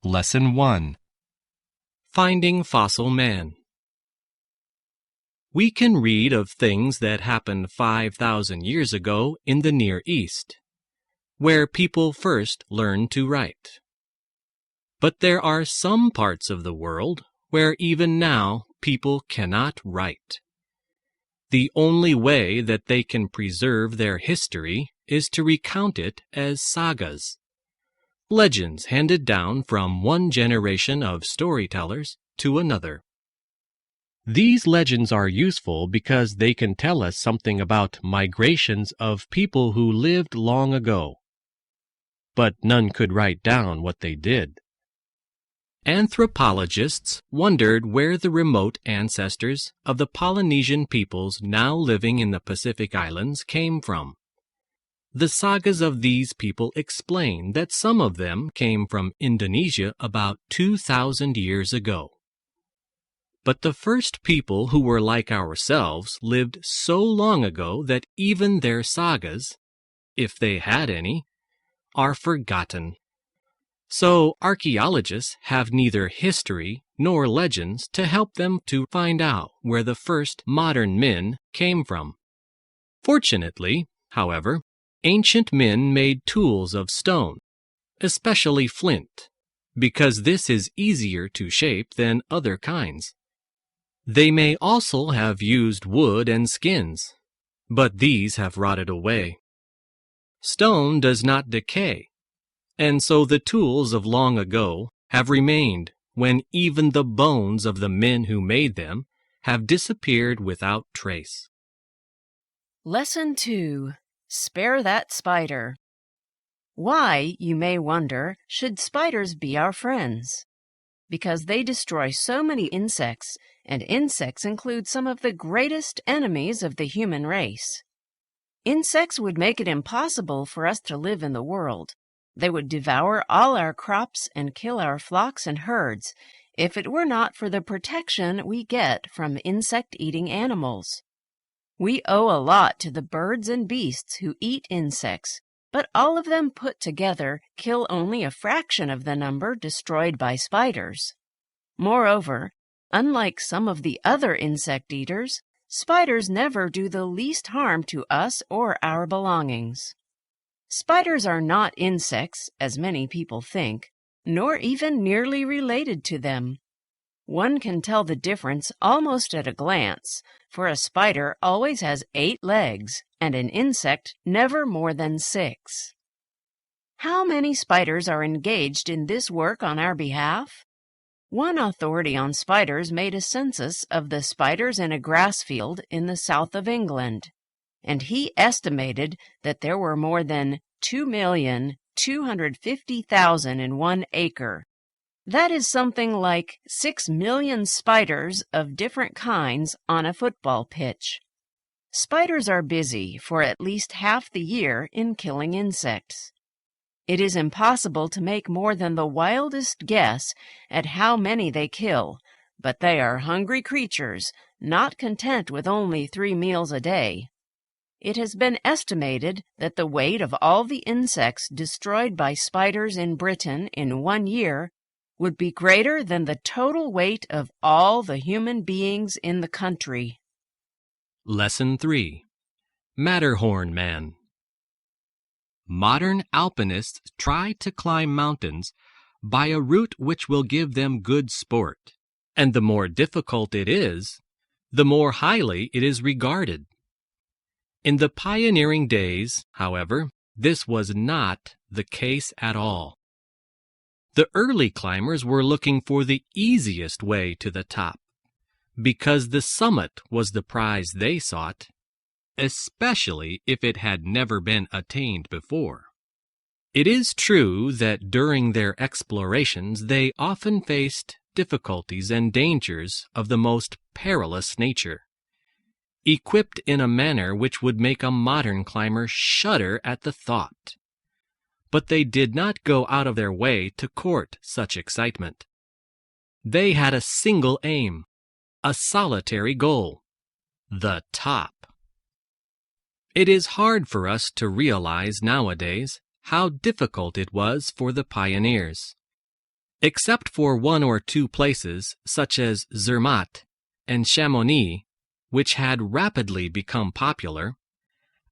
Lesson 1. Finding Fossil Man. We can read of things that happened 5,000 years ago in the Near East, where people first learned to write. But there are some parts of the world where even now people cannot write. The only way that they can preserve their history is to recount it as sagas, legends handed down from one generation of storytellers to another. These legends are useful because they can tell us something about migrations of people who lived long ago. But none could write down what they did. Anthropologists wondered where the remote ancestors of the Polynesian peoples now living in the Pacific Islands came from. The sagas of these people explain that some of them came from Indonesia about 2,000 years ago. But the first people who were like ourselves lived so long ago that even their sagas, if they had any, are forgotten. So archaeologists have neither history nor legends to help them to find out where the first modern men came from. Fortunately, however, ancient men made tools of stone, especially flint, because this is easier to shape than other kinds. They may also have used wood and skins, but these have rotted away. Stone does not decay, and so the tools of long ago have remained when even the bones of the men who made them have disappeared without trace. Lesson 2. Spare that spider. Why, you may wonder, should spiders be our friends? Because they destroy so many insects, and insects include some of the greatest enemies of the human race. Insects would make it impossible for us to live in the world. They would devour all our crops and kill our flocks and herds if it were not for the protection we get from insect-eating animals. We owe a lot to the birds and beasts who eat insects, but all of them put together kill only a fraction of the number destroyed by spiders. Moreover, unlike some of the other insect eaters, spiders never do the least harm to us or our belongings. Spiders are not insects, as many people think, nor even nearly related to them. One can tell the difference almost at a glance, for a spider always has 8 legs, and an insect never more than 6. How many spiders are engaged in this work on our behalf? One authority on spiders made a census of the spiders in a grass field in the south of England, and he estimated that there were more than 2,250,000 in 1 acre. That is something like 6 million spiders of different kinds on a football pitch. Spiders are busy for at least half the year in killing insects. It is impossible to make more than the wildest guess at how many they kill, but they are hungry creatures, not content with only 3 meals a day. It has been estimated that the weight of all the insects destroyed by spiders in Britain in 1 year would be greater than the total weight of all the human beings in the country. Lesson 3. Matterhorn Man. Modern alpinists try to climb mountains by a route which will give them good sport, and the more difficult it is, the more highly it is regarded. In the pioneering days, however, this was not the case at all. The early climbers were looking for the easiest way to the top, because the summit was the prize they sought, especially if it had never been attained before. It is true that during their explorations they often faced difficulties and dangers of the most perilous nature, equipped in a manner which would make a modern climber shudder at the thought. But they did not go out of their way to court such excitement. They had a single aim, a solitary goal, the top. It is hard for us to realize nowadays how difficult it was for the pioneers. Except for one or two places, such as Zermatt and Chamonix, which had rapidly become popular,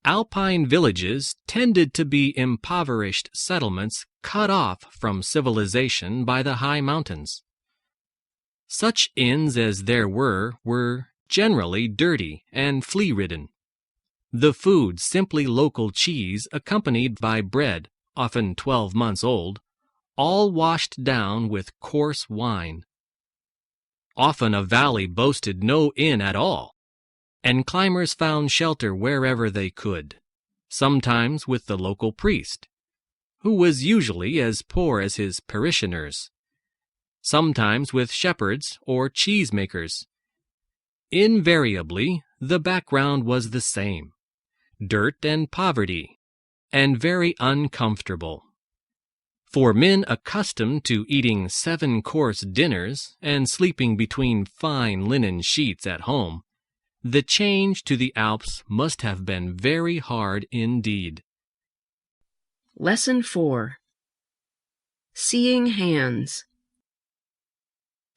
alpine villages tended to be impoverished settlements cut off from civilization by the high mountains. Such inns as there were generally dirty and flea-ridden. The food simply local cheese accompanied by bread, often 12 months old, all washed down with coarse wine. Often a valley boasted no inn at all, and climbers found shelter wherever they could, sometimes with the local priest, who was usually as poor as his parishioners, sometimes with shepherds or cheesemakers. Invariably, the background was the same, dirt and poverty, and very uncomfortable. For men accustomed to eating 7-course dinners and sleeping between fine linen sheets at home, the change to the Alps must have been very hard indeed. Lesson 4. Seeing Hands.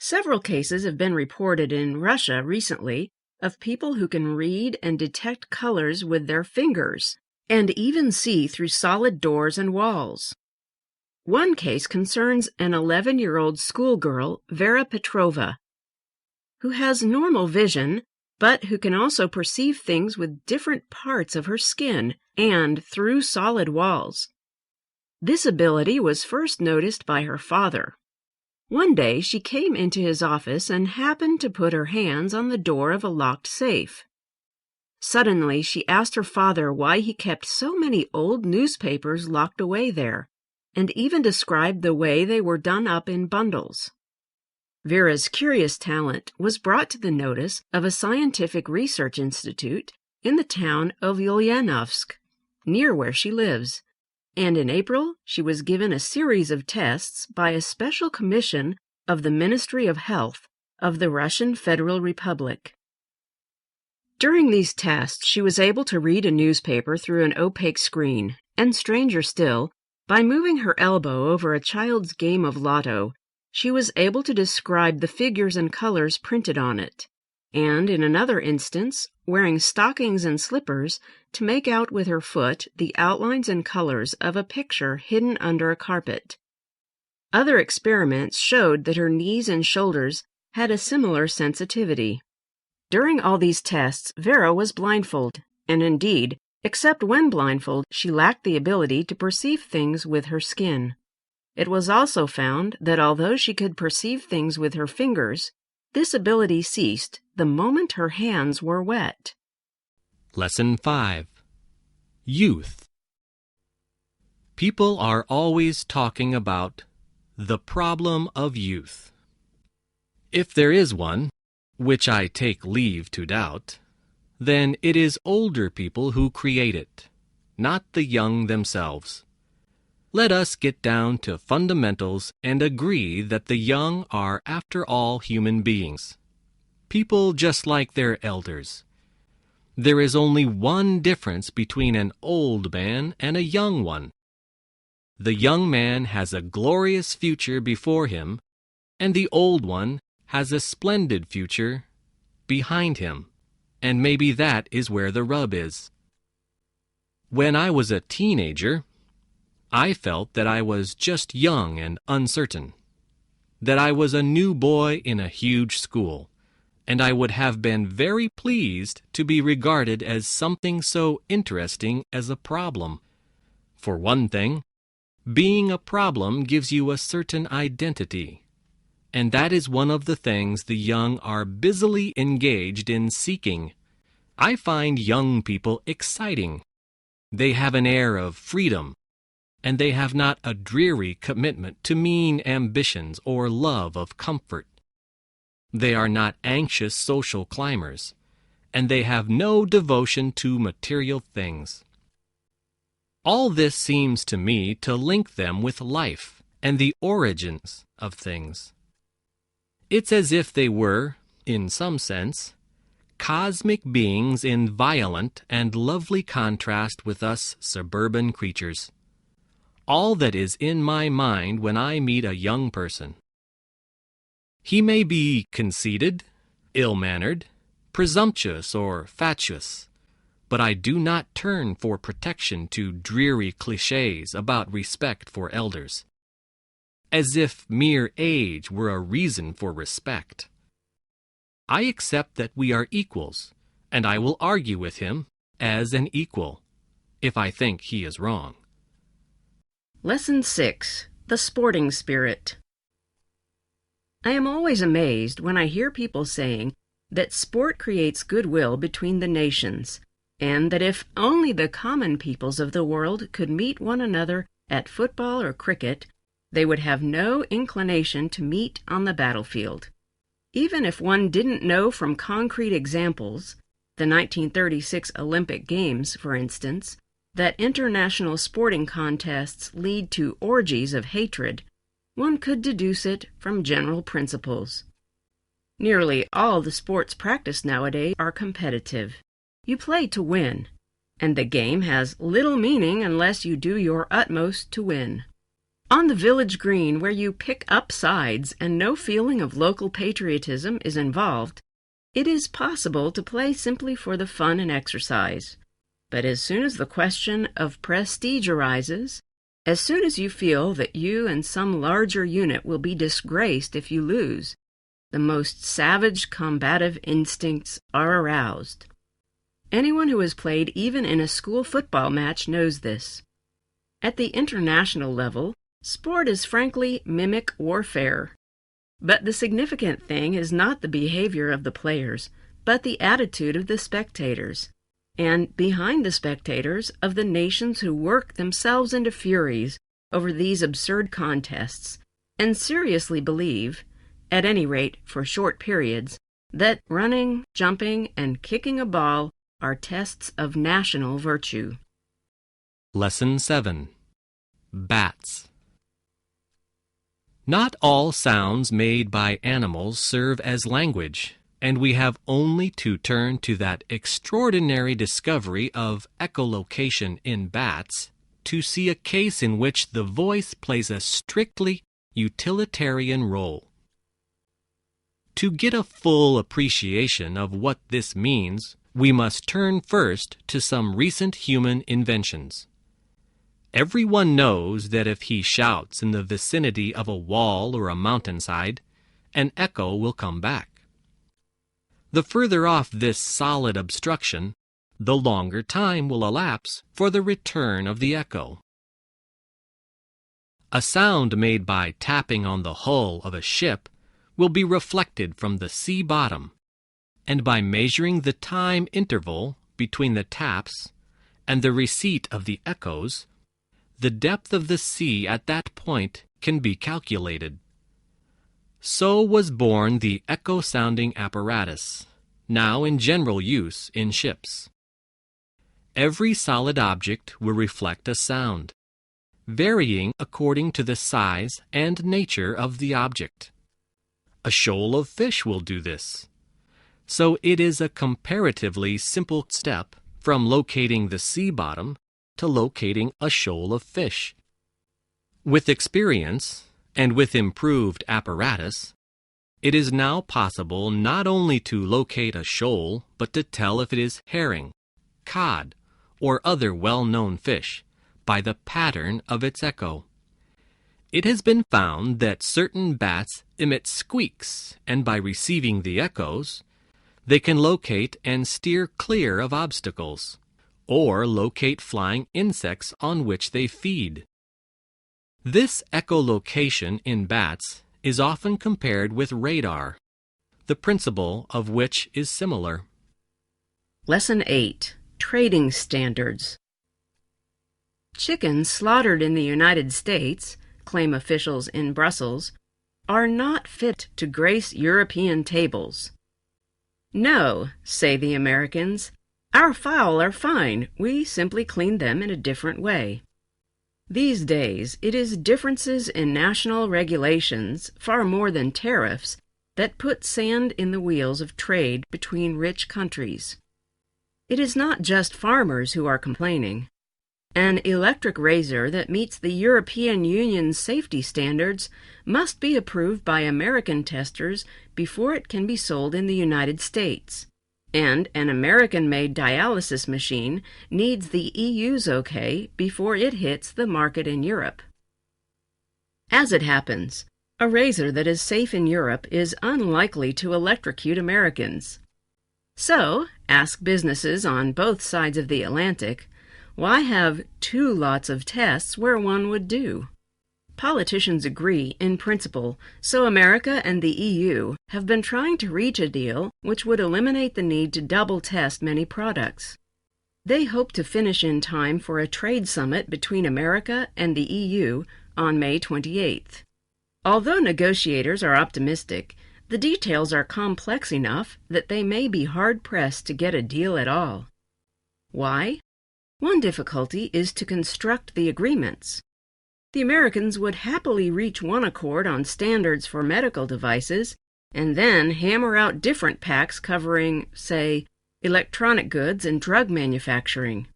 Several cases have been reported in Russia recently of people who can read and detect colors with their fingers and even see through solid doors and walls. One case concerns an 11-year-old schoolgirl, Vera Petrova, who has normal vision, but who can also perceive things with different parts of her skin and through solid walls. This ability was first noticed by her father. One day she came into his office and happened to put her hands on the door of a locked safe. Suddenly she asked her father why he kept so many old newspapers locked away there, and even described the way they were done up in bundles. Vera's curious talent was brought to the notice of a scientific research institute in the town of Ulyanovsk, near where she lives, and in April she was given a series of tests by a special commission of the Ministry of Health of the Russian Federal Republic. During these tests, she was able to read a newspaper through an opaque screen, and stranger still, by moving her elbow over a child's game of lotto, she was able to describe the figures and colors printed on it, and in another instance, wearing stockings and slippers, to make out with her foot the outlines and colors of a picture hidden under a carpet. Other experiments showed that her knees and shoulders had a similar sensitivity. During all these tests, Vera was blindfolded, and indeed, except when blindfolded, she lacked the ability to perceive things with her skin. It was also found that although she could perceive things with her fingers, this ability ceased the moment her hands were wet. Lesson 5. Youth. People are always talking about the problem of youth. If there is one, which I take leave to doubt, then it is older people who create it, not the young themselves. Let us get down to fundamentals and agree that the young are, after all, human beings, people just like their elders. There is only one difference between an old man and a young one. The young man has a glorious future before him, and the old one has a splendid future behind him. And maybe that is where the rub is. When I was a teenager, I felt that I was just young and uncertain, that I was a new boy in a huge school, and I would have been very pleased to be regarded as something so interesting as a problem. For one thing, being a problem gives you a certain identity, and that is one of the things the young are busily engaged in seeking. I find young people exciting. They have an air of freedom, and they have not a dreary commitment to mean ambitions or love of comfort. They are not anxious social climbers, and they have no devotion to material things. All this seems to me to link them with life and the origins of things. It's as if they were, in some sense, cosmic beings in violent and lovely contrast with us suburban creatures. All that is in my mind when I meet a young person He may be conceited, ill-mannered, presumptuous, or fatuous, but I do not turn for protection to dreary clichés about respect for elders, as if mere age were a reason for respect. I accept that we are equals, and I will argue with him as an equal, if I think he is wrong. Lesson 6. The Sporting Spirit. I am always amazed when I hear people saying that sport creates goodwill between the nations, and that if only the common peoples of the world could meet one another at football or cricket, they would have no inclination to meet on the battlefield. Even if one didn't know from concrete examples, the 1936 Olympic Games, for instance, that international sporting contests lead to orgies of hatred, one could deduce it from general principles. Nearly all the sports practiced nowadays are competitive. You play to win, and the game has little meaning unless you do your utmost to win. On the village green, where you pick up sides and no feeling of local patriotism is involved, it is possible to play simply for the fun and exercise. But as soon as the question of prestige arises, as soon as you feel that you and some larger unit will be disgraced if you lose, the most savage combative instincts are aroused. Anyone who has played even in a school football match knows this. At the international level, sport is frankly mimic warfare. But the significant thing is not the behavior of the players, but the attitude of the spectators, and behind the spectators of the nations who work themselves into furies over these absurd contests, and seriously believe, at any rate for short periods, that running, jumping, and kicking a ball are tests of national virtue. Lesson 7. Bats. Not all sounds made by animals serve as language, and we have only to turn to that extraordinary discovery of echolocation in bats to see a case in which the voice plays a strictly utilitarian role. To get a full appreciation of what this means, we must turn first to some recent human inventions. Everyone knows that if he shouts in the vicinity of a wall or a mountainside, an echo will come back. The further off this solid obstruction, the longer time will elapse for the return of the echo. A sound made by tapping on the hull of a ship will be reflected from the sea bottom, and by measuring the time interval between the taps and the receipt of the echoes, the depth of the sea at that point can be calculated. So was born the echo-sounding apparatus, now in general use in ships. Every solid object will reflect a sound, varying according to the size and nature of the object. A shoal of fish will do this. So it is a comparatively simple step from locating the sea bottom to locating a shoal of fish. With experience, and with improved apparatus, it is now possible not only to locate a shoal, but to tell if it is herring, cod, or other well-known fish by the pattern of its echo. It has been found that certain bats emit squeaks, and by receiving the echoes, they can locate and steer clear of obstacles, or locate flying insects on which they feed. This echolocation in bats is often compared with radar, the principle of which is similar. Lesson 8. Trading Standards. Chickens slaughtered in the United States, claim officials in Brussels, are not fit to grace European tables. No, say the Americans, our fowl are fine, we simply clean them in a different way. These days, it is differences in national regulations, far more than tariffs, that put sand in the wheels of trade between rich countries. It is not just farmers who are complaining. An electric razor that meets the European Union's safety standards must be approved by American testers before it can be sold in the United States. And an American-made dialysis machine needs the EU's okay before it hits the market in Europe. As it happens, a razor that is safe in Europe is unlikely to electrocute Americans. So, ask businesses on both sides of the Atlantic, why have two lots of tests where one would do? Politicians agree in principle, so America and the EU have been trying to reach a deal which would eliminate the need to double test many products. They hope to finish in time for a trade summit between America and the EU on May 28th. Although negotiators are optimistic, the details are complex enough that they may be hard-pressed to get a deal at all. Why? One difficulty is to construct the agreements. The Americans would happily reach one accord on standards for medical devices and then hammer out different pacts covering, say, electronic goods and drug manufacturing.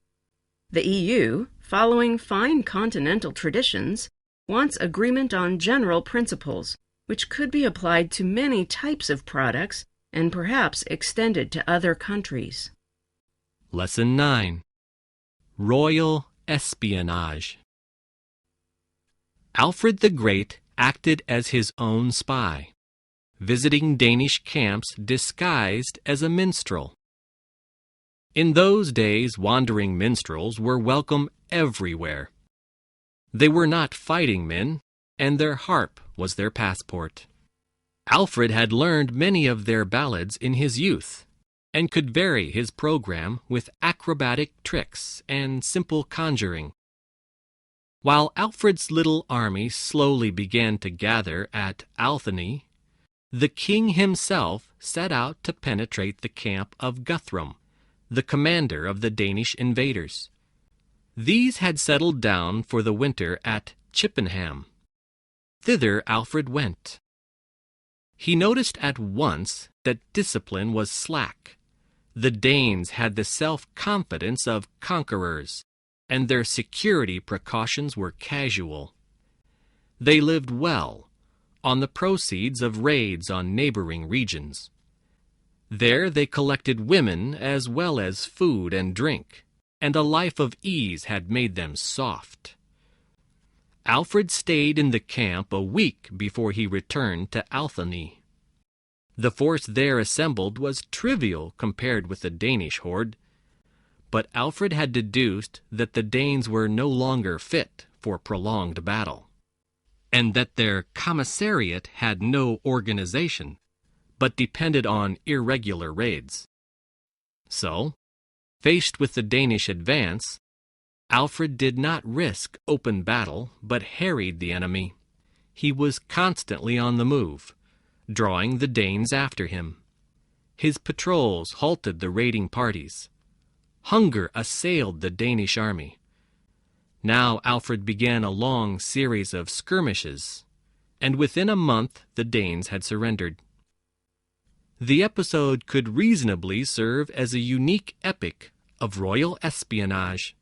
The EU, following fine continental traditions, wants agreement on general principles, which could be applied to many types of products and perhaps extended to other countries. Lesson 9. Royal Espionage. Alfred the Great acted as his own spy, visiting Danish camps disguised as a minstrel. In those days, wandering minstrels were welcome everywhere. They were not fighting men, and their harp was their passport. Alfred had learned many of their ballads in his youth, and could vary his program with acrobatic tricks and simple conjuring. While Alfred's little army slowly began to gather at Athelney, the king himself set out to penetrate the camp of Guthrum, the commander of the Danish invaders. These had settled down for the winter at Chippenham. Thither Alfred went. He noticed at once that discipline was slack. The Danes had the self-confidence of conquerors, and their security precautions were casual. They lived well on the proceeds of raids on neighboring regions. There they collected women as well as food and drink, and a life of ease had made them soft. Alfred stayed in the camp a week before he returned to Athelney. The force there assembled was trivial compared with the Danish horde, but Alfred had deduced that the Danes were no longer fit for prolonged battle, and that their commissariat had no organization, but depended on irregular raids. So, faced with the Danish advance, Alfred did not risk open battle, but harried the enemy. He was constantly on the move, drawing the Danes after him. His patrols halted the raiding parties. Hunger assailed the Danish army. Now Alfred began a long series of skirmishes, and within a month the Danes had surrendered. The episode could reasonably serve as a unique epic of royal espionage.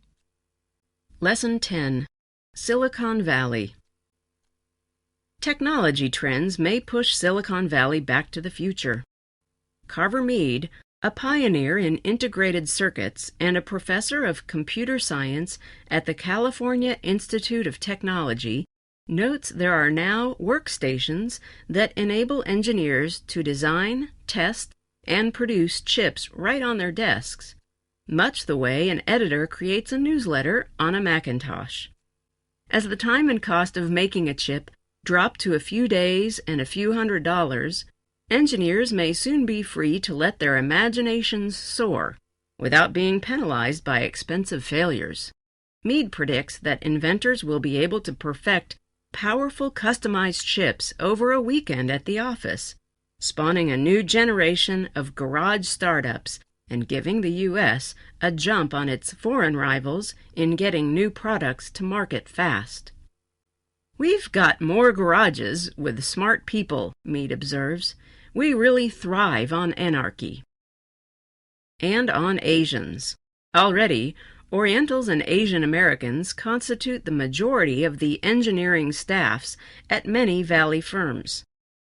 Lesson 10. Silicon Valley. Technology trends may push Silicon Valley back to the future. Carver Mead, a pioneer in integrated circuits and a professor of computer science at the California Institute of Technology, notes there are now workstations that enable engineers to design, test, and produce chips right on their desks, much the way an editor creates a newsletter on a Macintosh. As the time and cost of making a chip drop to a few days and a few $100s, engineers may soon be free to let their imaginations soar without being penalized by expensive failures. Mead predicts that inventors will be able to perfect powerful customized chips over a weekend at the office, spawning a new generation of garage startups and giving the U.S. a jump on its foreign rivals in getting new products to market fast. We've got more garages with smart people, Mead observes. We really thrive on anarchy. And on Asians. Already, Orientals and Asian Americans constitute the majority of the engineering staffs at many Valley firms,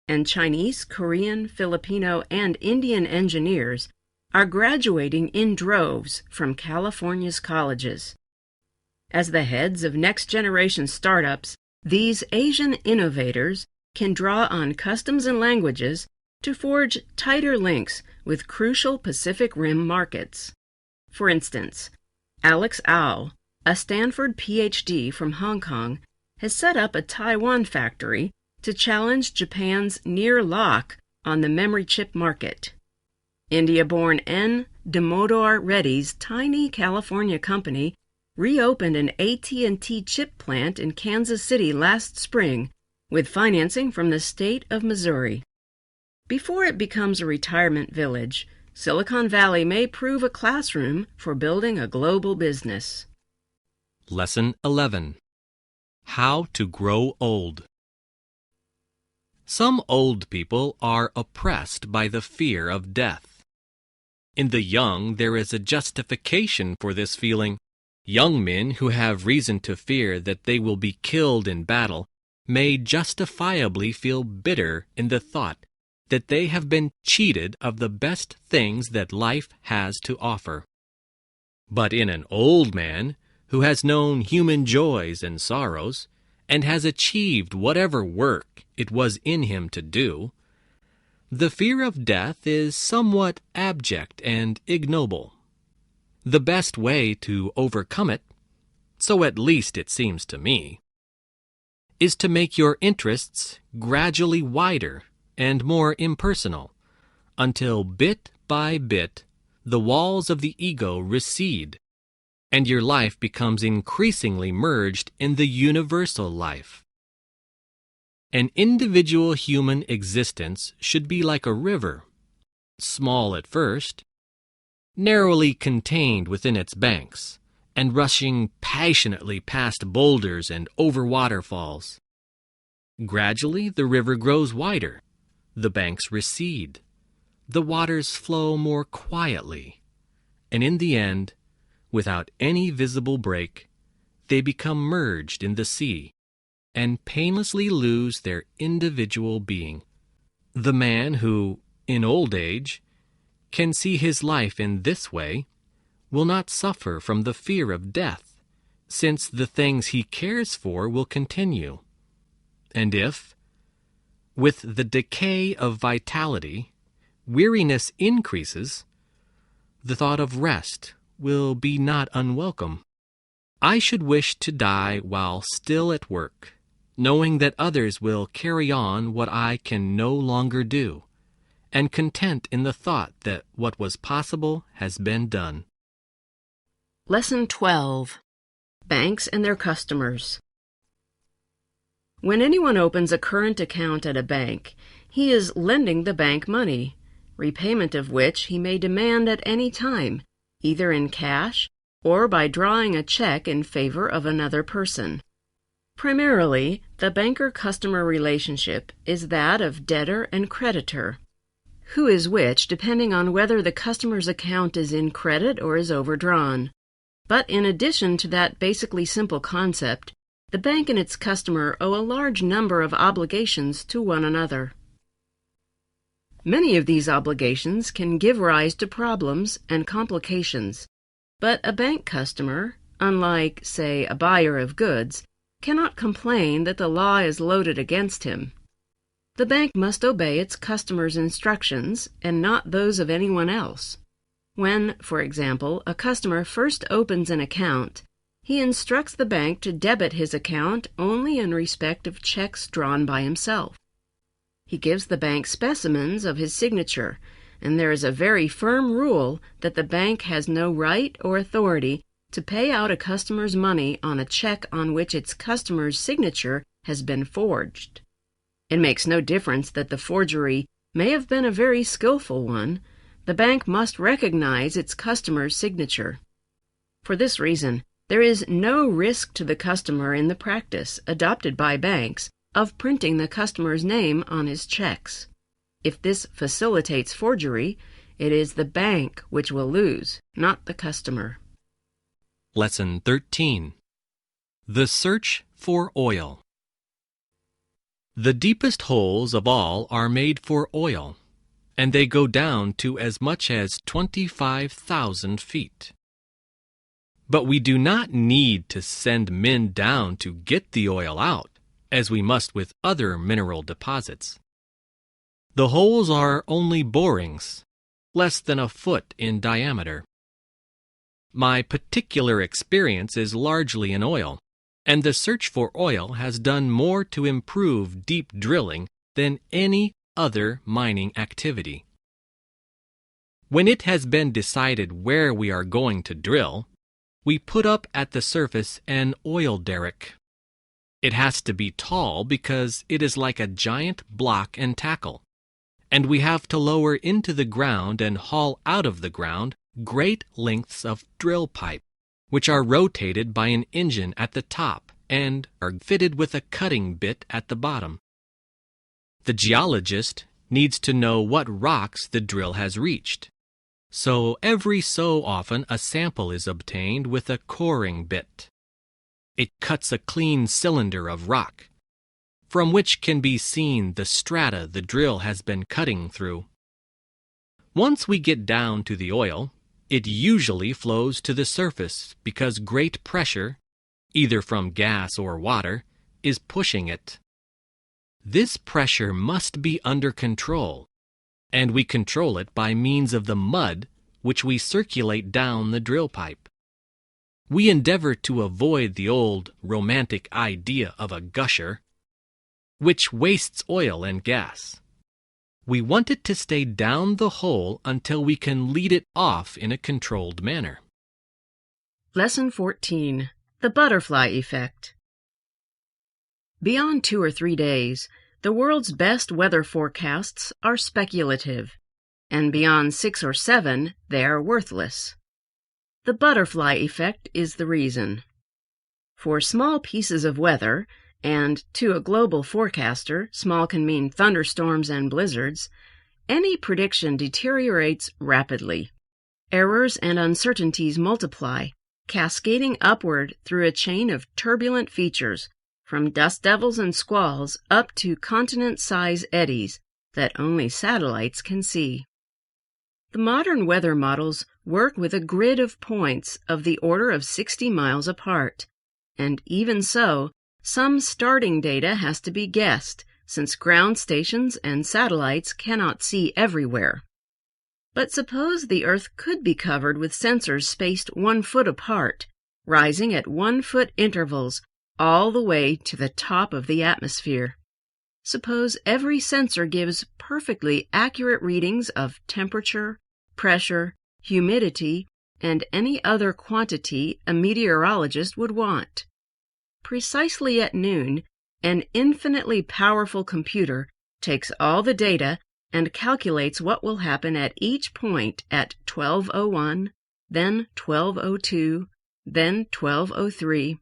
and Chinese, Korean, Filipino, and Indian engineers are graduating in droves from California's colleges. As the heads of next-generation startups, these Asian innovators can draw on customs and languages to forge tighter links with crucial Pacific Rim markets. For instance, Alex Au, a Stanford PhD from Hong Kong, has set up a Taiwan factory to challenge Japan's near lock on the memory chip market. India-born N. Damodar Reddy's tiny California company reopened an AT&T chip plant in Kansas City last spring with financing from the state of Missouri. Before it becomes a retirement village, Silicon Valley may prove a classroom for building a global business. Lesson 11. How to Grow Old. Some old people are oppressed by the fear of death. In the young, there is a justification for this feeling. Young men who have reason to fear that they will be killed in battle may justifiably feel bitter in the thought that they have been cheated of the best things that life has to offer. But in an old man who has known human joys and sorrows, and has achieved whatever work it was in him to do, the fear of death is somewhat abject and ignoble. The best way to overcome it, so at least it seems to me, is to make your interests gradually wider and more impersonal, until bit by bit the walls of the ego recede, and your life becomes increasingly merged in the universal life. An individual human existence should be like a river, small at first, narrowly contained within its banks, and rushing passionately past boulders and over waterfalls. Gradually the river grows wider, the banks recede, the waters flow more quietly, and in the end, without any visible break, they become merged in the sea and painlessly lose their individual being. The man who, in old age, can see his life in this way will not suffer from the fear of death, since the things he cares for will continue. And if, with the decay of vitality, weariness increases, the thought of rest will be not unwelcome. I should wish to die while still at work, knowing that others will carry on what I can no longer do, and content in the thought that what was possible has been done. Lesson 12. Banks and their customers. When anyone opens a current account at a bank, he is lending the bank money, repayment of which he may demand at any time, either in cash or by drawing a check in favor of another person. Primarily, the banker-customer relationship is that of debtor and creditor, who is which depending on whether the customer's account is in credit or is overdrawn. But in addition to that basically simple concept, the bank and its customer owe a large number of obligations to one another. Many of these obligations can give rise to problems and complications, but a bank customer, unlike, say, a buyer of goods, cannot complain that the law is loaded against him. The bank must obey its customer's instructions and not those of anyone else. When, for example, a customer first opens an account, he instructs the bank to debit his account only in respect of checks drawn by himself. He gives the bank specimens of his signature, and there is a very firm rule that the bank has no right or authority to pay out a customer's money on a check on which its customer's signature has been forged. It makes no difference that the forgery may have been a very skillful one. The bank must recognize its customer's signature. For this reason, there is no risk to the customer in the practice adopted by banks of printing the customer's name on his checks. If this facilitates forgery, it is the bank which will lose, not the customer. Lesson 13. The Search for Oil. The deepest holes of all are made for oil, and they go down to as much as 25,000 feet. But we do not need to send men down to get the oil out, as we must with other mineral deposits. The holes are only borings, less than a foot in diameter. My particular experience is largely in oil, and the search for oil has done more to improve deep drilling than any other mining activity. When it has been decided where we are going to drill, we put up at the surface an oil derrick. It has to be tall because it is like a giant block and tackle, and we have to lower into the ground and haul out of the ground great lengths of drill pipe, which are rotated by an engine at the top and are fitted with a cutting bit at the bottom. The geologist needs to know what rocks the drill has reached, so every so often a sample is obtained with a coring bit. It cuts a clean cylinder of rock, from which can be seen the strata the drill has been cutting through. Once we get down to the oil, it usually flows to the surface because great pressure, either from gas or water, is pushing it. This pressure must be under control, and we control it by means of the mud which we circulate down the drill pipe. We endeavor to avoid the old romantic idea of a gusher, which wastes oil and gas. We want it to stay down the hole until we can lead it off in a controlled manner. Lesson 14. The Butterfly Effect. Beyond 2 or 3 days, the world's best weather forecasts are speculative, and beyond 6 or 7, they are worthless. The butterfly effect is the reason. For small pieces of weather, and to a global forecaster, small can mean thunderstorms and blizzards, any prediction deteriorates rapidly. Errors and uncertainties multiply, cascading upward through a chain of turbulent features, from dust devils and squalls up to continent-size eddies that only satellites can see. The modern weather models work with a grid of points of the order of 60 miles apart, and even so, some starting data has to be guessed, since ground stations and satellites cannot see everywhere. But suppose the Earth could be covered with sensors spaced 1 foot apart, rising at 1 foot intervals all the way to the top of the atmosphere. Suppose every sensor gives perfectly accurate readings of temperature, pressure, humidity, and any other quantity a meteorologist would want. Precisely at noon, an infinitely powerful computer takes all the data and calculates what will happen at each point at 12:01, then 12:02, then 12:03.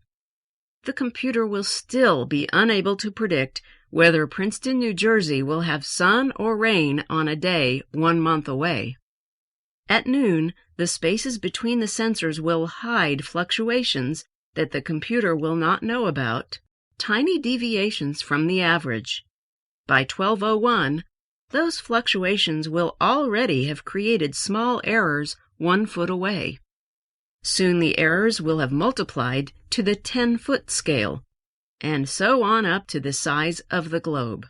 The computer will still be unable to predict whether Princeton, New Jersey will have sun or rain on a day 1 month away. At noon, the spaces between the sensors will hide fluctuations that the computer will not know about, tiny deviations from the average. By 12:01, those fluctuations will already have created small errors 1 foot away. Soon the errors will have multiplied to the 10-foot scale, and so on up to the size of the globe.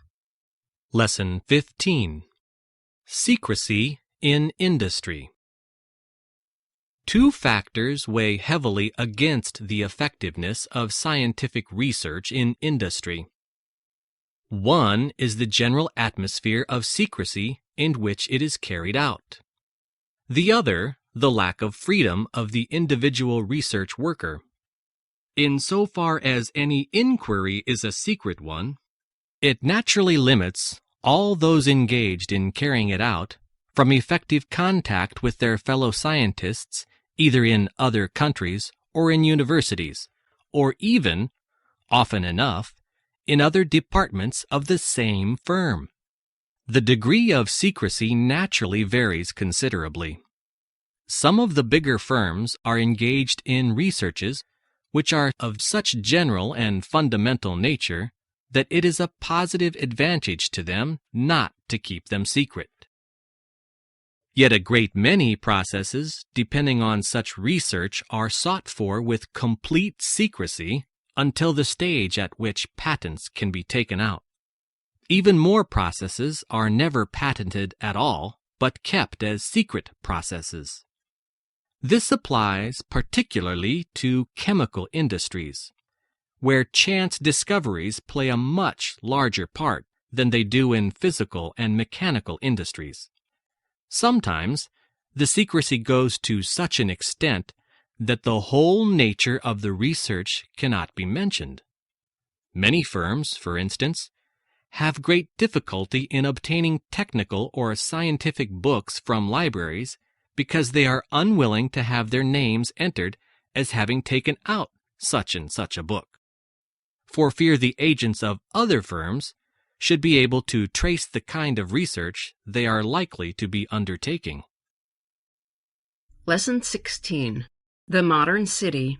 Lesson 15. Secrecy in Industry. 2 factors weigh heavily against the effectiveness of scientific research in industry. One is the general atmosphere of secrecy in which it is carried out. The other, the lack of freedom of the individual research worker. Insofar as any inquiry is a secret one, it naturally limits all those engaged in carrying it out from effective contact with their fellow scientists, either in other countries or in universities, or even, often enough, in other departments of the same firm. The degree of secrecy naturally varies considerably. some of the bigger firms are engaged in researches which are of such general and fundamental nature that it is a positive advantage to them not to keep them secret. Yet a great many processes depending on such research are sought for with complete secrecy until the stage at which patents can be taken out. Even more processes are never patented at all, but kept as secret processes. This applies particularly to chemical industries, where chance discoveries play a much larger part than they do in physical and mechanical industries. Sometimes, the secrecy goes to such an extent that the whole nature of the research cannot be mentioned. Many firms, for instance, have great difficulty in obtaining technical or scientific books from libraries because they are unwilling to have their names entered as having taken out such and such a book, for fear the agents of other firms should be able to trace the kind of research they are likely to be undertaking. Lesson 16. The Modern City.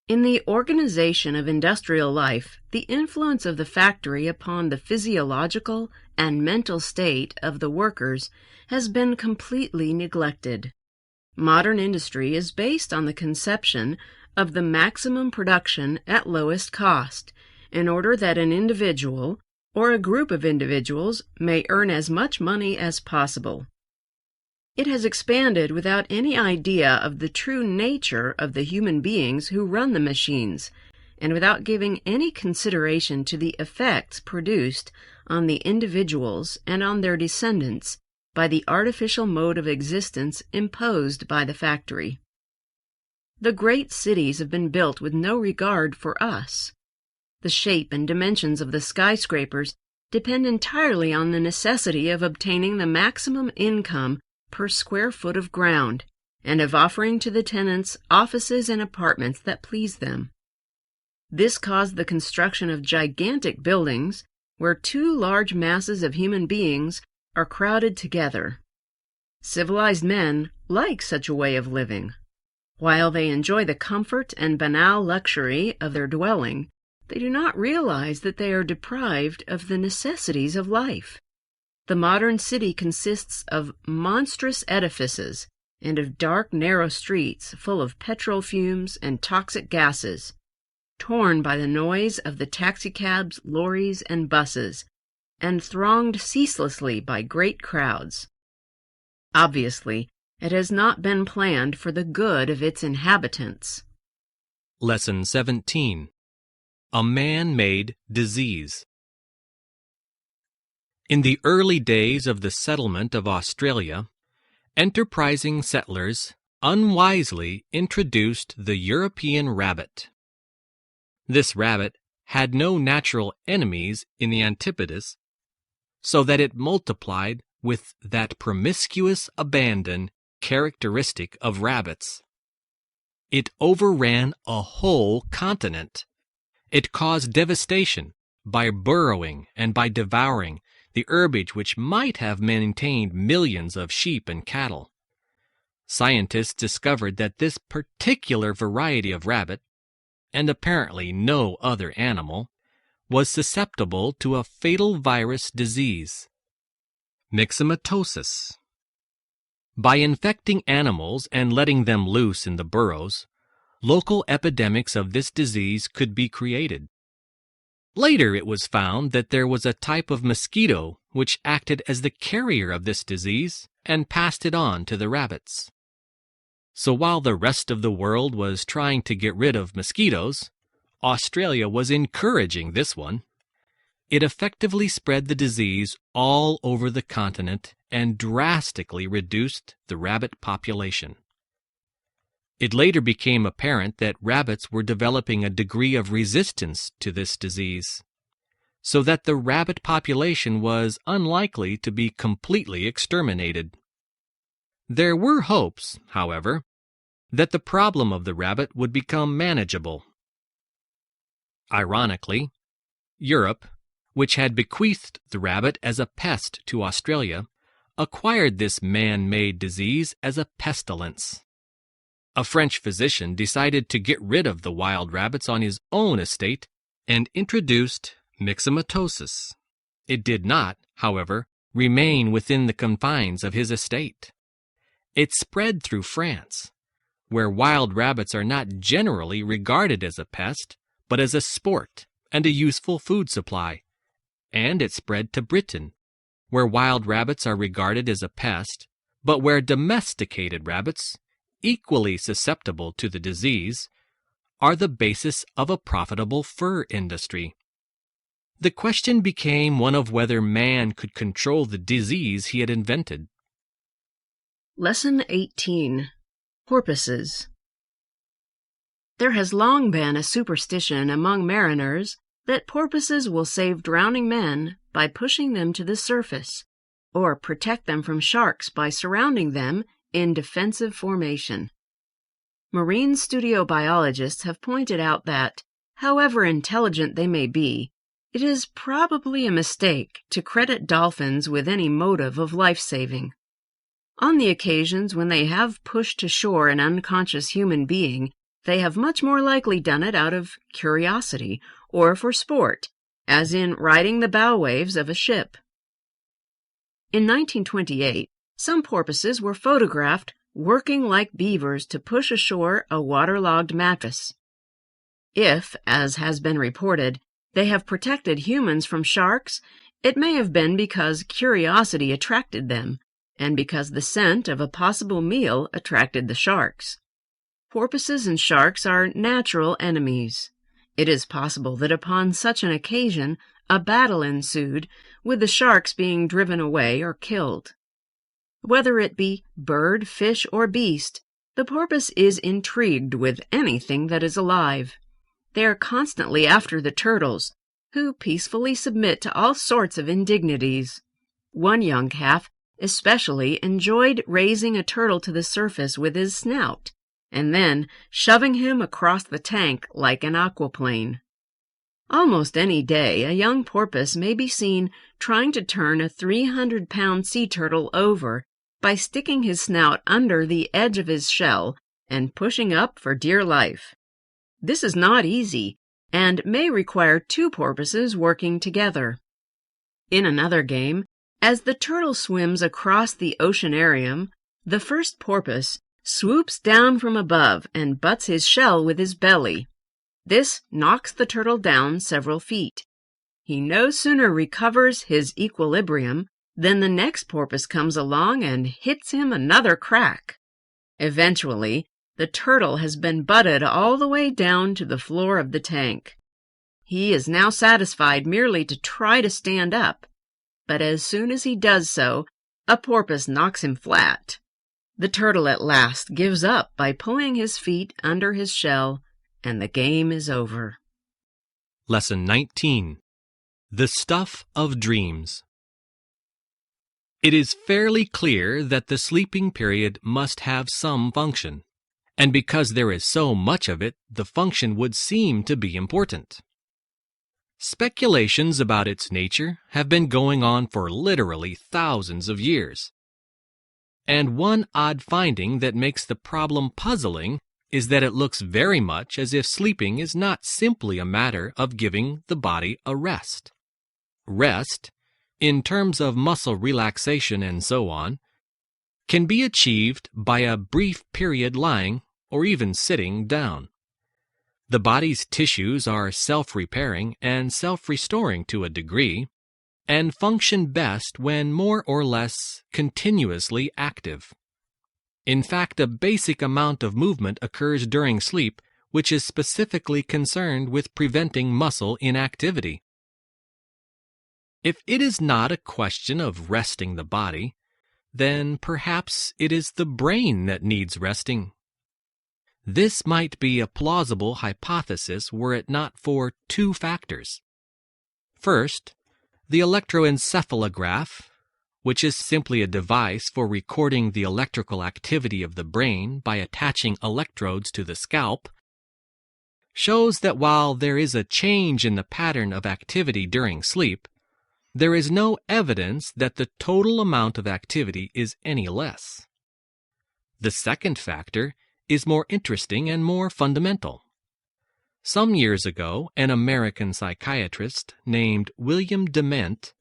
In the organization of industrial life, the influence of the factory upon the physiological and mental state of the workers has been completely neglected. Modern industry is based on the conception of the maximum production at lowest cost, in order that an individual or a group of individuals may earn as much money as possible. It has expanded without any idea of the true nature of the human beings who run the machines, and without giving any consideration to the effects produced on the individuals and on their descendants by the artificial mode of existence imposed by the factory. The great cities have been built with no regard for us. The shape and dimensions of the skyscrapers depend entirely on the necessity of obtaining the maximum income per square foot of ground, and of offering to the tenants offices and apartments that please them. This caused the construction of gigantic buildings where two large masses of human beings are crowded together. Civilized men like such a way of living. While they enjoy the comfort and banal luxury of their dwelling, they do not realize that they are deprived of the necessities of life. The modern city consists of monstrous edifices and of dark, narrow streets full of petrol fumes and toxic gases, torn by the noise of the taxicabs, lorries, and buses, and thronged ceaselessly by great crowds. Obviously, it has not been planned for the good of its inhabitants. Lesson 17. A Man-Made Disease. In the early days of the settlement of Australia, enterprising settlers unwisely introduced the European rabbit. This rabbit had no natural enemies in the antipodes, so that it multiplied with that promiscuous abandon characteristic of rabbits. It overran a whole continent. It caused devastation by burrowing and by devouring the herbage which might have maintained millions of sheep and cattle. Scientists discovered that this particular variety of rabbit, and apparently no other animal, was susceptible to a fatal virus disease, myxomatosis. By infecting animals and letting them loose in the burrows, local epidemics of this disease could be created. Later it was found that there was a type of mosquito which acted as the carrier of this disease and passed it on to the rabbits. So while the rest of the world was trying to get rid of mosquitoes, Australia was encouraging this one. It effectively spread the disease all over the continent and drastically reduced the rabbit population. It later became apparent that rabbits were developing a degree of resistance to this disease, so that the rabbit population was unlikely to be completely exterminated. There were hopes, however, that the problem of the rabbit would become manageable. Ironically, Europe, which had bequeathed the rabbit as a pest to Australia, acquired this man-made disease as a pestilence. A French physician decided to get rid of the wild rabbits on his own estate and introduced myxomatosis. It did not, however, remain within the confines of his estate. It spread through France, where wild rabbits are not generally regarded as a pest, but as a sport and a useful food supply. And it spread to Britain, where wild rabbits are regarded as a pest, but where domesticated rabbits, equally susceptible to the disease, are the basis of a profitable fur industry. The question became one of whether man could control the disease he had invented. Lesson 18. Porpoises. There has long been a superstition among mariners that porpoises will save drowning men by pushing them to the surface, or protect them from sharks by surrounding them in defensive formation. Marine studio biologists have pointed out that, however intelligent they may be, it is probably a mistake to credit dolphins with any motive of life-saving. On the occasions when they have pushed to shore an unconscious human being, they have much more likely done it out of curiosity or for sport, as in riding the bow waves of a ship. In 1928, some porpoises were photographed working like beavers to push ashore a waterlogged mattress. If, as has been reported, they have protected humans from sharks, it may have been because curiosity attracted them, and because the scent of a possible meal attracted the sharks. Porpoises and sharks are natural enemies. It is possible that upon such an occasion a battle ensued, with the sharks being driven away or killed. Whether it be bird, fish, or beast, the porpoise is intrigued with anything that is alive. They are constantly after the turtles, who peacefully submit to all sorts of indignities. One young calf especially enjoyed raising a turtle to the surface with his snout, and then shoving him across the tank like an aquaplane. Almost any day a young porpoise may be seen trying to turn a 300-pound sea turtle over by sticking his snout under the edge of his shell and pushing up for dear life. This is not easy, and may require two porpoises working together. In another game, as the turtle swims across the oceanarium, the first porpoise swoops down from above and butts his shell with his belly. This knocks the turtle down several feet. He no sooner recovers his equilibrium than the next porpoise comes along and hits him another crack. Eventually, the turtle has been butted all the way down to the floor of the tank. He is now satisfied merely to try to stand up, but as soon as he does so, a porpoise knocks him flat. The turtle at last gives up by pulling his feet under his shell, and the game is over. Lesson 19. The Stuff of Dreams. It is fairly clear that the sleeping period must have some function, and because there is so much of it, the function would seem to be important. Speculations about its nature have been going on for literally thousands of years. And one odd finding that makes the problem puzzling is that it looks very much as if sleeping is not simply a matter of giving the body a rest. Rest, in terms of muscle relaxation and so on, can be achieved by a brief period lying or even sitting down. The body's tissues are self-repairing and self-restoring to a degree, and function best when more or less continuously active. In fact, a basic amount of movement occurs during sleep, which is specifically concerned with preventing muscle inactivity. If it is not a question of resting the body, then perhaps it is the brain that needs resting. This might be a plausible hypothesis were it not for two factors. First, the electroencephalograph, which is simply a device for recording the electrical activity of the brain by attaching electrodes to the scalp, shows that while there is a change in the pattern of activity during sleep, there is no evidence that the total amount of activity is any less. The second factor is more interesting and more fundamental. Some years ago, an American psychiatrist named William Dement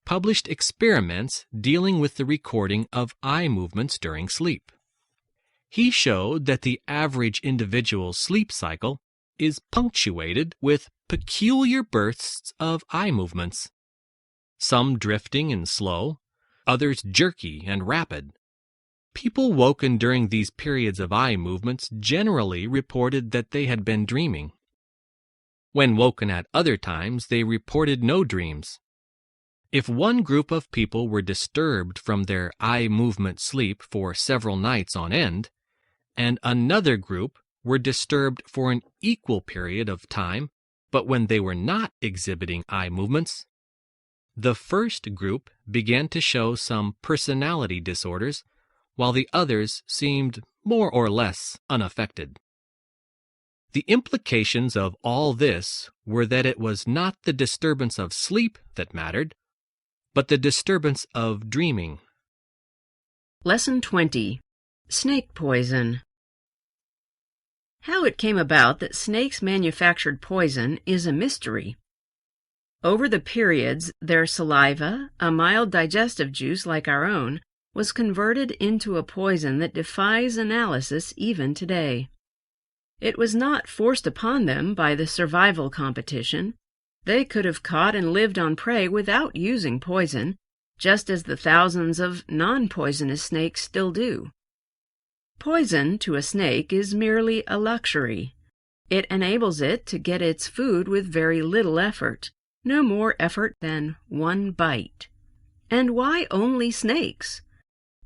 published experiments dealing with the recording of eye movements during sleep. He showed that the average individual's sleep cycle is punctuated with peculiar bursts of eye movements, some drifting and slow, others jerky and rapid. People woken during these periods of eye movements generally reported that they had been dreaming. When woken at other times, they reported no dreams. If one group of people were disturbed from their eye movement sleep for several nights on end, and another group were disturbed for an equal period of time, but when they were not exhibiting eye movements, the first group began to show some personality disorders, while the others seemed more or less unaffected. The implications of all this were that it was not the disturbance of sleep that mattered, but the disturbance of dreaming. Lesson 20. Snake Poison. How it came about that snakes manufactured poison is a mystery. Over the periods, their saliva, a mild digestive juice like our own, was converted into a poison that defies analysis even today. It was not forced upon them by the survival competition. They could have caught and lived on prey without using poison, just as the thousands of non-poisonous snakes still do. Poison to a snake is merely a luxury. It enables it to get its food with very little effort, no more effort than one bite. And why only snakes?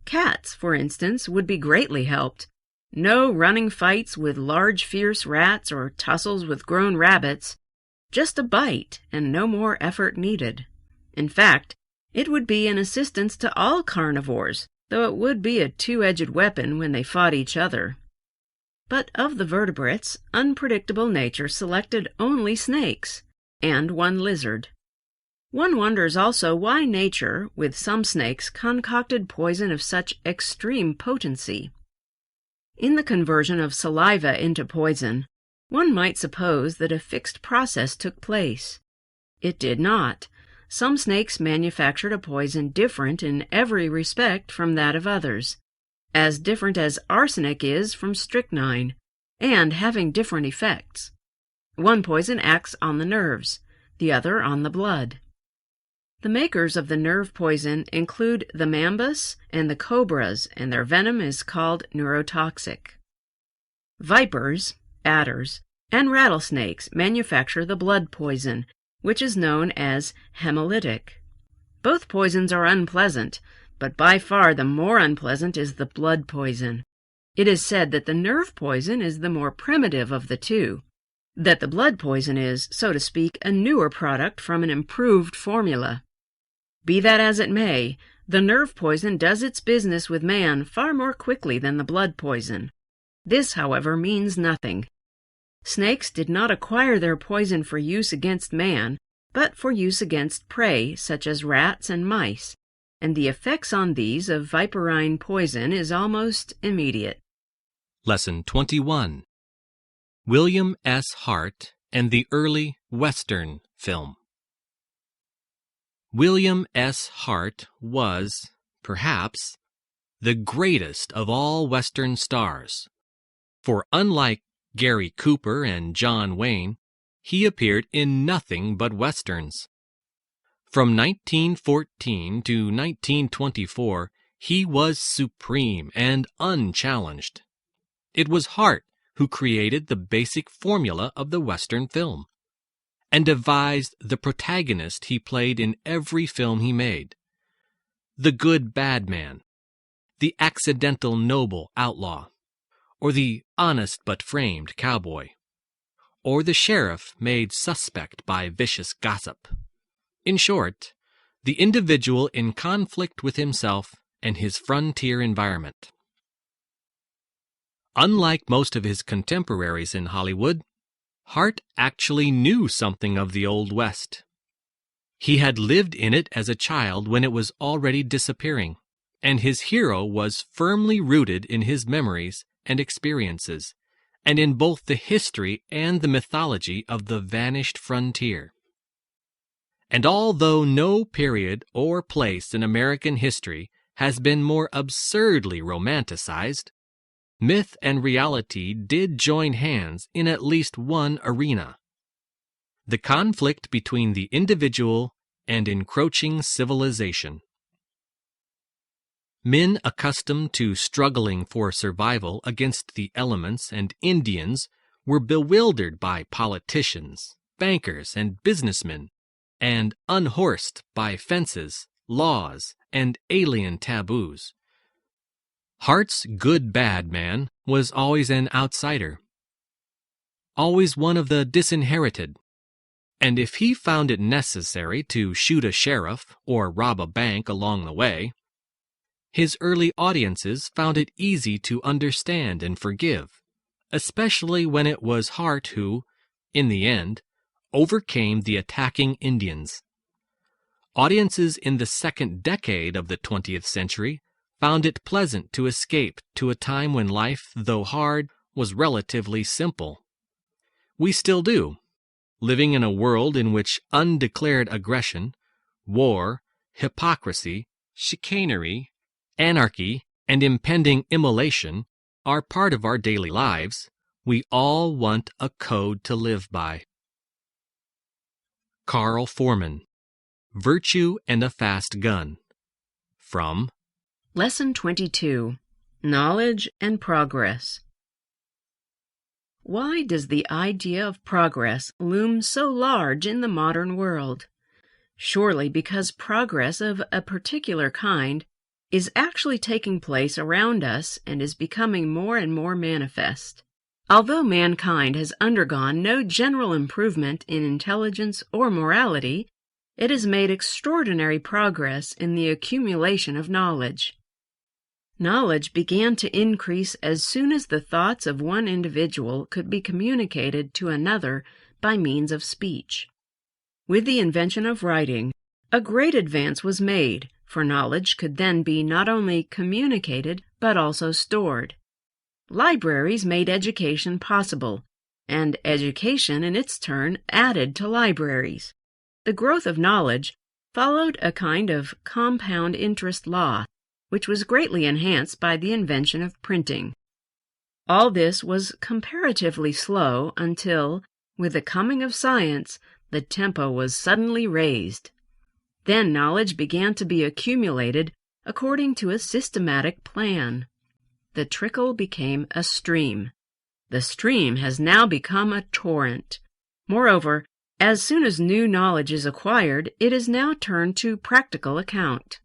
Cats, for instance, would be greatly helped. No running fights with large fierce rats or tussles with grown rabbits. Just a bite and no more effort needed. In fact, it would be an assistance to all carnivores, though it would be a two-edged weapon when they fought each other. But of the vertebrates, unpredictable nature selected only snakes, and one lizard. One wonders also why nature, with some snakes, concocted poison of such extreme potency. In the conversion of saliva into poison, one might suppose that a fixed process took place. It did not. Some snakes manufactured a poison different in every respect from that of others, as different as arsenic is from strychnine, and having different effects. One poison acts on the nerves, the other on the blood. The makers of the nerve poison include the mambas and the cobras, and their venom is called neurotoxic. Vipers, adders, and rattlesnakes manufacture the blood poison, which is known as hemolytic. Both poisons are unpleasant, but by far the more unpleasant is the blood poison. It is said that the nerve poison is the more primitive of the two, that the blood poison is, so to speak, a newer product from an improved formula. Be that as it may, the nerve poison does its business with man far more quickly than the blood poison. This, however, means nothing. Snakes did not acquire their poison for use against man, but for use against prey such as rats and mice, and the effects on these of viperine poison is almost immediate. Lesson 21. William.S. Hart and the Early Western Film. William.S. Hart was, perhaps, the greatest of all Western stars, for unlike Gary Cooper and John Wayne, he appeared in nothing but Westerns. From 1914 to 1924, he was supreme and unchallenged. It was Hart who created the basic formula of the Western film, and devised the protagonist he played in every film he made. The good bad man, the accidental noble outlaw, or the honest but framed cowboy, or the sheriff made suspect by vicious gossip. In short, the individual in conflict with himself and his frontier environment. Unlike most of his contemporaries in Hollywood, Hart actually knew something of the Old West. He had lived in it as a child when it was already disappearing, and his hero was firmly rooted in his memories and experiences, and in both the history and the mythology of the vanished frontier. And although no period or place in American history has been more absurdly romanticized, myth and reality did join hands in at least one arena: the conflict between the individual and encroaching civilization. Men accustomed to struggling for survival against the elements and Indians were bewildered by politicians, bankers, and businessmen, and unhorsed by fences, laws, and alien taboos. Hart's good-bad man was always an outsider, always one of the disinherited, and if he found it necessary to shoot a sheriff or rob a bank along the way, his early audiences found it easy to understand and forgive, especially when it was Hart who, in the end, overcame the attacking Indians. Audiences in the second decade of the 20th century found it pleasant to escape to a time when life, though hard, was relatively simple. We still do, living in a world in which undeclared aggression, war, hypocrisy, chicanery, anarchy, and impending immolation are part of our daily lives. We all want a code to live by. Carl Foreman, Virtue and a Fast Gun. From Lesson 22, Knowledge and Progress. Why does the idea of progress loom so large in the modern world? Surely because progress of a particular kind is actually taking place around us and is becoming more and more manifest. Although mankind has undergone no general improvement in intelligence or morality, it has made extraordinary progress in the accumulation of knowledge. Knowledge began to increase as soon as the thoughts of one individual could be communicated to another by means of speech. With the invention of writing, a great advance was made, for knowledge could then be not only communicated but also stored. Libraries made education possible, and education in its turn added to libraries. The growth of knowledge followed a kind of compound interest law, which was greatly enhanced by the invention of printing. All this was comparatively slow until, with the coming of science, the tempo was suddenly raised. Then knowledge began to be accumulated according to a systematic plan. The trickle became a stream. The stream has now become a torrent. Moreover, as soon as new knowledge is acquired, it is now turned to practical account.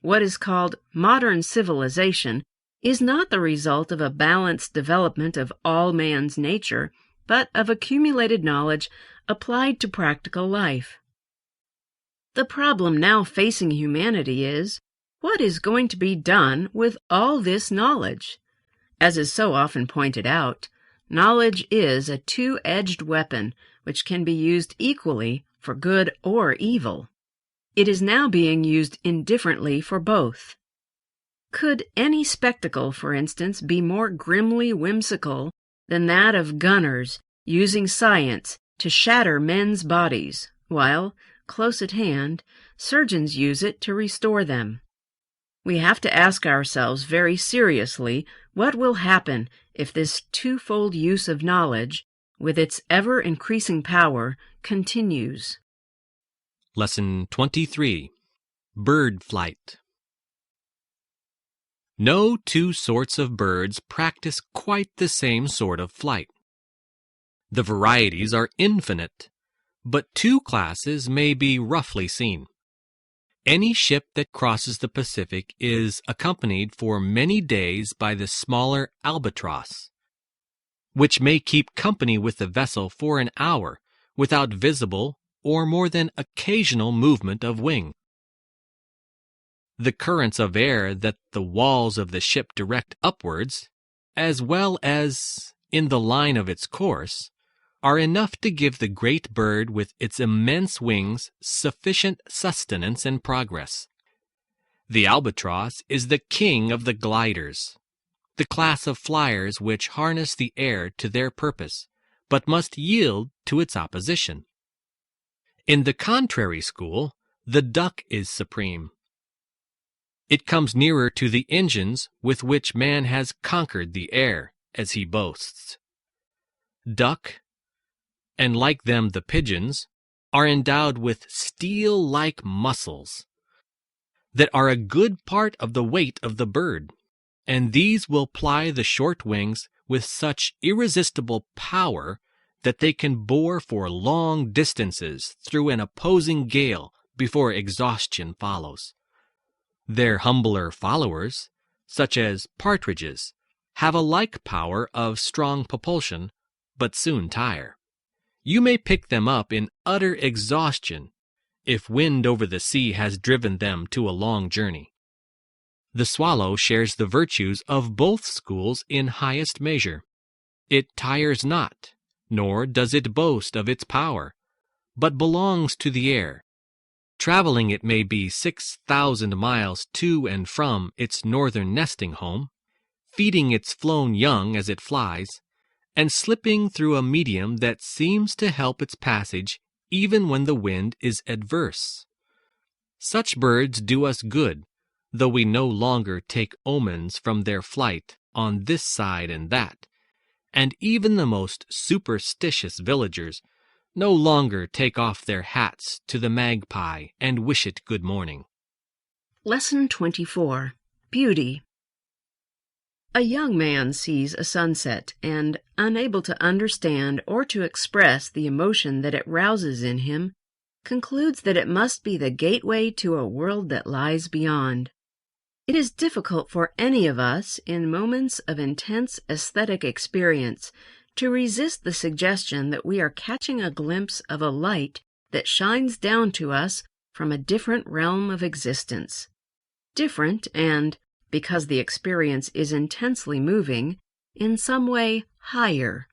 What is called modern civilization is not the result of a balanced development of all man's nature, but of accumulated knowledge applied to practical life. The problem now facing humanity is, what is going to be done with all this knowledge? As is so often pointed out, knowledge is a two-edged weapon which can be used equally for good or evil. It is now being used indifferently for both. Could any spectacle, for instance, be more grimly whimsical than that of gunners using science to shatter men's bodies, while, close at hand, surgeons use it to restore them? We have to ask ourselves very seriously what will happen if this twofold use of knowledge, with its ever-increasing power, continues. Lesson 23, Bird Flight. No two sorts of birds practice quite the same sort of flight. The varieties are infinite, but two classes may be roughly seen. Any ship that crosses the Pacific is accompanied for many days by the smaller albatross, which may keep company with the vessel for an hour without visible or more than occasional movement of wing. The currents of air that the walls of the ship direct upwards, as well as in the line of its course, are enough to give the great bird with its immense wings sufficient sustenance and progress. The albatross is the king of the gliders, the class of flyers which harness the air to their purpose, but must yield to its opposition. In the contrary school, the duck is supreme. It comes nearer to the engines with which man has conquered the air, as he boasts. Duck, and like them the pigeons, are endowed with steel-like muscles that are a good part of the weight of the bird, and these will ply the short wings with such irresistible power that they can bore for long distances through an opposing gale before exhaustion follows. Their humbler followers, such as partridges, have a like power of strong propulsion, but soon tire. You may pick them up in utter exhaustion if wind over the sea has driven them to a long journey. The swallow shares the virtues of both schools in highest measure. It tires not, nor does it boast of its power, but belongs to the air. Traveling it may be 6,000 miles to and from its northern nesting home, feeding its flown young as it flies, and slipping through a medium that seems to help its passage even when the wind is adverse. Such birds do us good, though we no longer take omens from their flight on this side and that, and even the most superstitious villagers no longer take off their hats to the magpie and wish it good morning. Lesson 24. Beauty. A young man sees a sunset and, unable to understand or to express the emotion that it rouses in him, concludes that it must be the gateway to a world that lies beyond. It is difficult for any of us, in moments of intense aesthetic experience, to resist the suggestion that we are catching a glimpse of a light that shines down to us from a different realm of existence. Different and, because the experience is intensely moving, in some way higher.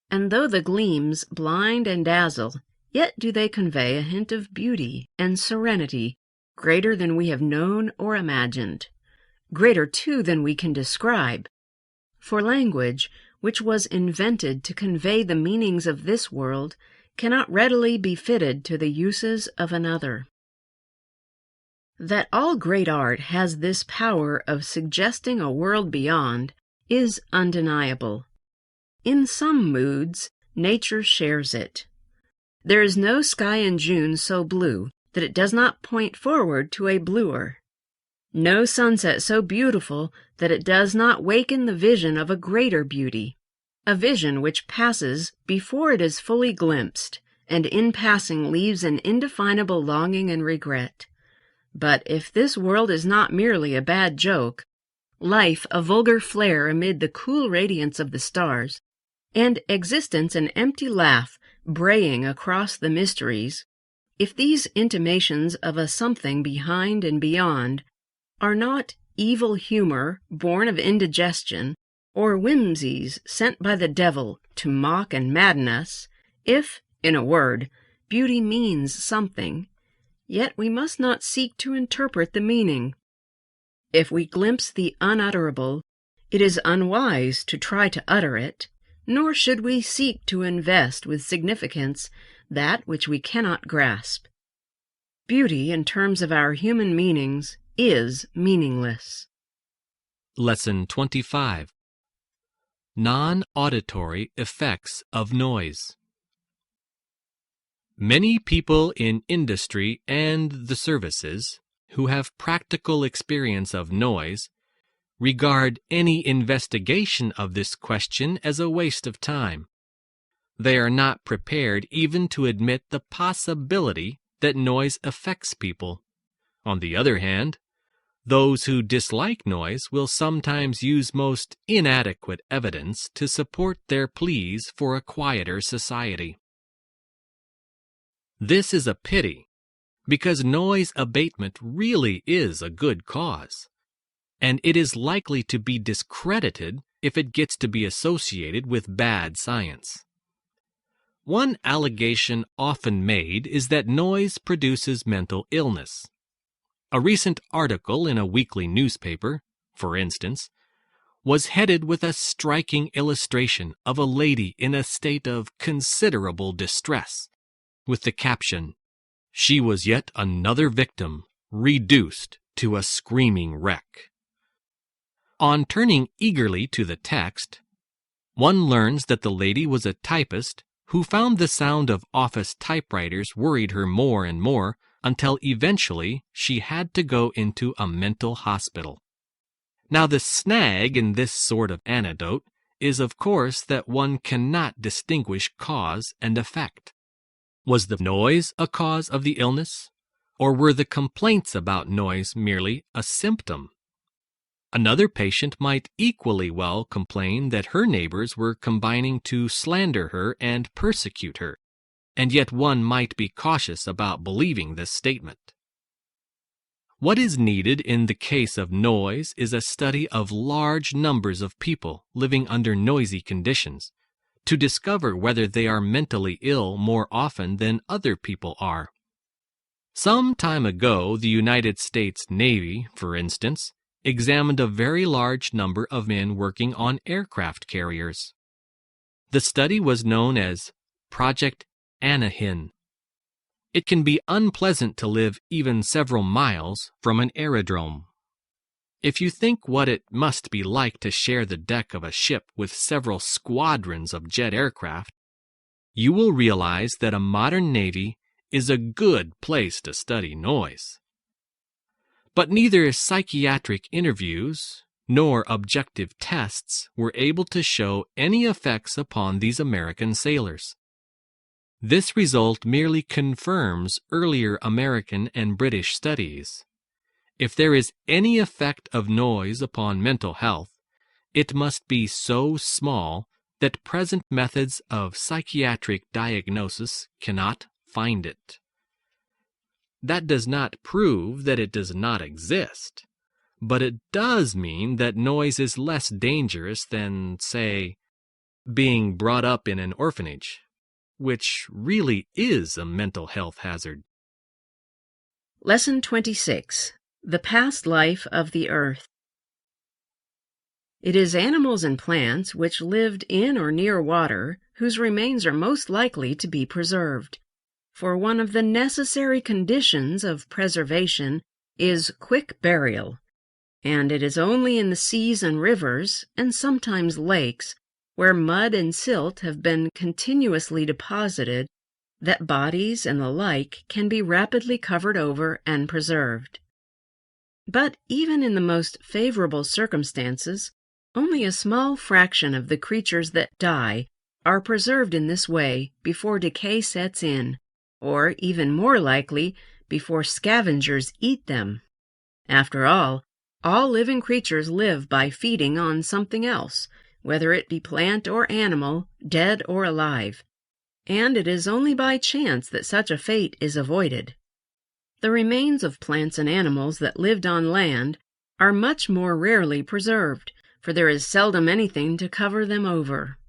And though the gleams blind and dazzle, yet do they convey a hint of beauty and serenity greater than we have known or imagined, greater too than we can describe. For language, which was invented to convey the meanings of this world, cannot readily be fitted to the uses of another. That all great art has this power of suggesting a world beyond is undeniable. In some moods, nature shares it. There is no sky in June so blue that it does not point forward to a bluer. No sunset so beautiful that it does not waken the vision of a greater beauty, a vision which passes before it is fully glimpsed, and in passing leaves an indefinable longing and regret. But if this world is not merely a bad joke, life a vulgar flare amid the cool radiance of the stars, and existence an empty laugh braying across the mysteries, if these intimations of a something behind and beyond are not evil humor born of indigestion, or whimsies sent by the devil to mock and madden us, if, in a word, beauty means something, yet we must not seek to interpret the meaning. If we glimpse the unutterable, it is unwise to try to utter it, nor should we seek to invest with significance that which we cannot grasp. Beauty, in terms of our human meanings, is meaningless. Lesson 25. Non-auditory effects of noise. Many people in industry and the services who have practical experience of noise regard any investigation of this question as a waste of time. They are not prepared even to admit the possibility that noise affects people. On the other hand, those who dislike noise will sometimes use most inadequate evidence to support their pleas for a quieter society. This is a pity, because noise abatement really is a good cause, and it is likely to be discredited if it gets to be associated with bad science. One allegation often made is that noise produces mental illness. A recent article in a weekly newspaper, for instance, was headed with a striking illustration of a lady in a state of considerable distress, with the caption, "She was yet another victim, reduced to a screaming wreck." On turning eagerly to the text, one learns that the lady was a typist who found the sound of office typewriters worried her more and more until eventually she had to go into a mental hospital. Now, the snag in this sort of anecdote is, of course, that one cannot distinguish cause and effect. Was the noise a cause of the illness, or were the complaints about noise merely a symptom? Another patient might equally well complain that her neighbors were combining to slander her and persecute her, and yet one might be cautious about believing this statement. What is needed in the case of noise is a study of large numbers of people living under noisy conditions to discover whether they are mentally ill more often than other people are. Some time ago, the United States Navy, for instance, examined a very large number of men working on aircraft carriers. The study was known as Project Anahin. It can be unpleasant to live even several miles from an aerodrome. If you think what it must be like to share the deck of a ship with several squadrons of jet aircraft, you will realize that a modern navy is a good place to study noise. But neither psychiatric interviews nor objective tests were able to show any effects upon these American sailors. This result merely confirms earlier American and British studies. If there is any effect of noise upon mental health, it must be so small that present methods of psychiatric diagnosis cannot find it. That does not prove that it does not exist, but it does mean that noise is less dangerous than, say, being brought up in an orphanage, which really is a mental health hazard. Lesson 26. The Past Life of the Earth. It is animals and plants which lived in or near water whose remains are most likely to be preserved. For one of the necessary conditions of preservation is quick burial, and it is only in the seas and rivers, and sometimes lakes, where mud and silt have been continuously deposited, that bodies and the like can be rapidly covered over and preserved. But even in the most favorable circumstances, only a small fraction of the creatures that die are preserved in this way before decay sets in, or even more likely, before scavengers eat them. After all living creatures live by feeding on something else, whether it be plant or animal, dead or alive, and it is only by chance that such a fate is avoided. The remains of plants and animals that lived on land are much more rarely preserved, for there is seldom anything to cover them over.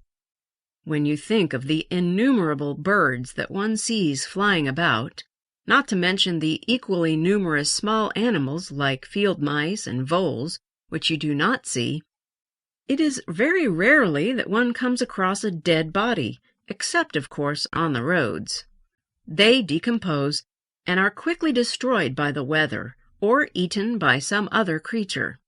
When you think of the innumerable birds that one sees flying about, not to mention the equally numerous small animals like field mice and voles, which you do not see, it is very rarely that one comes across a dead body, except, of course, on the roads. They decompose and are quickly destroyed by the weather, or eaten by some other creature.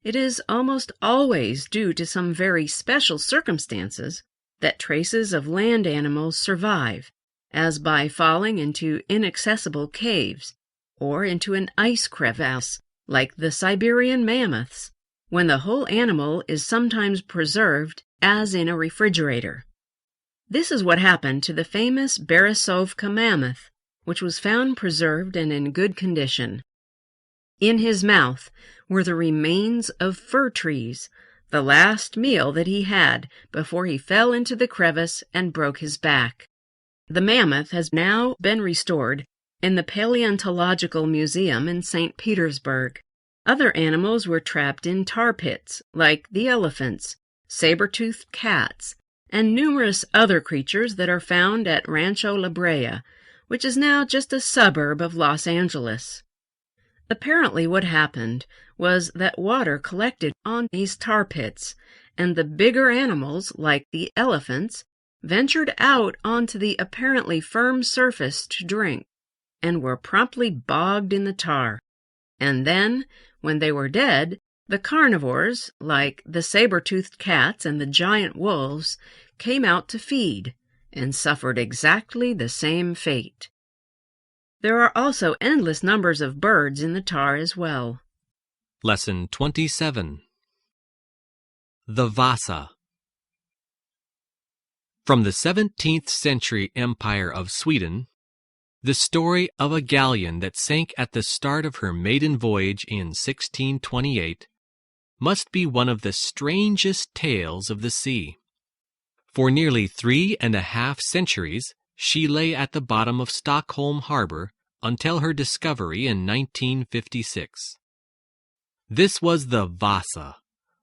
It is almost always due to some very special circumstances that traces of land animals survive, as by falling into inaccessible caves, or into an ice crevasse, like the Siberian mammoths, when the whole animal is sometimes preserved as in a refrigerator. This is what happened to the famous Borisovka mammoth, which was found preserved and in good condition. In his mouth were the remains of fir trees, the last meal that he had before he fell into the crevice and broke his back. The mammoth has now been restored in the Paleontological Museum in St. Petersburg. Other animals were trapped in tar pits, like the elephants, saber-toothed cats, and numerous other creatures that are found at Rancho La Brea, which is now just a suburb of Los Angeles. Apparently what happened was that water collected on these tar pits, and the bigger animals, like the elephants, ventured out onto the apparently firm surface to drink, and were promptly bogged in the tar. And then, when they were dead, the carnivores, like the saber-toothed cats and the giant wolves, came out to feed, and suffered exactly the same fate. There are also endless numbers of birds in the tar as well. Lesson 27. The Vasa. From the 17th century Empire of Sweden, the story of a galleon that sank at the start of her maiden voyage in 1628 must be one of the strangest tales of the sea. For nearly 3.5 centuries, she lay at the bottom of Stockholm Harbor until her discovery in 1956. This was the Vasa,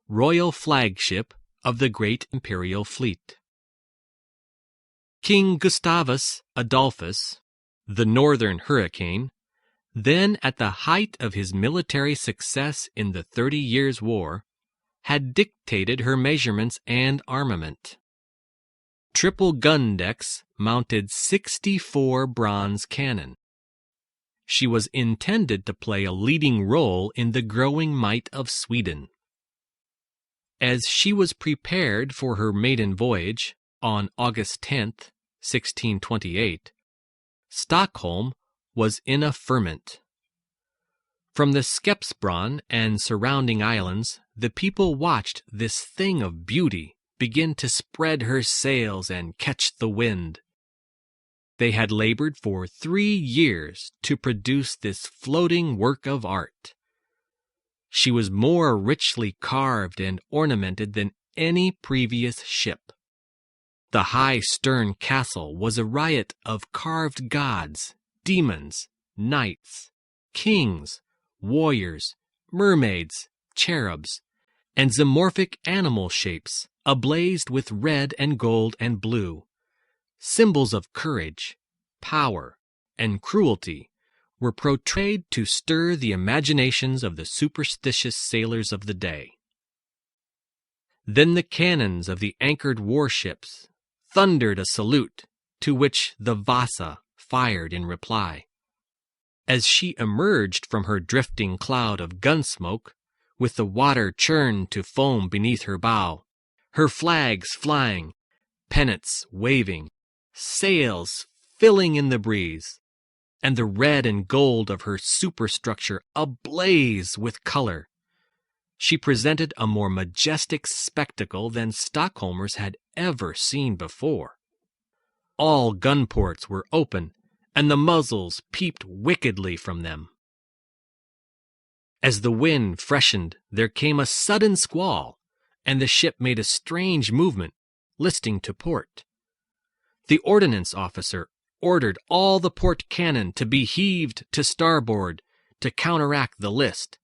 royal flagship of the great imperial fleet. King Gustavus Adolphus, the Northern Hurricane, then at the height of his military success in the 30 Years' War, had dictated her measurements and armament. Triple gun decks mounted 64 bronze cannon. She was intended to play a leading role in the growing might of Sweden. As she was prepared for her maiden voyage on August 10th, 1628, Stockholm was in a ferment. From the Skeppsbron and surrounding islands, the people watched this thing of beauty begin to spread her sails and catch the wind. They had labored for 3 years to produce this floating work of art. She was more richly carved and ornamented than any previous ship. The high stern castle was a riot of carved gods, demons, knights, kings, warriors, mermaids, cherubs, and zoomorphic animal shapes ablazed with red and gold and blue. Symbols of courage, power, and cruelty were portrayed to stir the imaginations of the superstitious sailors of the day. Then the cannons of the anchored warships thundered a salute, to which the Vasa fired in reply. As she emerged from her drifting cloud of gun smoke, with the water churned to foam beneath her bow, her flags flying, pennants waving, sails filling in the breeze, and the red and gold of her superstructure ablaze with color, she presented a more majestic spectacle than Stockholmers had ever seen before. All gun ports were open, and the muzzles peeped wickedly from them. As the wind freshened, there came a sudden squall, and the ship made a strange movement, listing to port. The ordnance officer ordered all the port cannon to be heaved to starboard to counteract the list,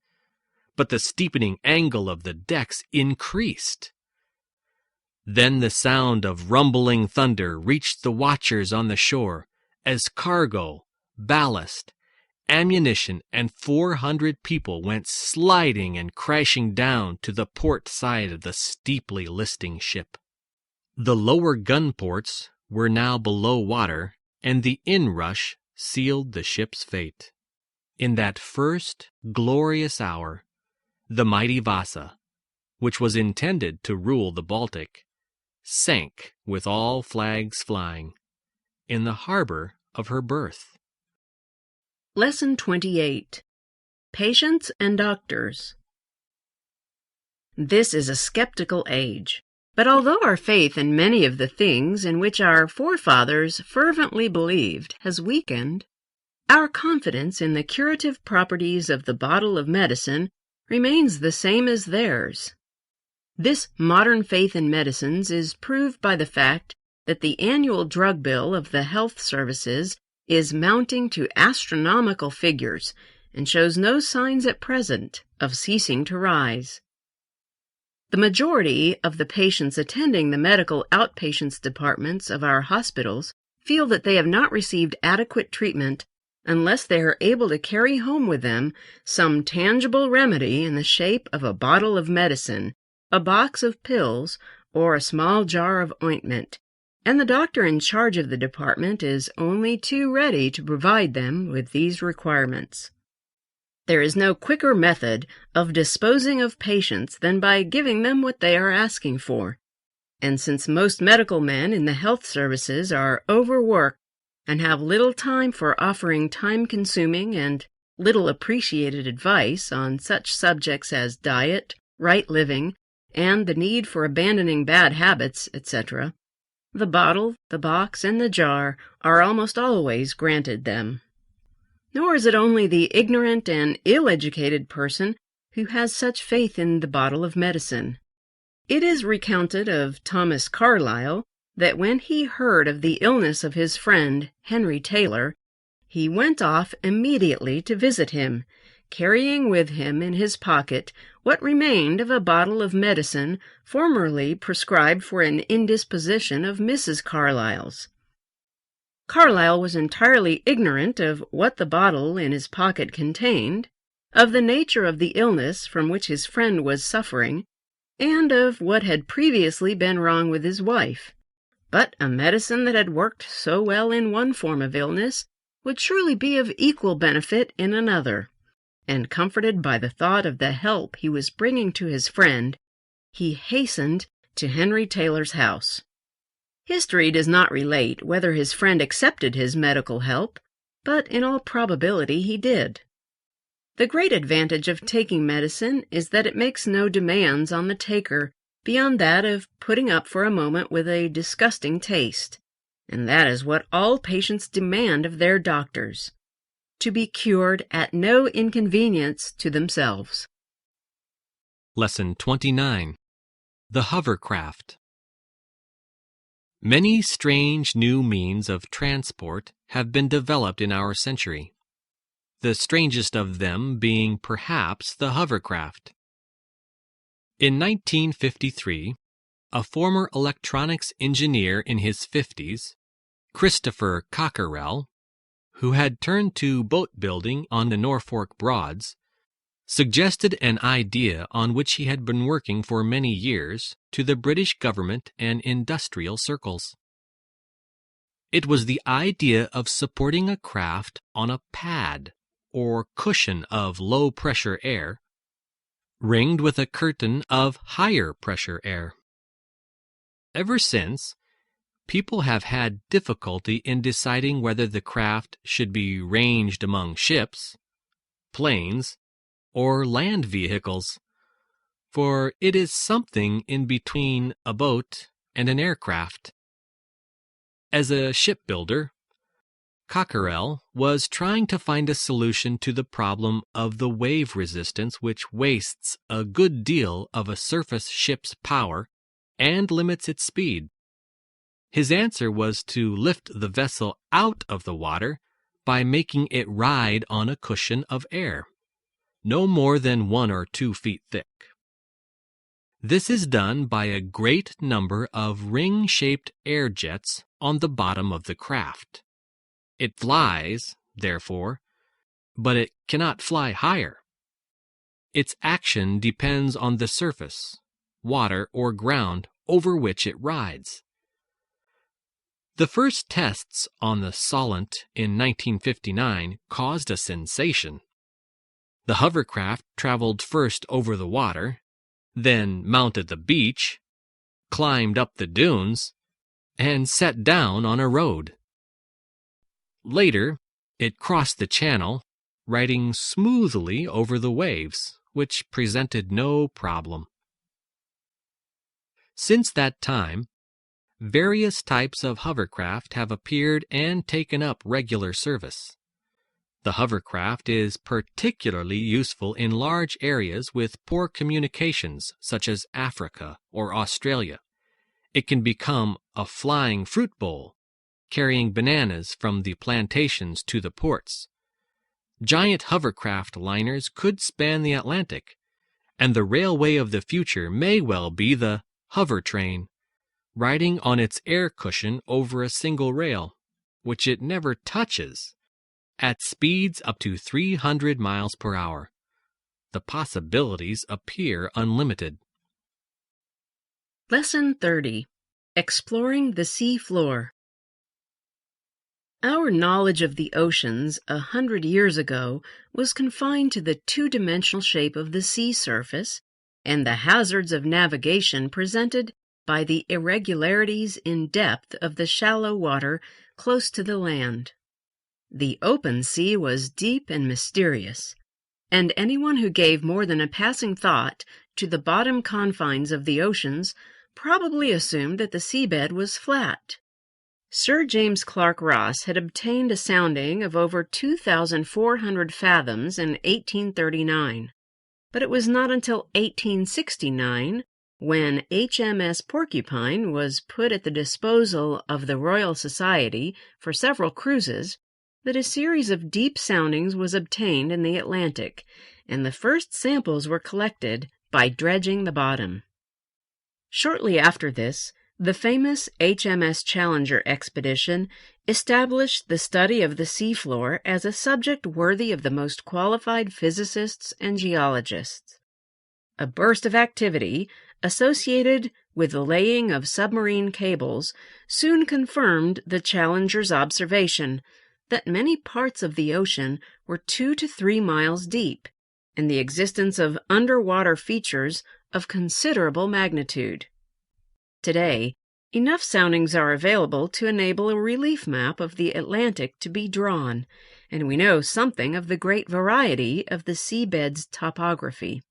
but the steepening angle of the decks increased. Then the sound of rumbling thunder reached the watchers on the shore as cargo, ballast, ammunition, and 400 people went sliding and crashing down to the port side of the steeply listing ship. The lower gun ports were now below water, and the inrush sealed the ship's fate. In that first glorious hour, the mighty Vasa, which was intended to rule the Baltic, sank with all flags flying in the harbor of her birth. Lesson 28. Patients and Doctors. This is a skeptical age, but although our faith in many of the things in which our forefathers fervently believed has weakened, our confidence in the curative properties of the bottle of medicine remains the same as theirs. This modern faith in medicines is proved by the fact that the annual drug bill of the health services is mounting to astronomical figures and shows no signs at present of ceasing to rise. The majority of the patients attending the medical outpatients departments of our hospitals feel that they have not received adequate treatment unless they are able to carry home with them some tangible remedy in the shape of a bottle of medicine, a box of pills, or a small jar of ointment, and the doctor in charge of the department is only too ready to provide them with these requirements. There is no quicker method of disposing of patients than by giving them what they are asking for. And since most medical men in the health services are overworked and have little time for offering time-consuming and little appreciated advice on such subjects as diet, right living, and the need for abandoning bad habits, etc., the bottle, the box, and the jar are almost always granted them. Nor is it only the ignorant and ill-educated person who has such faith in the bottle of medicine. It is recounted of Thomas Carlyle that when he heard of the illness of his friend, Henry Taylor, he went off immediately to visit him, carrying with him in his pocket what remained of a bottle of medicine formerly prescribed for an indisposition of Mrs. Carlyle's. Carlyle was entirely ignorant of what the bottle in his pocket contained, of the nature of the illness from which his friend was suffering, and of what had previously been wrong with his wife. But a medicine that had worked so well in one form of illness would surely be of equal benefit in another, and comforted by the thought of the help he was bringing to his friend, he hastened to Henry Taylor's house. History does not relate whether his friend accepted his medical help, but in all probability he did. The great advantage of taking medicine is that it makes no demands on the taker beyond that of putting up for a moment with a disgusting taste, and that is what all patients demand of their doctors, to be cured at no inconvenience to themselves. Lesson 29. The Hovercraft. Many strange new means of transport have been developed in our century, the strangest of them being perhaps the hovercraft. In 1953, a former electronics engineer in his 50s, Christopher Cockerell, who had turned to boat building on the Norfolk Broads, suggested an idea on which he had been working for many years to the British government and industrial circles. It was the idea of supporting a craft on a pad or cushion of low-pressure air, ringed with a curtain of higher-pressure air. Ever since, people have had difficulty in deciding whether the craft should be ranged among ships, planes, or land vehicles, for it is something in between a boat and an aircraft. As a shipbuilder, Cockerell was trying to find a solution to the problem of the wave resistance which wastes a good deal of a surface ship's power and limits its speed. His answer was to lift the vessel out of the water by making it ride on a cushion of air, no more than 1 or 2 feet thick. This is done by a great number of ring-shaped air jets on the bottom of the craft. It flies, therefore, but it cannot fly higher. Its action depends on the surface, water or ground over which it rides. The first tests on the Solent in 1959 caused a sensation. The hovercraft traveled first over the water, then mounted the beach, climbed up the dunes, and set down on a road. Later, it crossed the channel, riding smoothly over the waves, which presented no problem. Since that time, various types of hovercraft have appeared and taken up regular service. The hovercraft is particularly useful in large areas with poor communications, such as Africa or Australia. It can become a flying fruit bowl, carrying bananas from the plantations to the ports. Giant hovercraft liners could span the Atlantic, and the railway of the future may well be the hover train, riding on its air cushion over a single rail, which it never touches, at speeds up to 300 miles per hour. The possibilities appear unlimited. Lesson 30. Exploring the Sea Floor. Our knowledge of the oceans 100 years ago was confined to the two-dimensional shape of the sea surface and the hazards of navigation presented by the irregularities in depth of the shallow water close to the land. The open sea was deep and mysterious, and anyone who gave more than a passing thought to the bottom confines of the oceans probably assumed that the seabed was flat. Sir James Clark Ross had obtained a sounding of over 2,400 fathoms in 1839, but it was not until 1869, when HMS Porcupine was put at the disposal of the Royal Society for several cruises, that a series of deep soundings was obtained in the Atlantic, and the first samples were collected by dredging the bottom. Shortly after this, the famous HMS Challenger expedition established the study of the seafloor as a subject worthy of the most qualified physicists and geologists. A burst of activity associated with the laying of submarine cables soon confirmed the Challenger's observation that many parts of the ocean were 2 to 3 miles deep, and the existence of underwater features of considerable magnitude. Today, enough soundings are available to enable a relief map of the Atlantic to be drawn, and we know something of the great variety of the seabed's topography.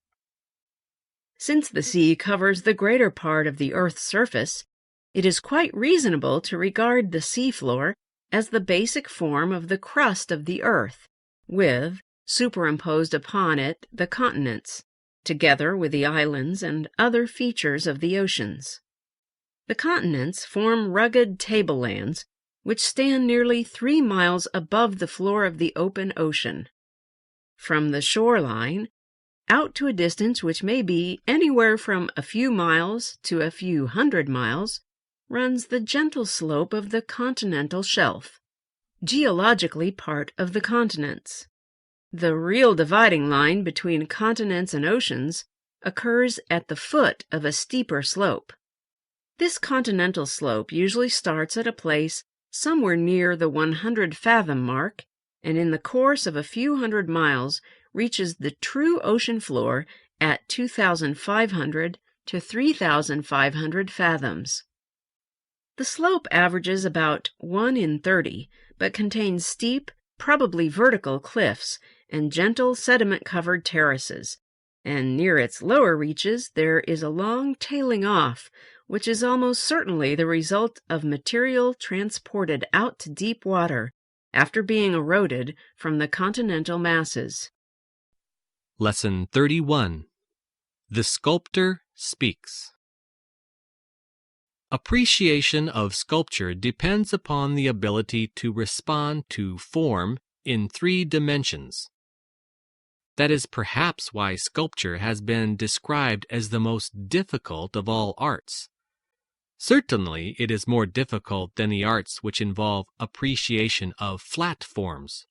Since the sea covers the greater part of the Earth's surface, it is quite reasonable to regard the seafloor as the basic form of the crust of the Earth, with, superimposed upon it, the continents, together with the islands and other features of the oceans. The continents form rugged tablelands which stand nearly 3 miles above the floor of the open ocean. From the shoreline, out to a distance which may be anywhere from a few miles to a few hundred miles, runs the gentle slope of the continental shelf, geologically part of the continents. The real dividing line between continents and oceans occurs at the foot of a steeper slope. This continental slope usually starts at a place somewhere near the 100-fathom mark, and in the course of a few hundred miles reaches the true ocean floor at 2,500 to 3,500 fathoms. The slope averages about 1 in 30, but contains steep, probably vertical cliffs and gentle sediment-covered terraces, and near its lower reaches there is a long tailing off, which is almost certainly the result of material transported out to deep water after being eroded from the continental masses. Lesson 31. The Sculptor Speaks. Appreciation of sculpture depends upon the ability to respond to form in 3 dimensions. That is perhaps why sculpture has been described as the most difficult of all arts. Certainly, it is more difficult than the arts which involve appreciation of flat forms,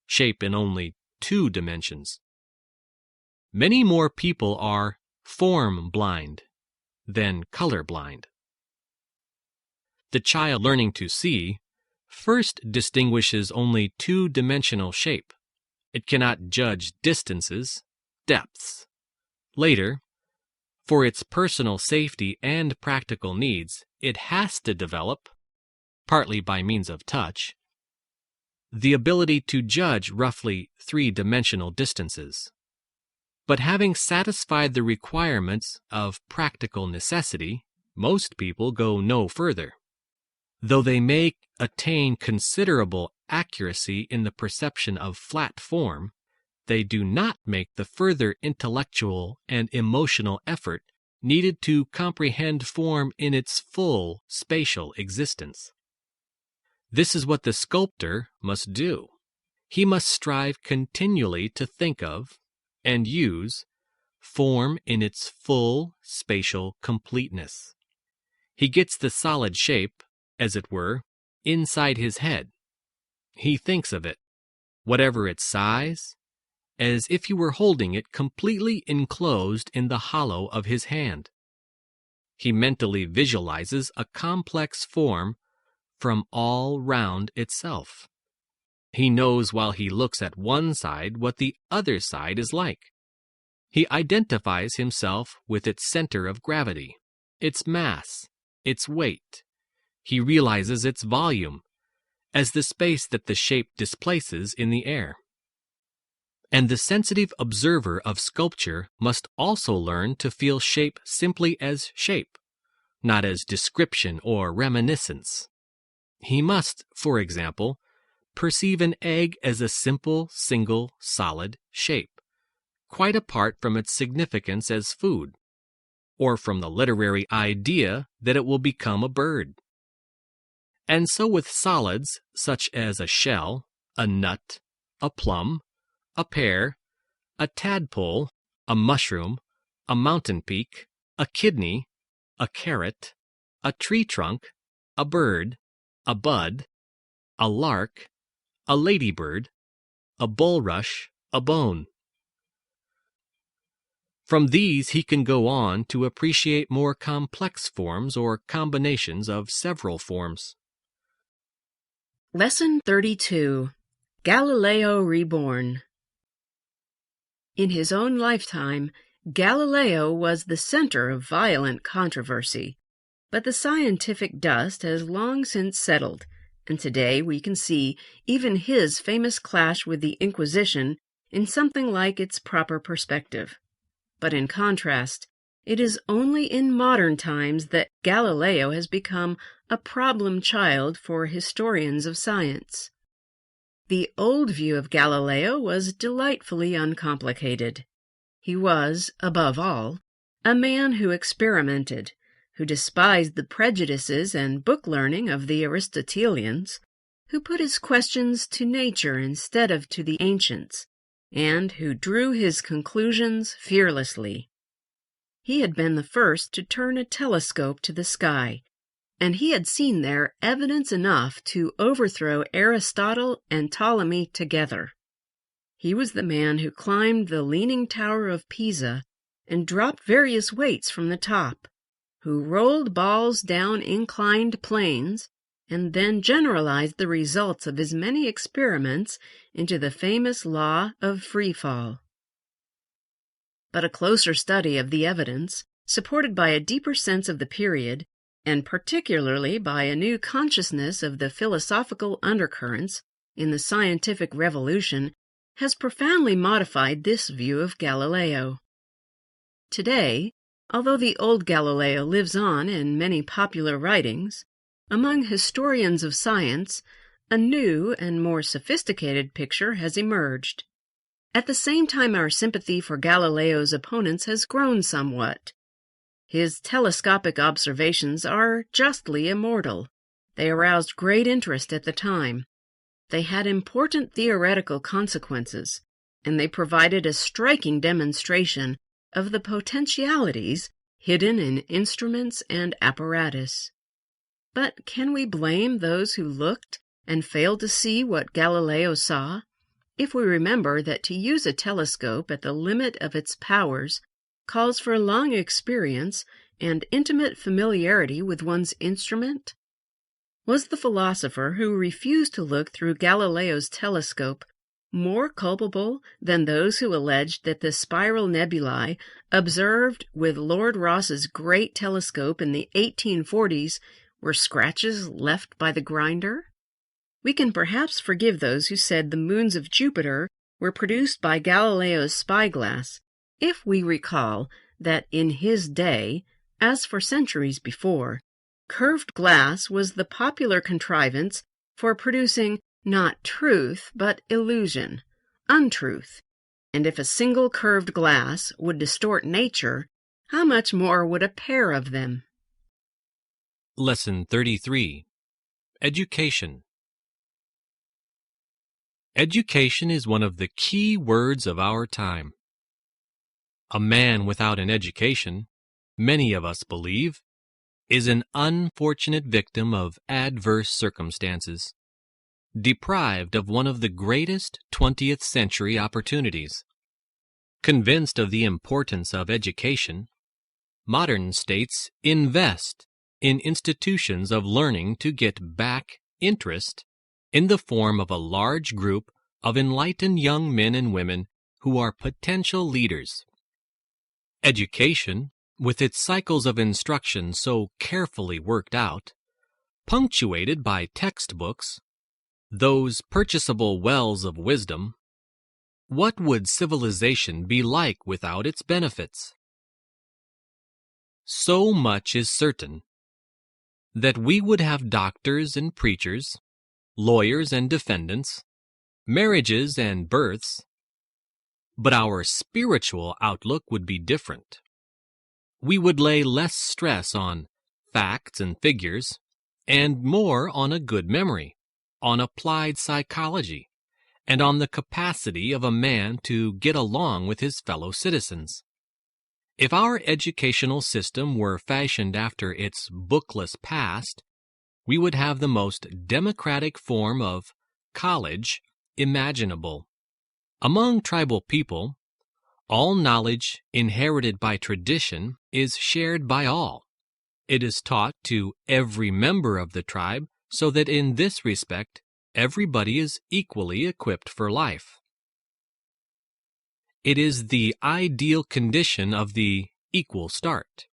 shape in only 2 dimensions. Many more people are form blind than color blind. The child learning to see first distinguishes only 2-dimensional shape. It cannot judge distances, depths. Later, for its personal safety and practical needs, it has to develop, partly by means of touch, the ability to judge roughly 3-dimensional distances. But having satisfied the requirements of practical necessity, most people go no further. Though they may attain considerable accuracy in the perception of flat form, they do not make the further intellectual and emotional effort needed to comprehend form in its full spatial existence. This is what the sculptor must do. He must strive continually to think of and use form in its full spatial completeness. He gets the solid shape, as it were, inside his head. He thinks of it, whatever its size, as if he were holding it completely enclosed in the hollow of his hand. He mentally visualizes a complex form from all round itself. He knows while he looks at one side what the other side is like. He identifies himself with its center of gravity, its mass, its weight. He realizes its volume as the space that the shape displaces in the air. And the sensitive observer of sculpture must also learn to feel shape simply as shape, not as description or reminiscence. He must, for example, perceive an egg as a simple, single, solid shape, quite apart from its significance as food, or from the literary idea that it will become a bird. And so with solids such as a shell, a nut, a plum, a pear, a tadpole, a mushroom, a mountain peak, a kidney, a carrot, a tree trunk, a bird, a bud, a lark, a ladybird, a bulrush, a bone. From these he can go on to appreciate more complex forms or combinations of several forms. Lesson 32. Galileo Reborn. In his own lifetime, Galileo was the center of violent controversy, but the scientific dust has long since settled, and today we can see even his famous clash with the Inquisition in something like its proper perspective. But in contrast, it is only in modern times that Galileo has become a problem child for historians of science. The old view of Galileo was delightfully uncomplicated. He was, above all, a man who experimented, who despised the prejudices and book learning of the Aristotelians, who put his questions to nature instead of to the ancients, and who drew his conclusions fearlessly. He had been the first to turn a telescope to the sky, and he had seen there evidence enough to overthrow Aristotle and Ptolemy together. He was the man who climbed the Leaning Tower of Pisa and dropped various weights from the top, who rolled balls down inclined planes, and then generalized the results of his many experiments into the famous law of free fall. But a closer study of the evidence, supported by a deeper sense of the period, and particularly by a new consciousness of the philosophical undercurrents in the scientific revolution, has profoundly modified this view of Galileo. Today, although the old Galileo lives on in many popular writings, among historians of science, a new and more sophisticated picture has emerged. At the same time, our sympathy for Galileo's opponents has grown somewhat. His telescopic observations are justly immortal. They aroused great interest at the time. They had important theoretical consequences, and they provided a striking demonstration of the potentialities hidden in instruments and apparatus. But can we blame those who looked and failed to see what Galileo saw, if we remember that to use a telescope at the limit of its powers calls for long experience and intimate familiarity with one's instrument? Was the philosopher who refused to look through Galileo's telescope more culpable than those who alleged that the spiral nebulae observed with Lord Rosse's great telescope in the 1840s were scratches left by the grinder? We can perhaps forgive those who said the moons of Jupiter were produced by Galileo's spyglass, if we recall that in his day, as for centuries before, curved glass was the popular contrivance for producing not truth, but illusion, untruth. And if a single curved glass would distort nature, how much more would a pair of them? Lesson 33. Education. Education is one of the key words of our time. A man without an education, many of us believe, is an unfortunate victim of adverse circumstances, deprived of one of the greatest 20th century opportunities. Convinced of the importance of education, modern states invest in institutions of learning to get back interest in the form of a large group of enlightened young men and women who are potential leaders. Education, with its cycles of instruction so carefully worked out, punctuated by textbooks, those purchasable wells of wisdom, what would civilization be like without its benefits? So much is certain that we would have doctors and preachers, lawyers and defendants, marriages and births, but our spiritual outlook would be different. We would lay less stress on facts and figures and more on a good memory, on applied psychology, and on the capacity of a man to get along with his fellow citizens. If our educational system were fashioned after its bookless past, we would have the most democratic form of college imaginable. Among tribal people, all knowledge inherited by tradition is shared by all. It is taught to every member of the tribe so that in this respect, everybody is equally equipped for life. It is the ideal condition of the equal start,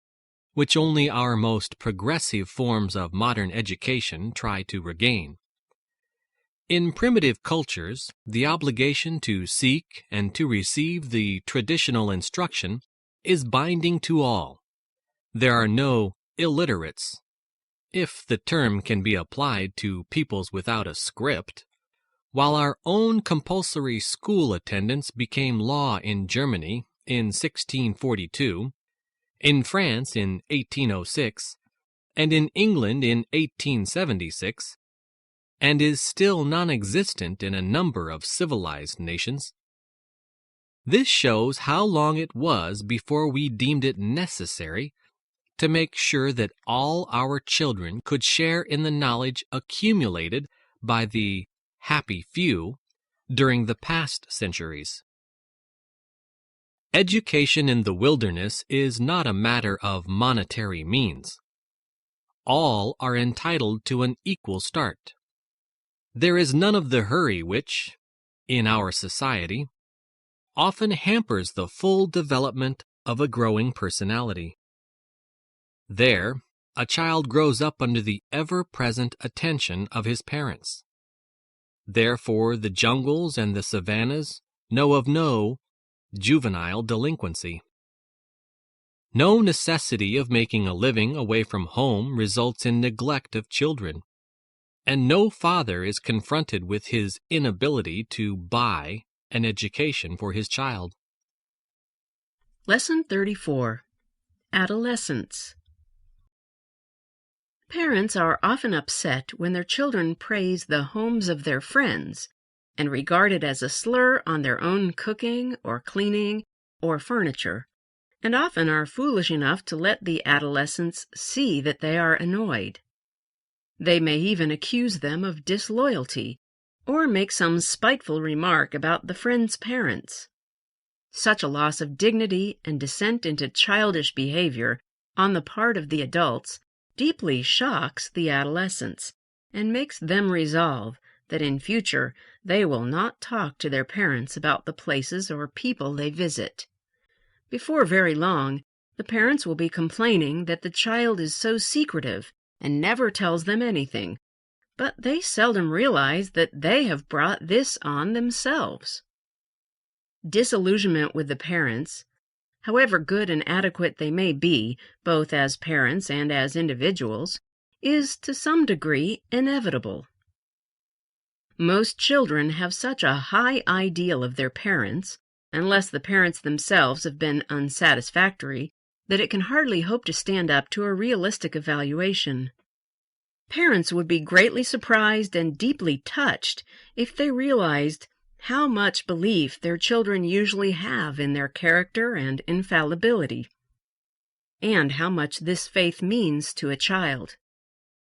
which only our most progressive forms of modern education try to regain. In primitive cultures, the obligation to seek and to receive the traditional instruction is binding to all. There are no illiterates, if the term can be applied to peoples without a script. While our own compulsory school attendance became law in Germany in 1642, in France in 1806, and in England in 1876, and is still non-existent in a number of civilized nations. This shows how long it was before we deemed it necessary to make sure that all our children could share in the knowledge accumulated by the happy few during the past centuries. Education in the wilderness is not a matter of monetary means. All are entitled to an equal start. There is none of the hurry which, in our society, often hampers the full development of a growing personality. There, a child grows up under the ever-present attention of his parents. Therefore, the jungles and the savannas know of no juvenile delinquency. No necessity of making a living away from home results in neglect of children, and no father is confronted with his inability to buy an education for his child. Lesson 34. Adolescence. Parents are often upset when their children praise the homes of their friends and regard it as a slur on their own cooking or cleaning or furniture, and often are foolish enough to let the adolescents see that they are annoyed. They may even accuse them of disloyalty or make some spiteful remark about the friend's parents. Such a loss of dignity and descent into childish behavior on the part of the adults deeply shocks the adolescents and makes them resolve that in future they will not talk to their parents about the places or people they visit. Before very long, the parents will be complaining that the child is so secretive and never tells them anything, but they seldom realize that they have brought this on themselves. Disillusionment with the parents, however good and adequate they may be, both as parents and as individuals, is to some degree inevitable. Most children have such a high ideal of their parents, unless the parents themselves have been unsatisfactory, that it can hardly hope to stand up to a realistic evaluation. Parents would be greatly surprised and deeply touched if they realized how much belief their children usually have in their character and infallibility, and how much this faith means to a child.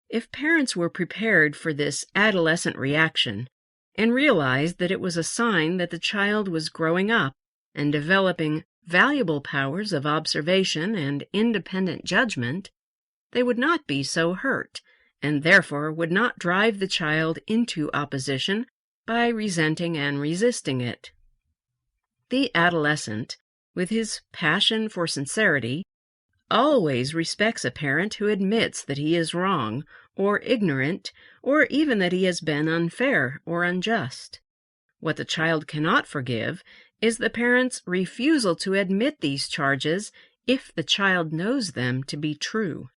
If parents were prepared for this adolescent reaction and realized that it was a sign that the child was growing up and developing valuable powers of observation and independent judgment, they would not be so hurt, and therefore would not drive the child into opposition by resenting and resisting it. The adolescent, with his passion for sincerity, always respects a parent who admits that he is wrong or ignorant, or even that he has been unfair or unjust. What the child cannot forgive is the parent's refusal to admit these charges if the child knows them to be true.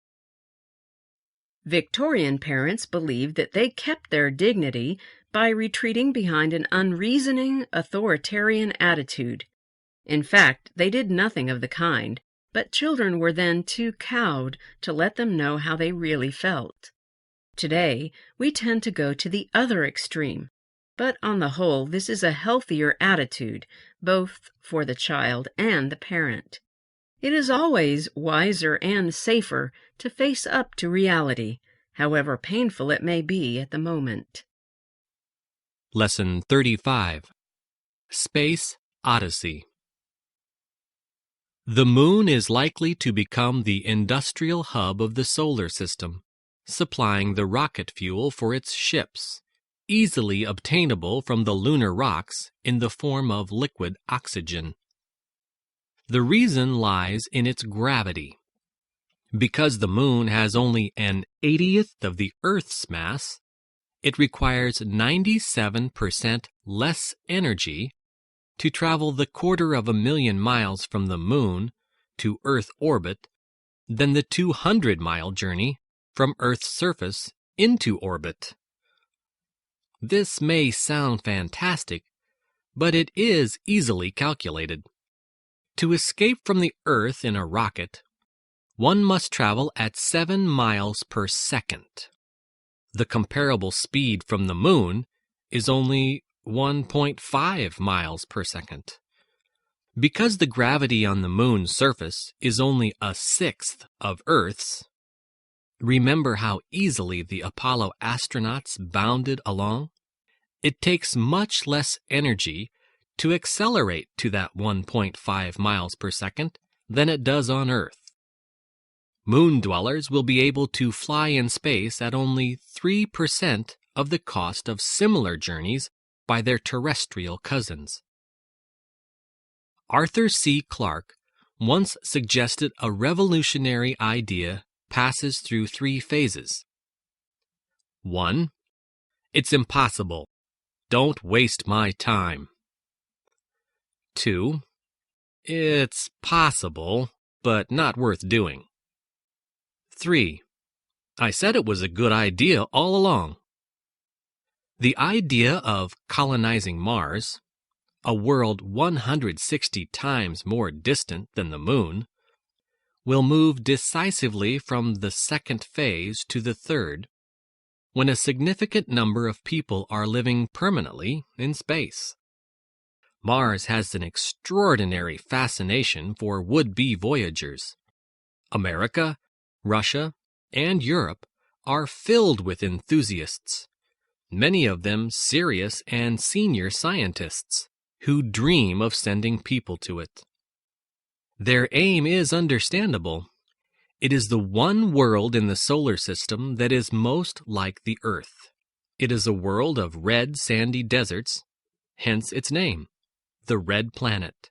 Victorian parents believed that they kept their dignity by retreating behind an unreasoning, authoritarian attitude. In fact, they did nothing of the kind, but children were then too cowed to let them know how they really felt. Today, we tend to go to the other extreme, but on the whole, this is a healthier attitude, both for the child and the parent. It is always wiser and safer to face up to reality, however painful it may be at the moment. Lesson 35. Space Odyssey. The moon is likely to become the industrial hub of the solar system, supplying the rocket fuel for its ships, easily obtainable from the lunar rocks in the form of liquid oxygen. The reason lies in its gravity. Because the moon has only an 80th of the Earth's mass, it requires 97% less energy to travel the 250,000 miles from the moon to Earth orbit than the 200-mile journey from Earth's surface into orbit. This may sound fantastic, but it is easily calculated. To escape from the Earth in a rocket, one must travel at 7 miles per second. The comparable speed from the moon is only 1.5 miles per second. Because the gravity on the moon's surface is only a sixth of Earth's, remember how easily the Apollo astronauts bounded along? It takes much less energy to accelerate to that 1.5 miles per second than it does on Earth. Moon dwellers will be able to fly in space at only 3% of the cost of similar journeys by their terrestrial cousins. Arthur C. Clarke once suggested a revolutionary idea passes through 3 phases. 1. It's impossible. Don't waste my time. 2. It's possible, but not worth doing. 3. I said it was a good idea all along. The idea of colonizing Mars, a world 160 times more distant than the moon, will move decisively from the 2nd phase to the 3rd, when a significant number of people are living permanently in space. Mars has an extraordinary fascination for would-be voyagers. America, Russia, and Europe are filled with enthusiasts, many of them serious and senior scientists, who dream of sending people to it. Their aim is understandable. It is the one world in the solar system that is most like the Earth. It is a world of red sandy deserts, hence its name, the Red Planet.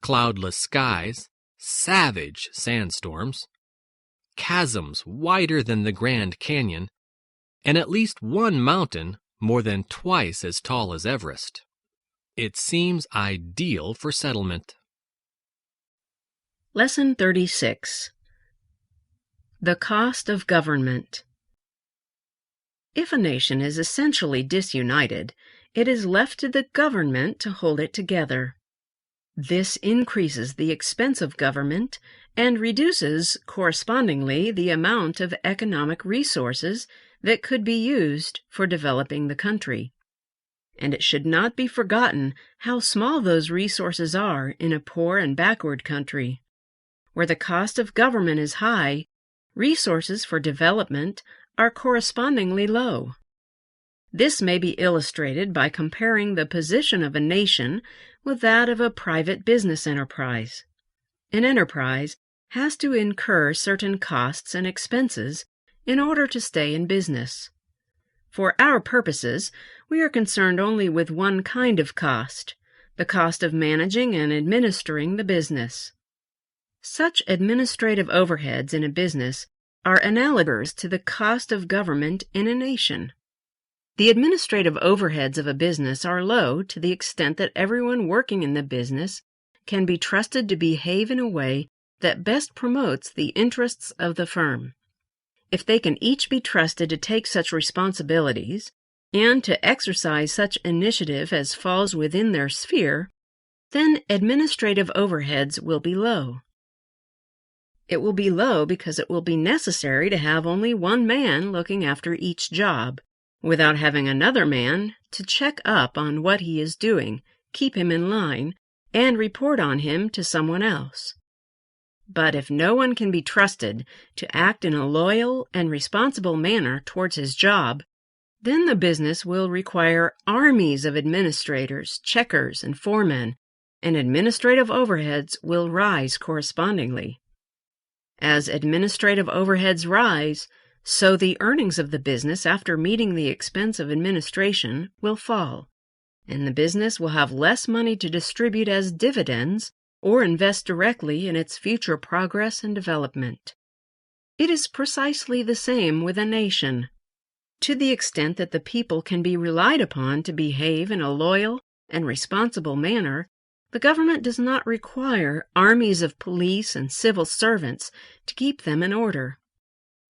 Cloudless skies, savage sandstorms, chasms wider than the Grand Canyon, and at least one mountain more than twice as tall as Everest. It seems ideal for settlement. Lesson 36. The Cost of Government. If a nation is essentially disunited, it is left to the government to hold it together. This increases the expense of government and reduces, correspondingly, the amount of economic resources that could be used for developing the country. and it should not be forgotten how small those resources are in a poor and backward country. Where the cost of government is high, resources for development are correspondingly low. This may be illustrated by comparing the position of a nation with that of a private business enterprise. An enterprise has to incur certain costs and expenses in order to stay in business. For our purposes, we are concerned only with one kind of cost, the cost of managing and administering the business. Such administrative overheads in a business are analogous to the cost of government in a nation. The administrative overheads of a business are low to the extent that everyone working in the business can be trusted to behave in a way that best promotes the interests of the firm. If they can each be trusted to take such responsibilities and to exercise such initiative as falls within their sphere, then administrative overheads will be low. It will be low because it will be necessary to have only one man looking after each job, without having another man to check up on what he is doing, keep him in line, and report on him to someone else. But if no one can be trusted to act in a loyal and responsible manner towards his job, then the business will require armies of administrators, checkers, and foremen, and administrative overheads will rise correspondingly. As administrative overheads rise, so the earnings of the business after meeting the expense of administration will fall, and the business will have less money to distribute as dividends or invest directly in its future progress and development. It is precisely the same with a nation. To the extent that the people can be relied upon to behave in a loyal and responsible manner, the government does not require armies of police and civil servants to keep them in order.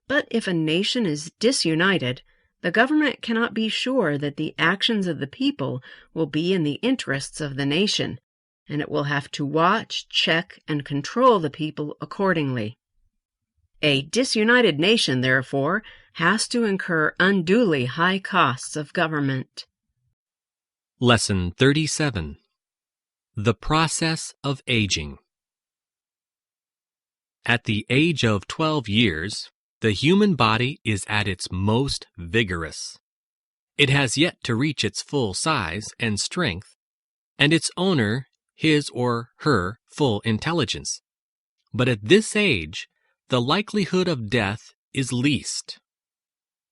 But if a nation is disunited, the government cannot be sure that the actions of the people will be in the interests of the nation, and it will have to watch, check, and control the people accordingly. A disunited nation, therefore, has to incur unduly high costs of government. Lesson 37. The Process of Aging. At the age of 12 years, the human body is at its most vigorous. It has yet to reach its full size and strength, and its owner his or her full intelligence. But at this age, the likelihood of death is least.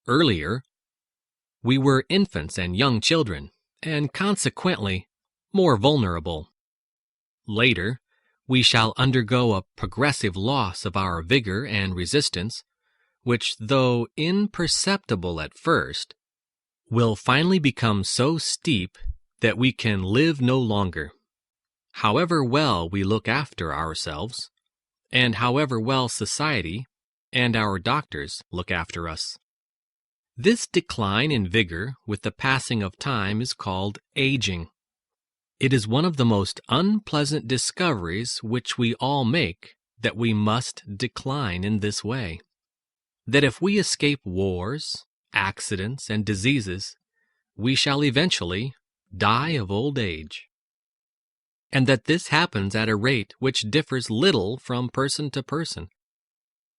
Earlier, we were infants and young children, and consequently more vulnerable. Later, we shall undergo a progressive loss of our vigor and resistance, which, though imperceptible at first, will finally become so steep that we can live no longer. However well we look after ourselves, and however well society and our doctors look after us. This decline in vigor with the passing of time is called aging. It is one of the most unpleasant discoveries which we all make, that we must decline in this way. That if we escape wars, accidents, and diseases, we shall eventually die of old age. And that this happens at a rate which differs little from person to person,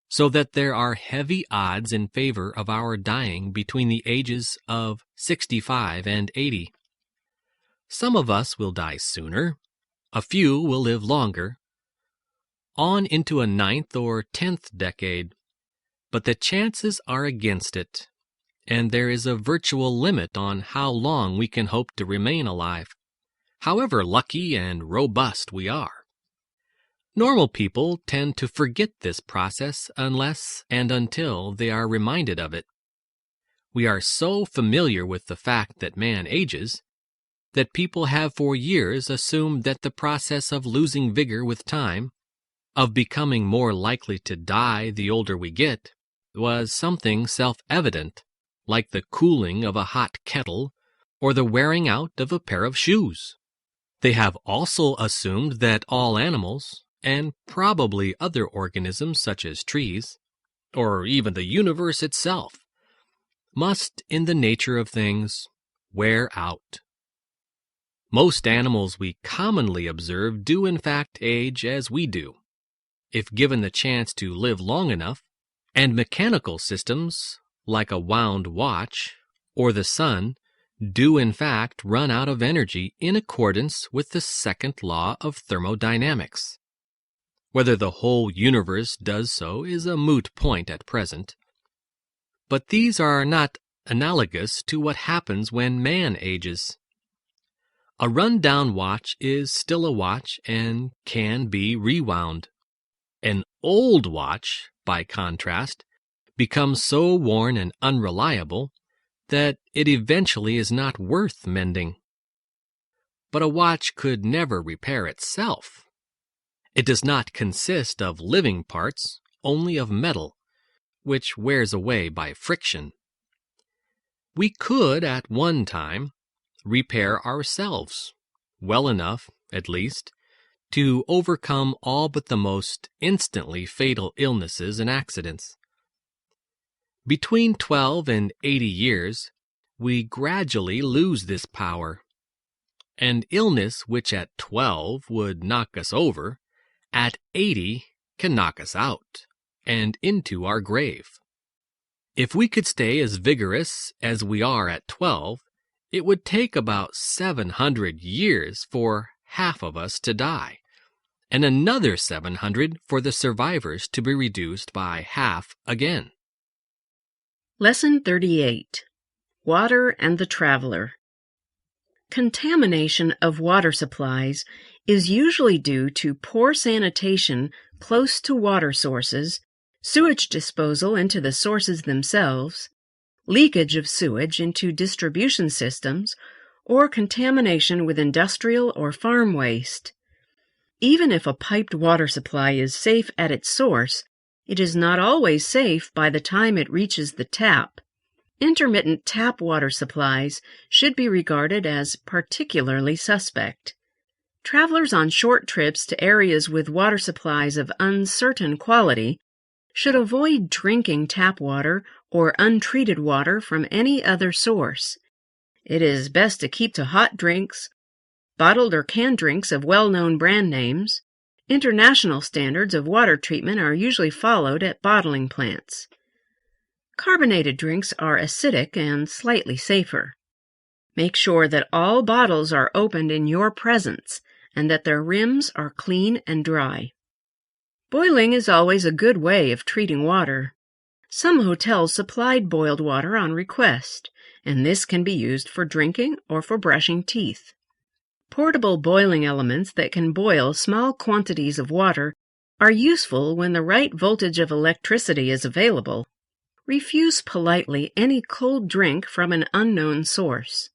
so that there are heavy odds in favor of our dying between the ages of 65 and 80. Some of us will die sooner, a few will live longer, on into a 9th or 10th decade, but the chances are against it, and there is a virtual limit on how long we can hope to remain alive, however lucky and robust we are. Normal people tend to forget this process unless and until they are reminded of it. We are so familiar with the fact that man ages, that people have for years assumed that the process of losing vigor with time, of becoming more likely to die the older we get, was something self-evident, like the cooling of a hot kettle or the wearing out of a pair of shoes. They have also assumed that all animals, and probably other organisms such as trees, or even the universe itself, must, in the nature of things, wear out, Most animals we commonly observe do in fact age as we do, if given the chance to live long enough, and mechanical systems, like a wound watch or the sun, do in fact run out of energy in accordance with the second law of thermodynamics. Whether the whole universe does so is a moot point at present. But these are not analogous to what happens when man ages. A run-down watch is still a watch and can be rewound. An old watch, by contrast, becomes so worn and unreliable that it eventually is not worth mending. But a watch could never repair itself. It does not consist of living parts, only of metal, which wears away by friction. We could, at one time, repair ourselves, well enough, at least, to overcome all but the most instantly fatal illnesses and accidents. Between 12 and 80 years, we gradually lose this power. An illness which at 12 would knock us over, at 80 can knock us out and into our grave. If we could stay as vigorous as we are at 12, it would take about 700 years for half of us to die, and another 700 for the survivors to be reduced by half again. Lesson 38. Water and the Traveler. Contamination of water supplies is usually due to poor sanitation close to water sources, sewage disposal into the sources themselves, leakage of sewage into distribution systems, or contamination with industrial or farm waste. Even if a piped water supply is safe at its source, it is not always safe by the time it reaches the tap. Intermittent tap water supplies should be regarded as particularly suspect. Travelers on short trips to areas with water supplies of uncertain quality should avoid drinking tap water or untreated water from any other source. It is best to keep to hot drinks, bottled or canned drinks of well-known brand names. International standards of water treatment are usually followed at bottling plants. Carbonated drinks are acidic and slightly safer. Make sure that all bottles are opened in your presence and that their rims are clean and dry. Boiling is always a good way of treating water. Some hotels supplied boiled water on request, and this can be used for drinking or for brushing teeth. Portable boiling elements that can boil small quantities of water are useful when the right voltage of electricity is available. Refuse politely any cold drink from an unknown source.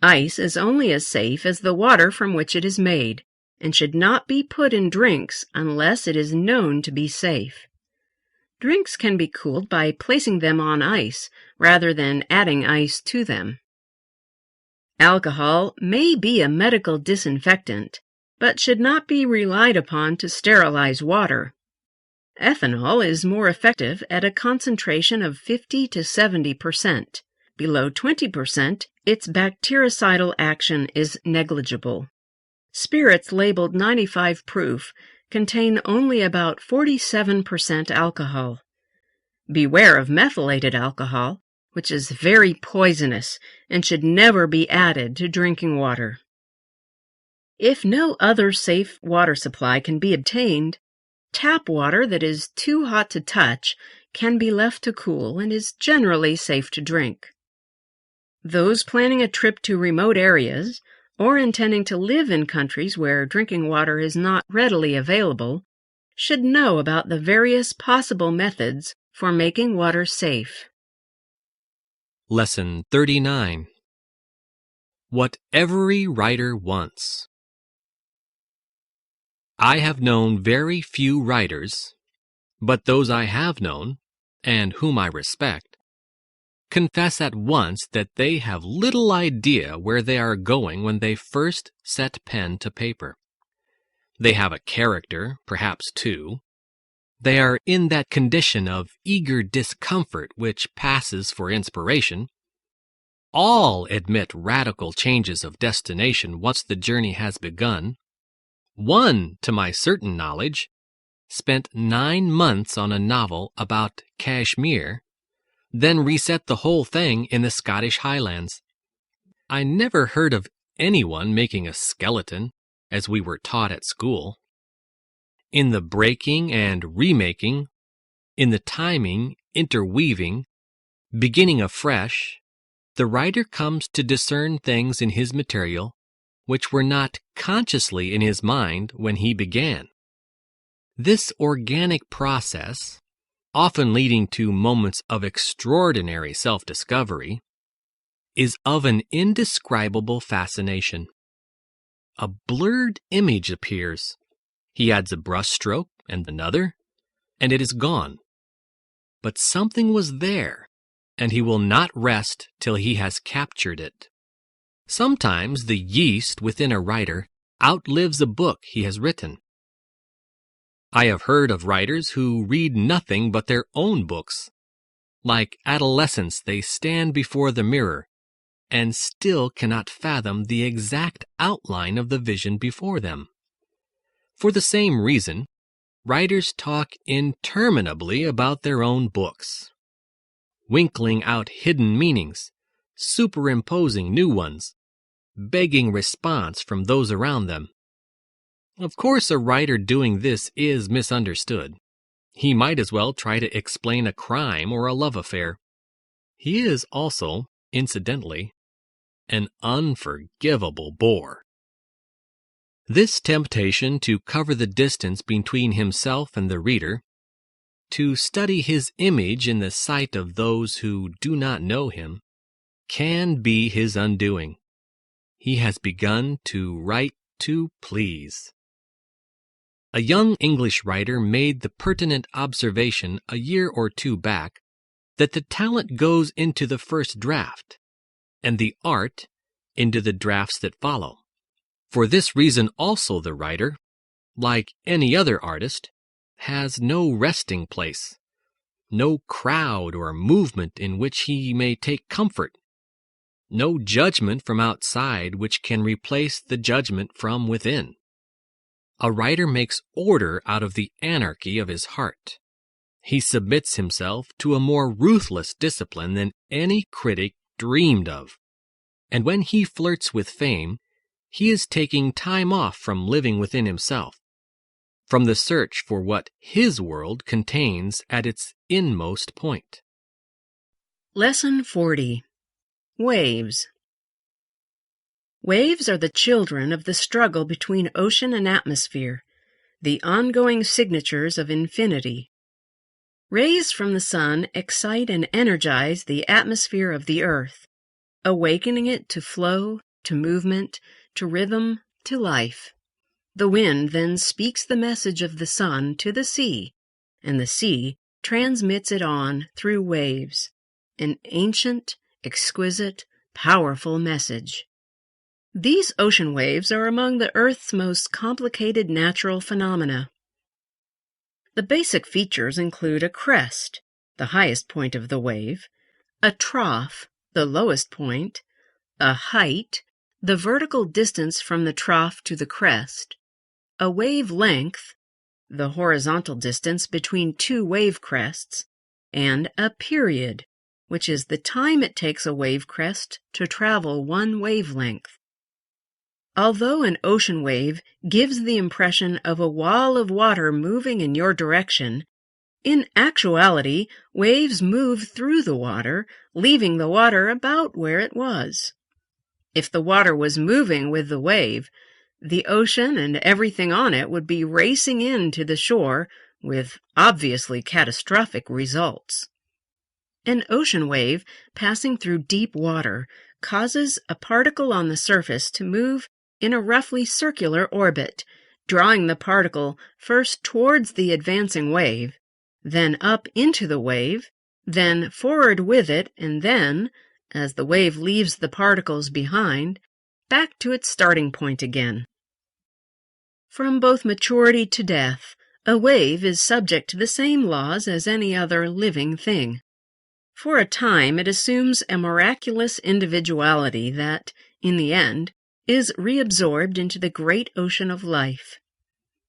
Ice is only as safe as the water from which it is made, and should not be put in drinks unless it is known to be safe. Drinks can be cooled by placing them on ice rather than adding ice to them. Alcohol may be a medical disinfectant, but should not be relied upon to sterilize water. Ethanol is more effective at a concentration of 50 to 70%. Below 20%, its bactericidal action is negligible. Spirits labeled 95 proof contain only about 47% alcohol. Beware of methylated alcohol, which is very poisonous and should never be added to drinking water. If no other safe water supply can be obtained, tap water that is too hot to touch can be left to cool and is generally safe to drink. Those planning a trip to remote areas or intending to live in countries where drinking water is not readily available should know about the various possible methods for making water safe. Lesson 39. What every writer wants. I have known very few writers, but those I have known, and whom I respect, confess at once that they have little idea where they are going when they first set pen to paper. They have a character, perhaps two. They are in that condition of eager discomfort which passes for inspiration, all admit radical changes of destination once the journey has begun. One, to my certain knowledge, spent 9 months on a novel about Kashmir, then reset the whole thing in the Scottish Highlands. I never heard of anyone making a skeleton, as we were taught at school. In the breaking and remaking, in the timing, interweaving, beginning afresh, the writer comes to discern things in his material which were not consciously in his mind when he began. This organic process, often leading to moments of extraordinary self-discovery, is of an indescribable fascination. A blurred image appears. He adds a brushstroke and another, and it is gone. But something was there, and he will not rest till he has captured it. Sometimes the yeast within a writer outlives a book he has written. I have heard of writers who read nothing but their own books. Like adolescents, they stand before the mirror and still cannot fathom the exact outline of the vision before them. For the same reason, writers talk interminably about their own books, winkling out hidden meanings, superimposing new ones, begging response from those around them. Of course, a writer doing this is misunderstood. He might as well try to explain a crime or a love affair. He is also, incidentally, an unforgivable bore. This temptation to cover the distance between himself and the reader, to study his image in the sight of those who do not know him, can be his undoing. He has begun to write to please. A young English writer made the pertinent observation a year or two back that the talent goes into the first draft, and the art into the drafts that follow. For this reason also the writer, like any other artist, has no resting place, no crowd or movement in which he may take comfort, no judgment from outside which can replace the judgment from within. A writer makes order out of the anarchy of his heart. He submits himself to a more ruthless discipline than any critic dreamed of. And when he flirts with fame, he is taking time off from living within himself, from the search for what his world contains at its inmost point. Lesson 40. Waves. Waves are the children of the struggle between ocean and atmosphere, the ongoing signatures of infinity. Rays from the sun excite and energize the atmosphere of the earth, awakening it to flow, to movement, to rhythm, to life. The wind then speaks the message of the sun to the sea, and the sea transmits it on through waves, an ancient, exquisite, powerful message. These ocean waves are among the Earth's most complicated natural phenomena. The basic features include a crest, the highest point of the wave, a trough, the lowest point, a height, the vertical distance from the trough to the crest, a wave length, the horizontal distance between two wave crests, and a period, which is the time it takes a wave crest to travel one wavelength. Although an ocean wave gives the impression of a wall of water moving in your direction, in actuality, waves move through the water, leaving the water about where it was. If the water was moving with the wave, the ocean and everything on it would be racing in to the shore with obviously catastrophic results. An ocean wave passing through deep water causes a particle on the surface to move in a roughly circular orbit, drawing the particle first towards the advancing wave, then up into the wave, then forward with it, and then, as the wave leaves the particles behind, back to its starting point again. From both maturity to death, a wave is subject to the same laws as any other living thing. For a time, it assumes a miraculous individuality that, in the end, is reabsorbed into the great ocean of life.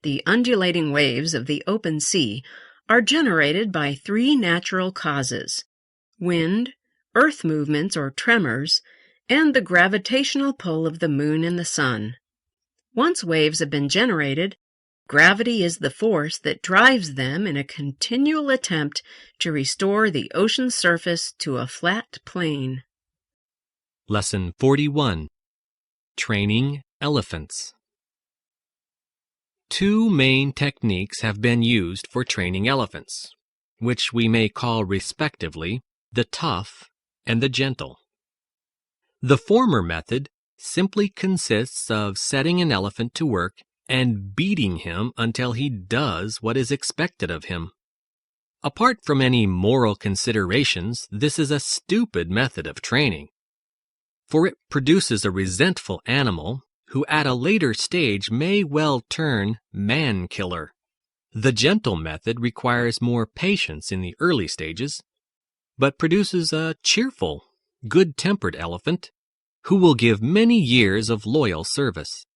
The undulating waves of the open sea are generated by three natural causes: wind, earth movements or tremors, and the gravitational pull of the moon and the sun. Once waves have been generated, gravity is the force that drives them in a continual attempt to restore the ocean's surface to a flat plane. Lesson 41. Training Elephants. Two main techniques have been used for training elephants, which we may call respectively the tough and the gentle. The former method simply consists of setting an elephant to work and beating him until he does what is expected of him. Apart from any moral considerations, this is a stupid method of training, for it produces a resentful animal who at a later stage may well turn man-killer. The gentle method requires more patience in the early stages, but produces a cheerful, good-tempered elephant who will give many years of loyal service.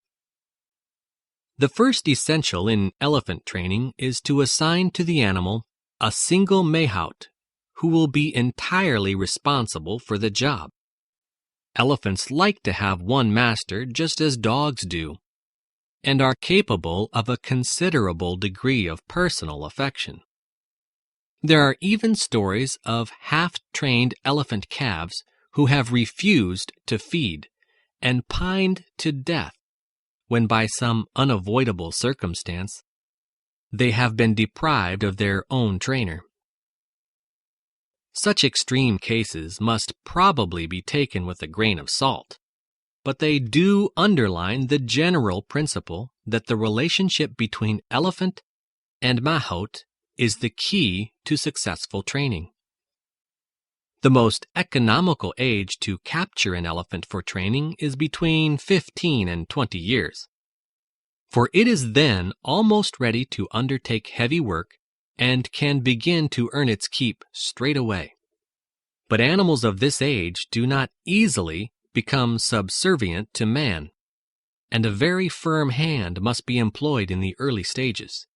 The first essential in elephant training is to assign to the animal a single mahout who will be entirely responsible for the job. Elephants like to have one master just as dogs do, and are capable of a considerable degree of personal affection. There are even stories of half-trained elephant calves who have refused to feed and pined to death when by some unavoidable circumstance they have been deprived of their own trainer. Such extreme cases must probably be taken with a grain of salt, but they do underline the general principle that the relationship between elephant and mahout is the key to successful training. The most economical age to capture an elephant for training is between 15 and 20 years, for it is then almost ready to undertake heavy work and can begin to earn its keep straight away. But animals of this age do not easily become subservient to man, and a very firm hand must be employed in the early stages.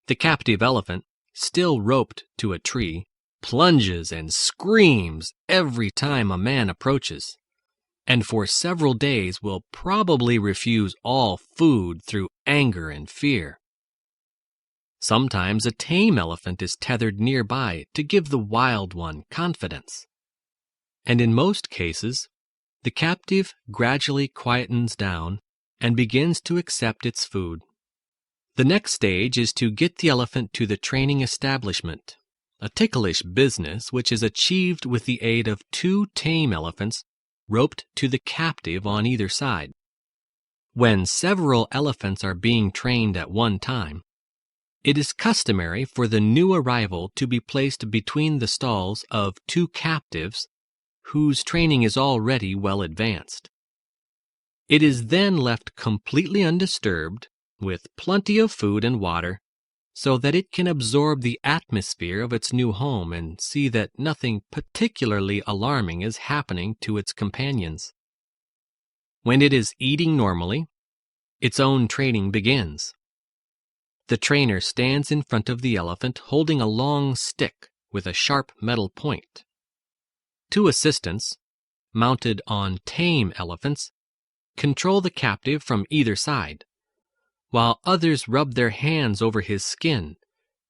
The captive elephant, still roped to a tree, plunges and screams every time a man approaches, and for several days will probably refuse all food through anger and fear. Sometimes a tame elephant is tethered nearby to give the wild one confidence. And in most cases, the captive gradually quietens down and begins to accept its food. The next stage is to get the elephant to the training establishment, a ticklish business which is achieved with the aid of two tame elephants roped to the captive on either side. When several elephants are being trained at one time, it is customary for the new arrival to be placed between the stalls of two captives whose training is already well advanced. It is then left completely undisturbed, with plenty of food and water, so that it can absorb the atmosphere of its new home and see that nothing particularly alarming is happening to its companions. When it is eating normally, its own training begins. The trainer stands in front of the elephant holding a long stick with a sharp metal point. Two assistants, mounted on tame elephants, control the captive from either side, while others rub their hands over his skin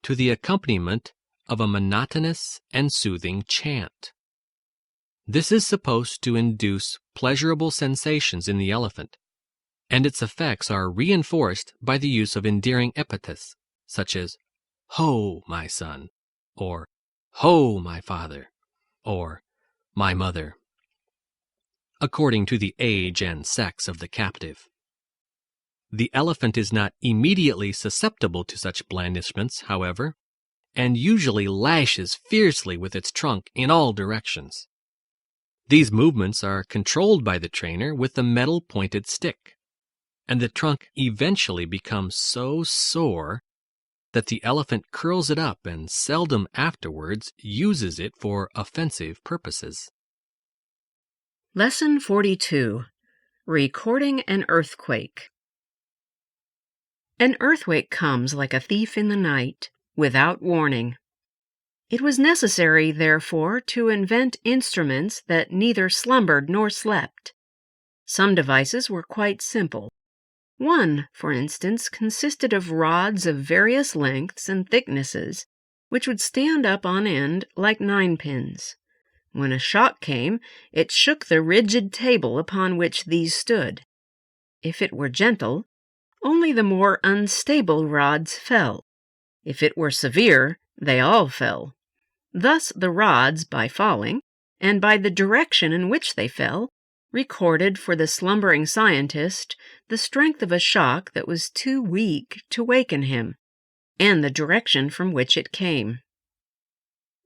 to the accompaniment of a monotonous and soothing chant. This is supposed to induce pleasurable sensations in the elephant, and its effects are reinforced by the use of endearing epithets such as "Ho, my son," or "Ho, my father," or "my mother," according to the age and sex of the captive. The elephant is not immediately susceptible to such blandishments, however, and usually lashes fiercely with its trunk in all directions. These movements are controlled by the trainer with the metal-pointed stick, and the trunk eventually becomes so sore that the elephant curls it up and seldom afterwards uses it for offensive purposes. Lesson 42. Recording an Earthquake. An earthquake comes like a thief in the night, without warning. It was necessary, therefore, to invent instruments that neither slumbered nor slept. Some devices were quite simple. One, for instance, consisted of rods of various lengths and thicknesses, which would stand up on end like ninepins. When a shock came, it shook the rigid table upon which these stood. If it were gentle, only the more unstable rods fell. If it were severe, they all fell. Thus the rods, by falling, and by the direction in which they fell, recorded for the slumbering scientist the strength of a shock that was too weak to waken him, and the direction from which it came.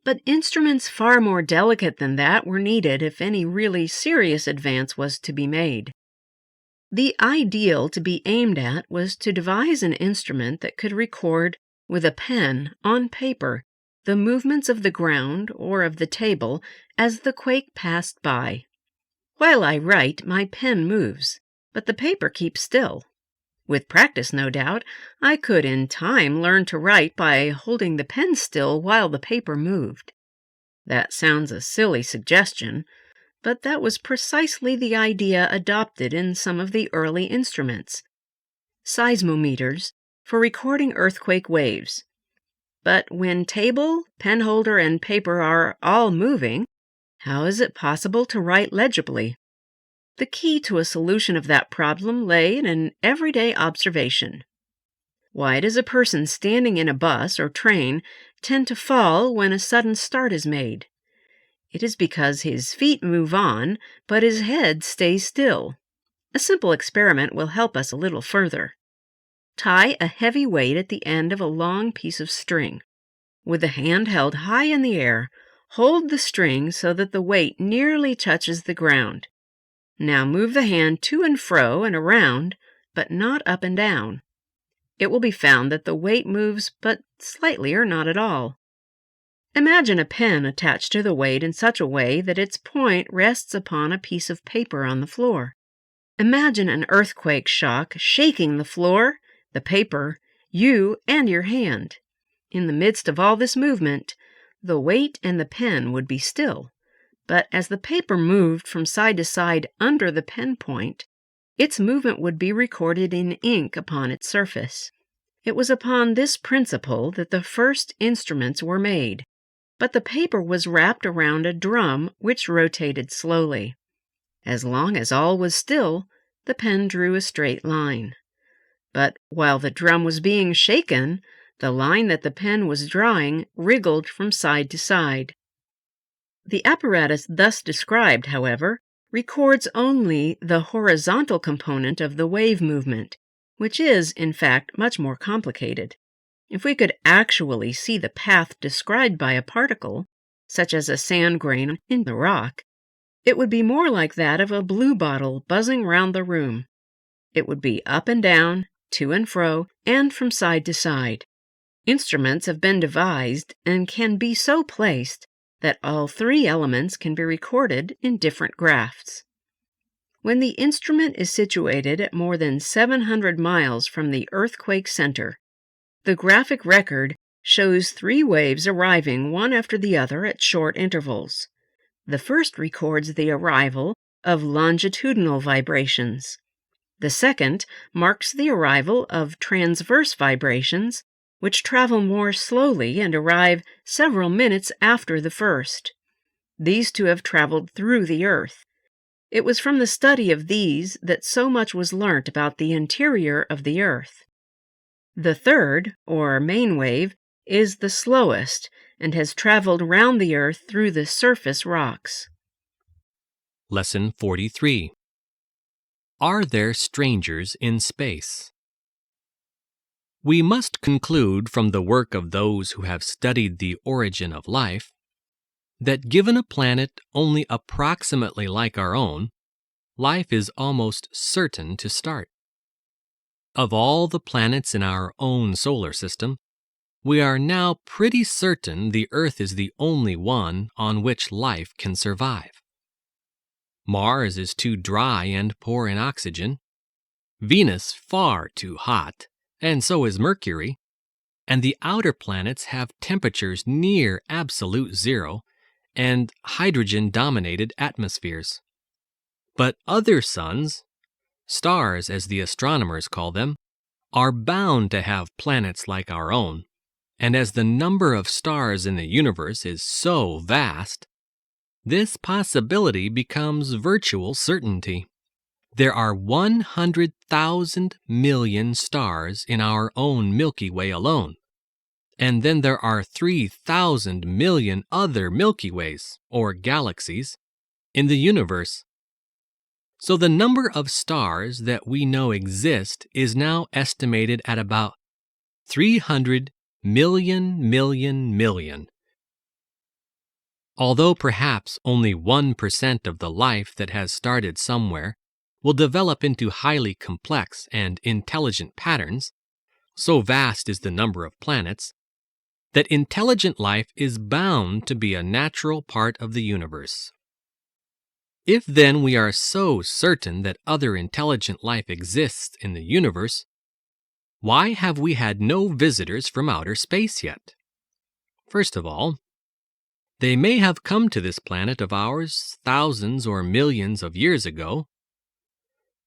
But instruments far more delicate than that were needed if any really serious advance was to be made. The ideal to be aimed at was to devise an instrument that could record with a pen on paper the movements of the ground or of the table as the quake passed by. While I write, my pen moves, but the paper keeps still. With practice, no doubt, I could in time learn to write by holding the pen still while the paper moved. That sounds a silly suggestion, but that was precisely the idea adopted in some of the early instruments. Seismometers, for recording earthquake waves. But when table, penholder, and paper are all moving, how is it possible to write legibly? The key to a solution of that problem lay in an everyday observation. Why does a person standing in a bus or train tend to fall when a sudden start is made? It is because his feet move on, but his head stays still. A simple experiment will help us a little further. Tie a heavy weight at the end of a long piece of string. With the hand held high in the air, hold the string so that the weight nearly touches the ground. Now move the hand to and fro and around, but not up and down. It will be found that the weight moves but slightly or not at all. Imagine a pen attached to the weight in such a way that its point rests upon a piece of paper on the floor. Imagine an earthquake shock shaking the floor, the paper, you, and your hand. In the midst of all this movement, the weight and the pen would be still, but as the paper moved from side to side under the pen point, its movement would be recorded in ink upon its surface. It was upon this principle that the first instruments were made, but the paper was wrapped around a drum which rotated slowly. As long as all was still, the pen drew a straight line. But while the drum was being shaken, the line that the pen was drawing wriggled from side to side. The apparatus thus described, however, records only the horizontal component of the wave movement, which is, in fact, much more complicated. If we could actually see the path described by a particle, such as a sand grain in the rock, it would be more like that of a bluebottle buzzing round the room. It would be up and down, to and fro, and from side to side. Instruments have been devised and can be so placed that all three elements can be recorded in different graphs. When the instrument is situated at more than 700 miles from the earthquake center, the graphic record shows three waves arriving one after the other at short intervals. The first records the arrival of longitudinal vibrations. The second marks the arrival of transverse vibrations, which travel more slowly and arrive several minutes after the first. These two have traveled through the earth. It was from the study of these that so much was learnt about the interior of the earth. The third, or main wave, is the slowest and has traveled round the earth through the surface rocks. Lesson 43. Are there strangers in space? We must conclude from the work of those who have studied the origin of life that given a planet only approximately like our own, life is almost certain to start. Of all the planets in our own solar system, we are now pretty certain the Earth is the only one on which life can survive. Mars is too dry and poor in oxygen, Venus far too hot, and so is Mercury, and the outer planets have temperatures near absolute zero and hydrogen-dominated atmospheres. But other suns, stars as the astronomers call them, are bound to have planets like our own, and as the number of stars in the universe is so vast, this possibility becomes virtual certainty. There are 100,000 million stars in our own Milky Way alone, and then there are 3,000 million other Milky Ways, or galaxies, in the universe. So the number of stars that we know exist is now estimated at about 300 million. Although perhaps only 1% of the life that has started somewhere will develop into highly complex and intelligent patterns, so vast is the number of planets, that intelligent life is bound to be a natural part of the universe. If then we are so certain that other intelligent life exists in the universe, why have we had no visitors from outer space yet? First of all, they may have come to this planet of ours thousands or millions of years ago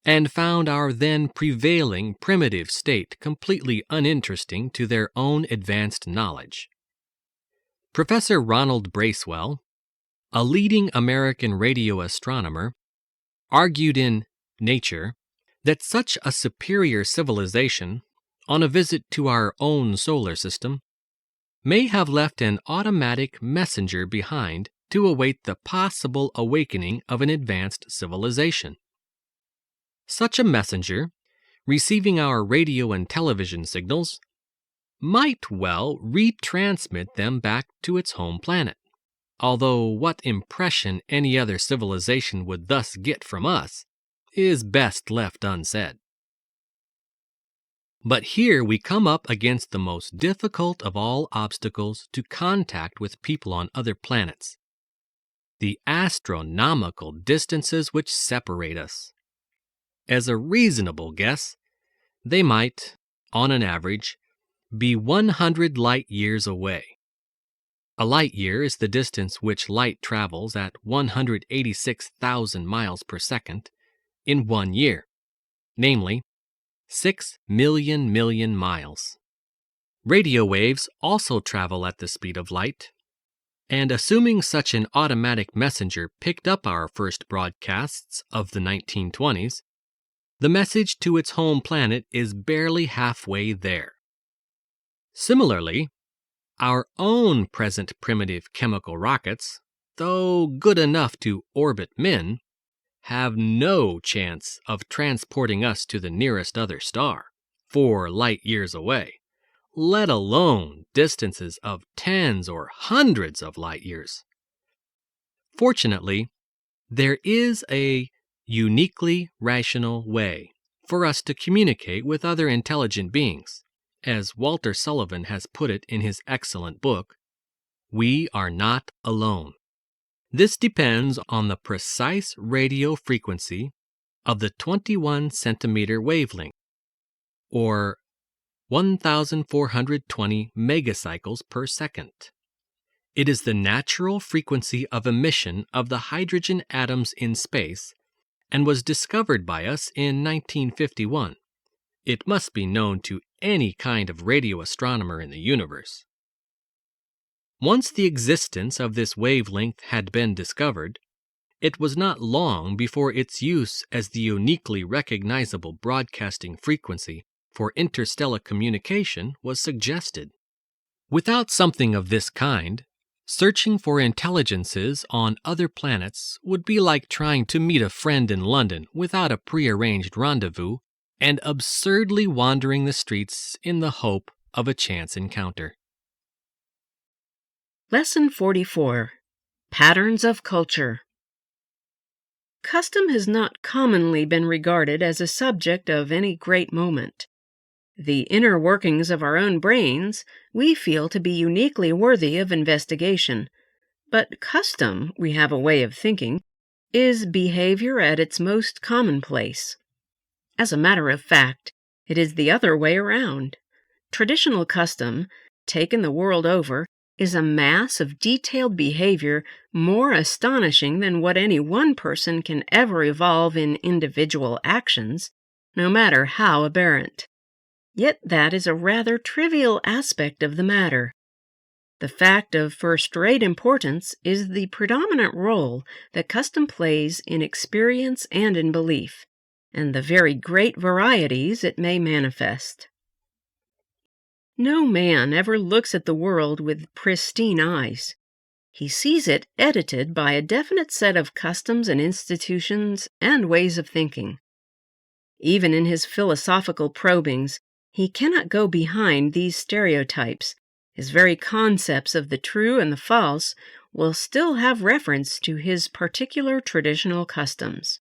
and found our then prevailing primitive state completely uninteresting to their own advanced knowledge. Professor Ronald Bracewell, a leading American radio astronomer, argued in Nature that such a superior civilization, on a visit to our own solar system, may have left an automatic messenger behind to await the possible awakening of an advanced civilization. Such a messenger, receiving our radio and television signals, might well retransmit them back to its home planet, although what impression any other civilization would thus get from us is best left unsaid. But here we come up against the most difficult of all obstacles to contact with people on other planets: the astronomical distances which separate us. As a reasonable guess, they might, on an average, be 100 light years away. A light year is the distance which light travels at 186,000 miles per second in 1 year, namely 6 million miles. Radio waves also travel at the speed of light, and assuming such an automatic messenger picked up our first broadcasts of the 1920s, the message to its home planet is barely halfway there. Similarly, our own present primitive chemical rockets, though good enough to orbit men, have no chance of transporting us to the nearest other star, 4 light years away, let alone distances of tens or hundreds of light years. Fortunately, there is a uniquely rational way for us to communicate with other intelligent beings. As Walter Sullivan has put it in his excellent book, we are not alone. This depends on the precise radio frequency of the 21 centimeter wavelength, or 1,420 megacycles per second. It is the natural frequency of emission of the hydrogen atoms in space and was discovered by us in 1951. It must be known to any kind of radio astronomer in the universe. Once the existence of this wavelength had been discovered, it was not long before its use as the uniquely recognizable broadcasting frequency for interstellar communication was suggested. Without something of this kind, searching for intelligences on other planets would be like trying to meet a friend in London without a prearranged rendezvous and absurdly wandering the streets in the hope of a chance encounter. Lesson 44. Patterns of Culture. Custom has not commonly been regarded as a subject of any great moment. The inner workings of our own brains we feel to be uniquely worthy of investigation, but custom, we have a way of thinking, is behavior at its most commonplace. As a matter of fact, it is the other way around. Traditional custom, taken the world over, is a mass of detailed behavior more astonishing than what any one person can ever evolve in individual actions, no matter how aberrant. Yet that is a rather trivial aspect of the matter. The fact of first-rate importance is the predominant role that custom plays in experience and in belief, and the very great varieties it may manifest. No man ever looks at the world with pristine eyes. He sees it edited by a definite set of customs and institutions and ways of thinking. Even in his philosophical probings, he cannot go behind these stereotypes. His very concepts of the true and the false will still have reference to his particular traditional customs.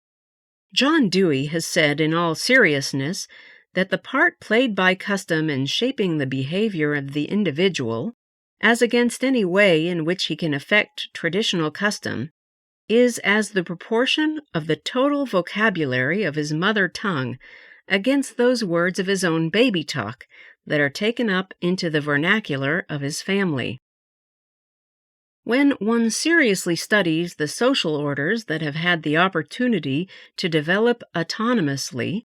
John Dewey has said in all seriousness that the part played by custom in shaping the behavior of the individual, as against any way in which he can affect traditional custom, is as the proportion of the total vocabulary of his mother tongue against those words of his own baby talk that are taken up into the vernacular of his family. When one seriously studies the social orders that have had the opportunity to develop autonomously,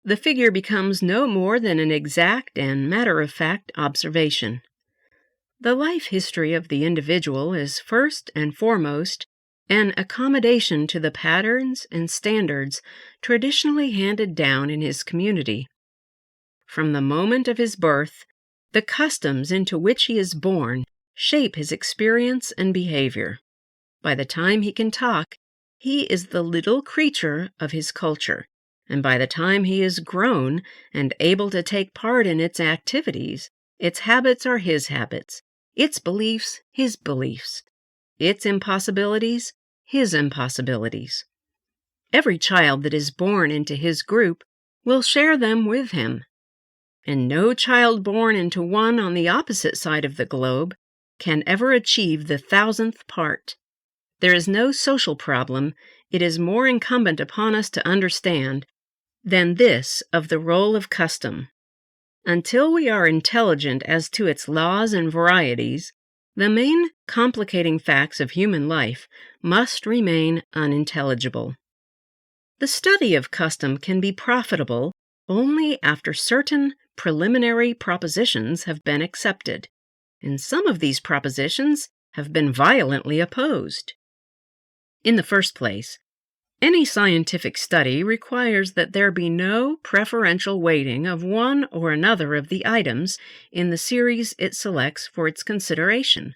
the figure becomes no more than an exact and matter-of-fact observation. The life history of the individual is first and foremost an accommodation to the patterns and standards traditionally handed down in his community. From the moment of his birth, the customs into which he is born shape his experience and behavior. By the time he can talk, he is the little creature of his culture, and by the time he is grown and able to take part in its activities, its habits are his habits, its beliefs his beliefs, its impossibilities his impossibilities. Every child that is born into his group will share them with him, and no child born into one on the opposite side of the globe can ever achieve the 1,000th part. There is no social problem it is more incumbent upon us to understand than this of the role of custom. Until we are intelligent as to its laws and varieties, the main complicating facts of human life must remain unintelligible. The study of custom can be profitable only after certain preliminary propositions have been accepted, and some of these propositions have been violently opposed. In the first place, any scientific study requires that there be no preferential weighting of one or another of the items in the series it selects for its consideration.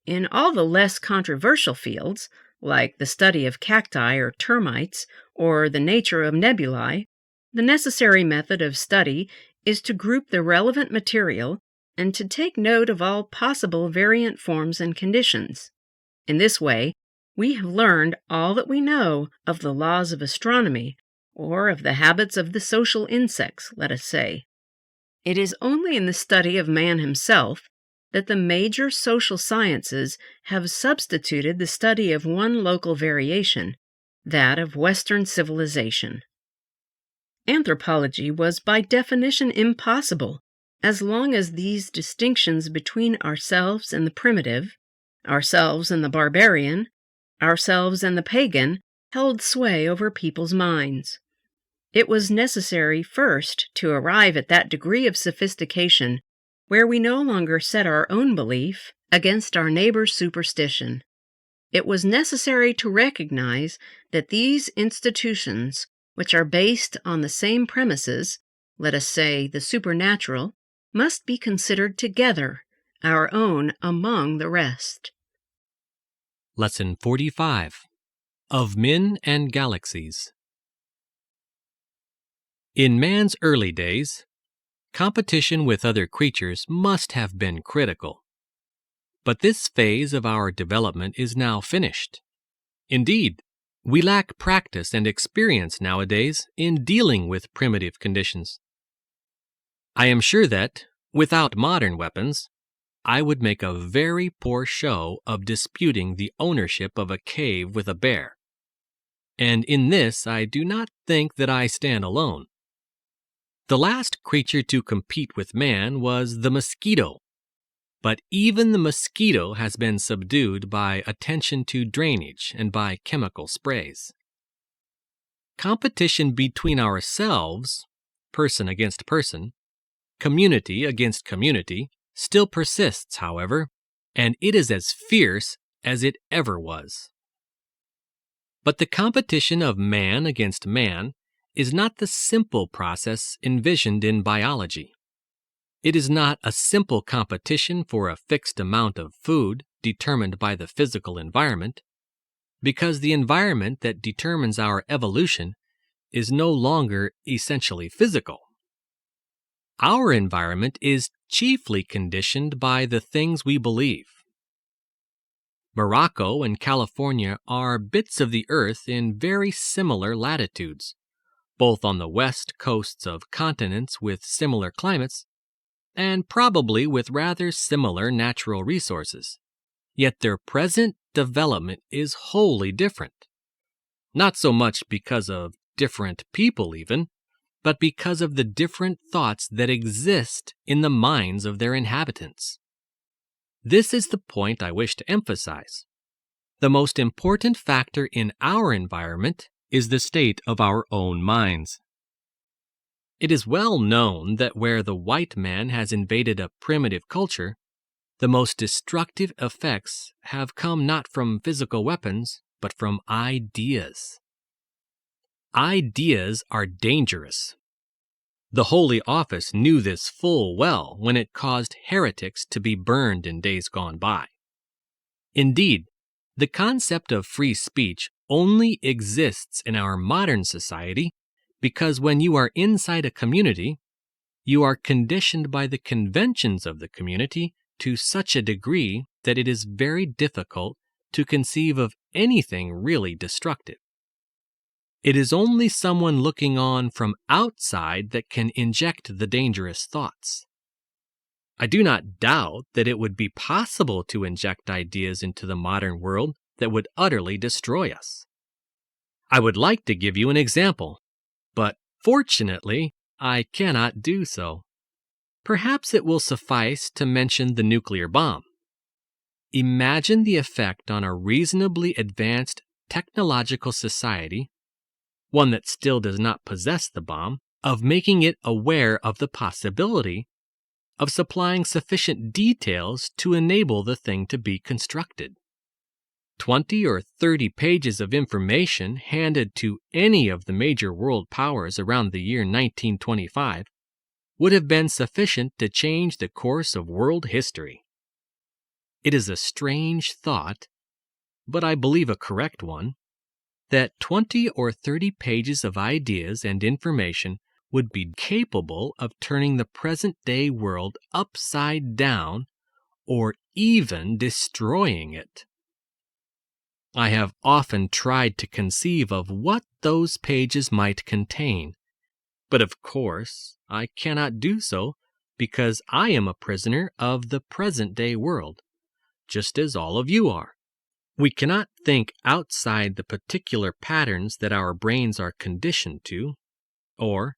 In all the less controversial fields, like the study of cacti or termites, or the nature of nebulae, the necessary method of study is to group the relevant material and to take note of all possible variant forms and conditions. In this way, we have learned all that we know of the laws of astronomy, or of the habits of the social insects, let us say. It is only in the study of man himself that the major social sciences have substituted the study of one local variation, that of Western civilization. Anthropology was by definition impossible as long as these distinctions between ourselves and the primitive, ourselves and the barbarian, ourselves and the pagan held sway over people's minds. It was necessary first to arrive at that degree of sophistication where we no longer set our own belief against our neighbor's superstition. It was necessary to recognize that these institutions, which are based on the same premises, let us say the supernatural, must be considered together, our own among the rest. Lesson 45. Of Men and Galaxies. In man's early days, competition with other creatures must have been critical. But this phase of our development is now finished. Indeed, we lack practice and experience nowadays in dealing with primitive conditions. I am sure that, without modern weapons, I would make a very poor show of disputing the ownership of a cave with a bear. And in this I do not think that I stand alone. The last creature to compete with man was the mosquito, but even the mosquito has been subdued by attention to drainage and by chemical sprays. Competition between ourselves, person against person, community against community, still persists, however, and it is as fierce as it ever was. But the competition of man against man is not the simple process envisioned in biology. It is not a simple competition for a fixed amount of food determined by the physical environment, because the environment that determines our evolution is no longer essentially physical. Our environment is chiefly conditioned by the things we believe. Morocco and California are bits of the earth in very similar latitudes, both on the west coasts of continents with similar climates, and probably with rather similar natural resources. Yet their present development is wholly different. Not so much because of different people even, but because of the different thoughts that exist in the minds of their inhabitants. This is the point I wish to emphasize. The most important factor in our environment is the state of our own minds. It is well known that where the white man has invaded a primitive culture, the most destructive effects have come not from physical weapons, but from ideas. Ideas are dangerous. The Holy Office knew this full well when it caused heretics to be burned in days gone by. Indeed, the concept of free speech only exists in our modern society because when you are inside a community, you are conditioned by the conventions of the community to such a degree that it is very difficult to conceive of anything really destructive. It is only someone looking on from outside that can inject the dangerous thoughts. I do not doubt that it would be possible to inject ideas into the modern world that would utterly destroy us. I would like to give you an example, but fortunately, I cannot do so. Perhaps it will suffice to mention the nuclear bomb. Imagine the effect on a reasonably advanced technological society, one that still does not possess the bomb, of making it aware of the possibility of supplying sufficient details to enable the thing to be constructed. 20 or 30 pages of information handed to any of the major world powers around the year 1925 would have been sufficient to change the course of world history. It is a strange thought, but I believe a correct one, that 20 or 30 pages of ideas and information would be capable of turning the present-day world upside down or even destroying it. I have often tried to conceive of what those pages might contain, but of course I cannot do so because I am a prisoner of the present-day world, just as all of you are. We cannot think outside the particular patterns that our brains are conditioned to, or,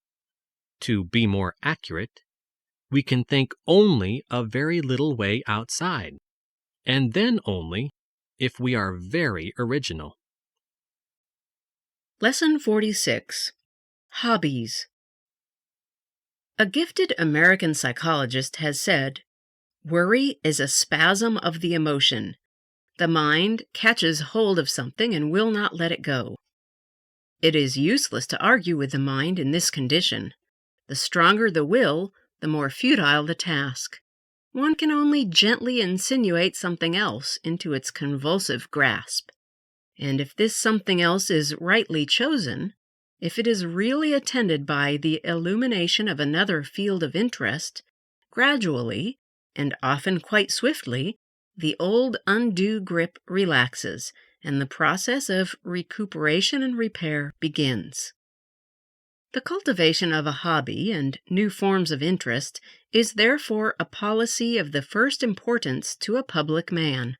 to be more accurate, we can think only a very little way outside, and then only if we are very original. Lesson 46. Hobbies. A gifted American psychologist has said, "Worry is a spasm of the emotion. The mind catches hold of something and will not let it go." It is useless to argue with the mind in this condition. The stronger the will, the more futile the task. One can only gently insinuate something else into its convulsive grasp. And if this something else is rightly chosen, if it is really attended by the illumination of another field of interest, gradually, and often quite swiftly, the old undue grip relaxes, and the process of recuperation and repair begins. The cultivation of a hobby and new forms of interest is therefore a policy of the first importance to a public man.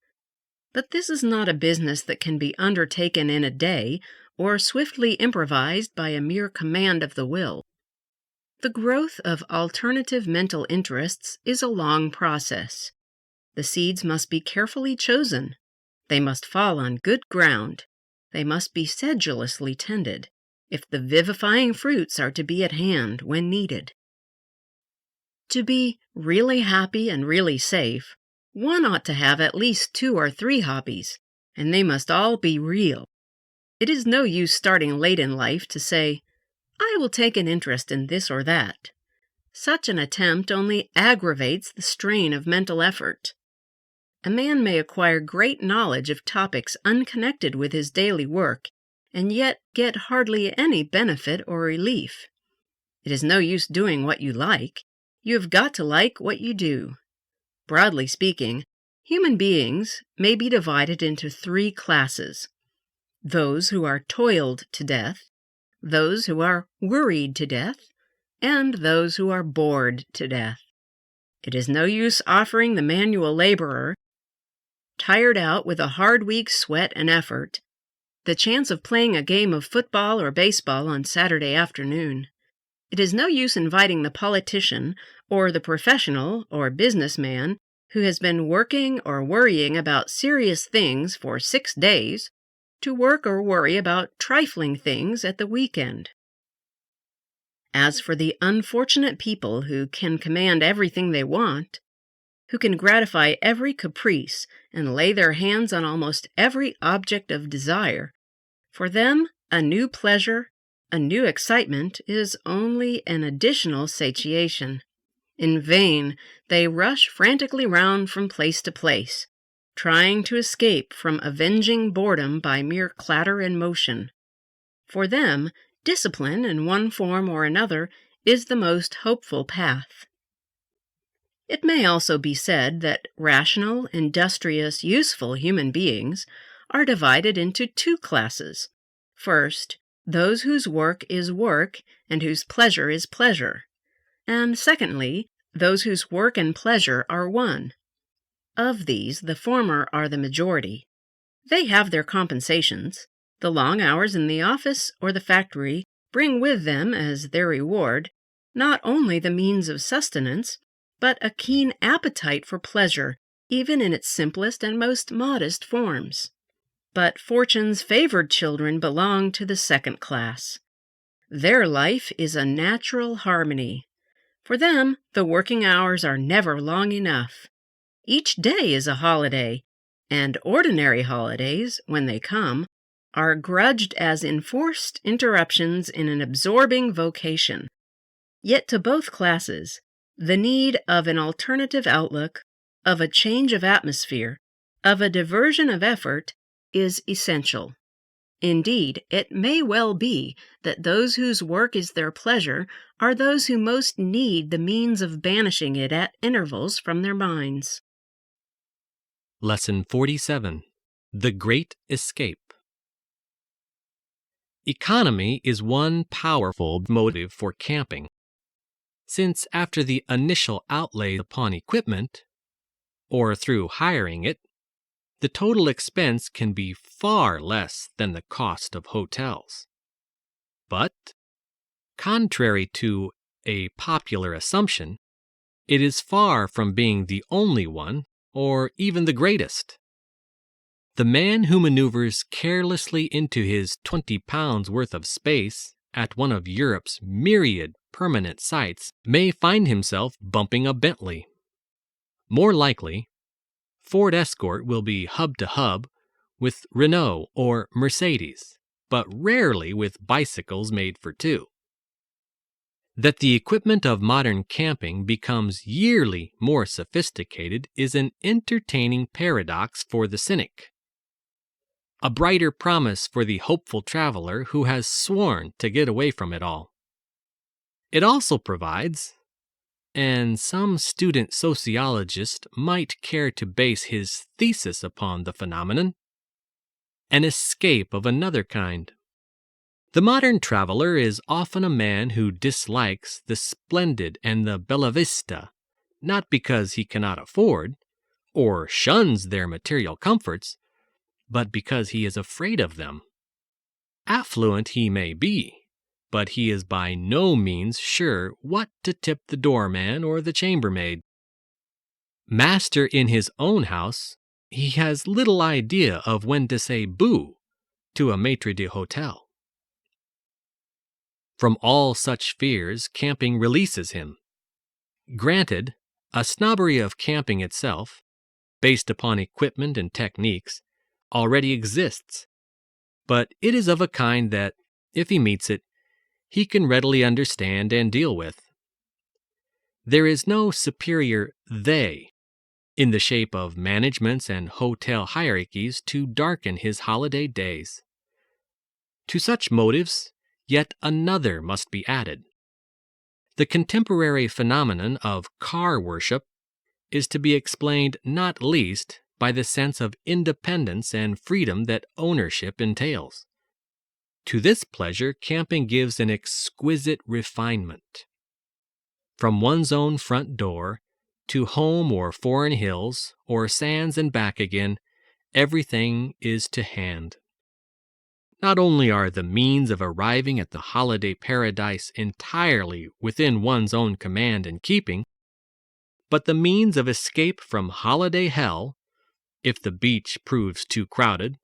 But this is not a business that can be undertaken in a day or swiftly improvised by a mere command of the will. The growth of alternative mental interests is a long process. The seeds must be carefully chosen. They must fall on good ground. They must be sedulously tended, if the vivifying fruits are to be at hand when needed. To be really happy and really safe, one ought to have at least 2 or 3 hobbies, and they must all be real. It is no use starting late in life to say, "I will take an interest in this or that." Such an attempt only aggravates the strain of mental effort. A man may acquire great knowledge of topics unconnected with his daily work, and yet get hardly any benefit or relief. It is no use doing what you like. You have got to like what you do. Broadly speaking, human beings may be divided into 3 classes: those who are toiled to death, those who are worried to death, and those who are bored to death. It is no use offering the manual laborer, tired out with a hard week's sweat and effort, the chance of playing a game of football or baseball on Saturday afternoon. It is no use inviting the politician or the professional or businessman who has been working or worrying about serious things for 6 days to work or worry about trifling things at the weekend. As for the unfortunate people who can command everything they want, who can gratify every caprice and lay their hands on almost every object of desire, for them a new pleasure, a new excitement is only an additional satiation. In vain they rush frantically round from place to place, trying to escape from avenging boredom by mere clatter and motion. For them, discipline in one form or another is the most hopeful path. It may also be said that rational, industrious, useful human beings are divided into 2 classes. First, those whose work is work and whose pleasure is pleasure. And secondly, those whose work and pleasure are one. Of these, the former are the majority. They have their compensations. The long hours in the office or the factory bring with them as their reward not only the means of sustenance, but a keen appetite for pleasure, even in its simplest and most modest forms. But fortune's favored children belong to the second class. Their life is a natural harmony. For them, the working hours are never long enough. Each day is a holiday, and ordinary holidays, when they come, are grudged as enforced interruptions in an absorbing vocation. Yet to both classes, the need of an alternative outlook, of a change of atmosphere, of a diversion of effort, is essential. Indeed, it may well be that those whose work is their pleasure are those who most need the means of banishing it at intervals from their minds. Lesson 47. The Great Escape. Economy is one powerful motive for camping, since after the initial outlay upon equipment, or through hiring it, the total expense can be far less than the cost of hotels. But, contrary to a popular assumption, it is far from being the only one, or even the greatest. The man who maneuvers carelessly into his 20 pounds worth of space at one of Europe's myriad permanent sites may find himself bumping a Bentley. More likely, Ford Escort will be hub-to-hub with Renault or Mercedes, but rarely with bicycles made for 2. That the equipment of modern camping becomes yearly more sophisticated is an entertaining paradox for the cynic, a brighter promise for the hopeful traveler who has sworn to get away from it all. It also provides, and some student sociologist might care to base his thesis upon the phenomenon, an escape of another kind. The modern traveler is often a man who dislikes the splendid and the bella vista, not because he cannot afford, or shuns their material comforts, but because he is afraid of them. Affluent he may be, but he is by no means sure what to tip the doorman or the chambermaid. Master in his own house, he has little idea of when to say boo to a maitre d'hotel. From all such fears, camping releases him. Granted, a snobbery of camping itself, based upon equipment and techniques, already exists, but it is of a kind that, if he meets it, he can readily understand and deal with. There is no superior they in the shape of managements and hotel hierarchies to darken his holiday days. To such motives, yet another must be added. The contemporary phenomenon of car worship is to be explained not least by the sense of independence and freedom that ownership entails. To this pleasure, camping gives an exquisite refinement. From one's own front door to home or foreign hills or sands and back again, everything is to hand. Not only are the means of arriving at the holiday paradise entirely within one's own command and keeping, but the means of escape from holiday hell, if the beach proves too crowded,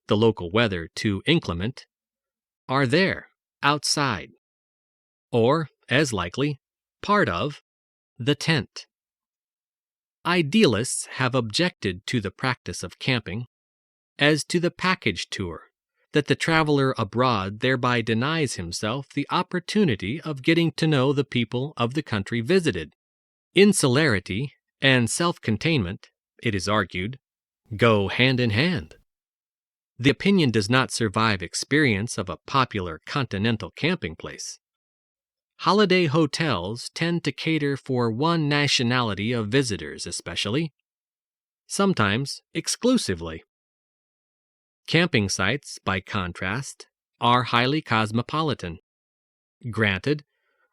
the local weather too inclement, are there, outside, or, as likely, part of, the tent. Idealists have objected to the practice of camping, as to the package tour, that the traveler abroad thereby denies himself the opportunity of getting to know the people of the country visited. Insularity and self-containment, it is argued, go hand in hand. The opinion does not survive experience of a popular continental camping place. Holiday hotels tend to cater for one nationality of visitors especially, sometimes exclusively. Camping sites, by contrast, are highly cosmopolitan. Granted,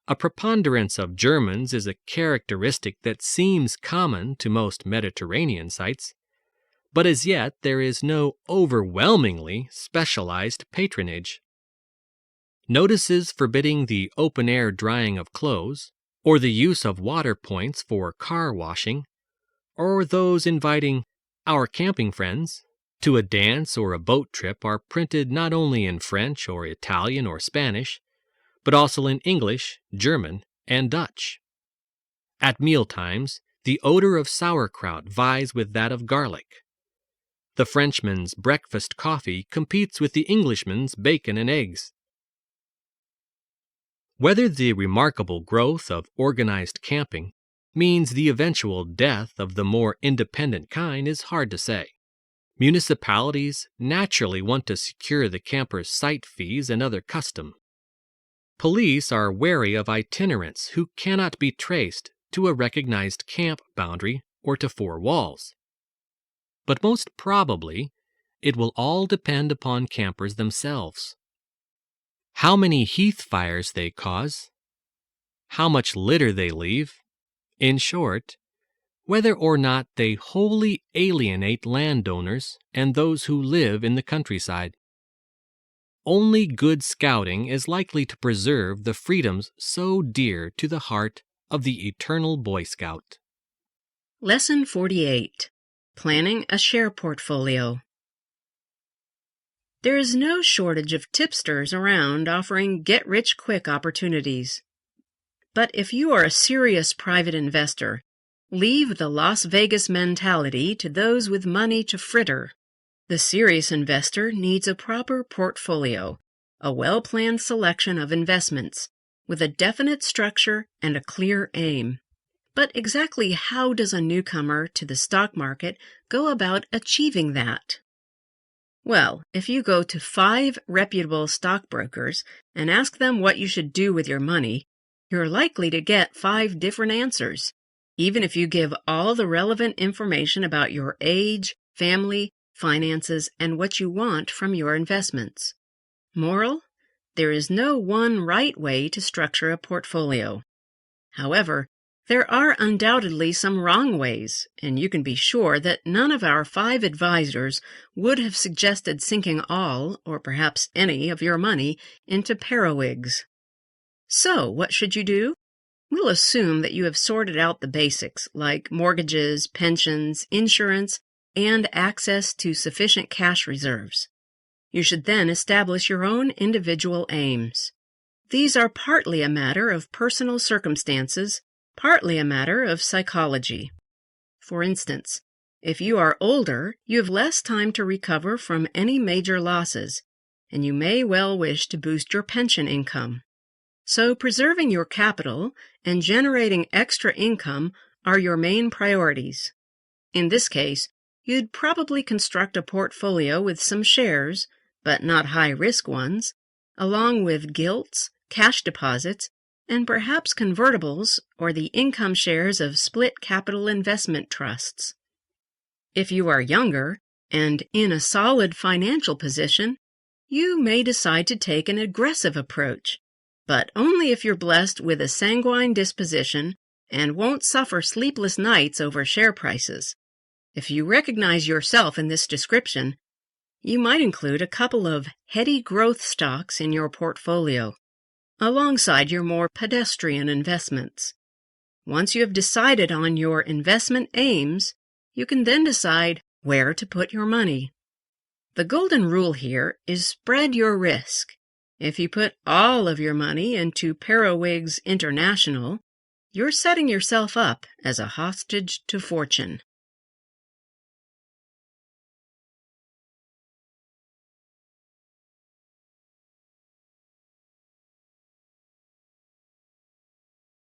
a preponderance of Germans is a characteristic that seems common to most Mediterranean sites, but as yet there is no overwhelmingly specialized patronage. Notices forbidding the open-air drying of clothes, or the use of water points for car washing, or those inviting our camping friends to a dance or a boat trip are printed not only in French or Italian or Spanish, but also in English, German, and Dutch. At mealtimes, the odor of sauerkraut vies with that of garlic. The Frenchman's breakfast coffee competes with the Englishman's bacon and eggs. Whether the remarkable growth of organized camping means the eventual death of the more independent kind is hard to say. Municipalities naturally want to secure the campers' site fees and other custom. Police are wary of itinerants who cannot be traced to a recognized camp boundary or to four walls. But most probably, it will all depend upon campers themselves. How many heath fires they cause, how much litter they leave, in short, whether or not they wholly alienate landowners and those who live in the countryside. Only good scouting is likely to preserve the freedoms so dear to the heart of the eternal Boy Scout. Lesson 48. Planning a Share Portfolio. There is no shortage of tipsters around offering get-rich-quick opportunities. But if you are a serious private investor, leave the Las Vegas mentality to those with money to fritter. The serious investor needs a proper portfolio, a well-planned selection of investments, with a definite structure and a clear aim. But exactly how does a newcomer to the stock market go about achieving that? Well, if you go to 5 reputable stockbrokers and ask them what you should do with your money, you're likely to get 5 different answers, even if you give all the relevant information about your age, family, finances, and what you want from your investments. Moral? there is no one right way to structure a portfolio. However, there are undoubtedly some wrong ways, and you can be sure that none of our 5 advisors would have suggested sinking all, or perhaps any, of your money into periwigs. So, what should you do? We'll assume that you have sorted out the basics, like mortgages, pensions, insurance, and access to sufficient cash reserves. You should then establish your own individual aims. These are partly a matter of personal circumstances, partly a matter of psychology. For instance, if you are older, you have less time to recover from any major losses, and you may well wish to boost your pension income. So preserving your capital and generating extra income are your main priorities. In this case, you'd probably construct a portfolio with some shares, but not high-risk ones, along with gilts, cash deposits, and perhaps convertibles or the income shares of split capital investment trusts. If you are younger and in a solid financial position, you may decide to take an aggressive approach, but only if you're blessed with a sanguine disposition and won't suffer sleepless nights over share prices. If you recognize yourself in this description, you might include a couple of heady growth stocks in your portfolio, alongside your more pedestrian investments. Once you have decided on your investment aims, you can then decide where to put your money. The golden rule here is spread your risk. If you put all of your money into Periwigs International, you're setting yourself up as a hostage to fortune.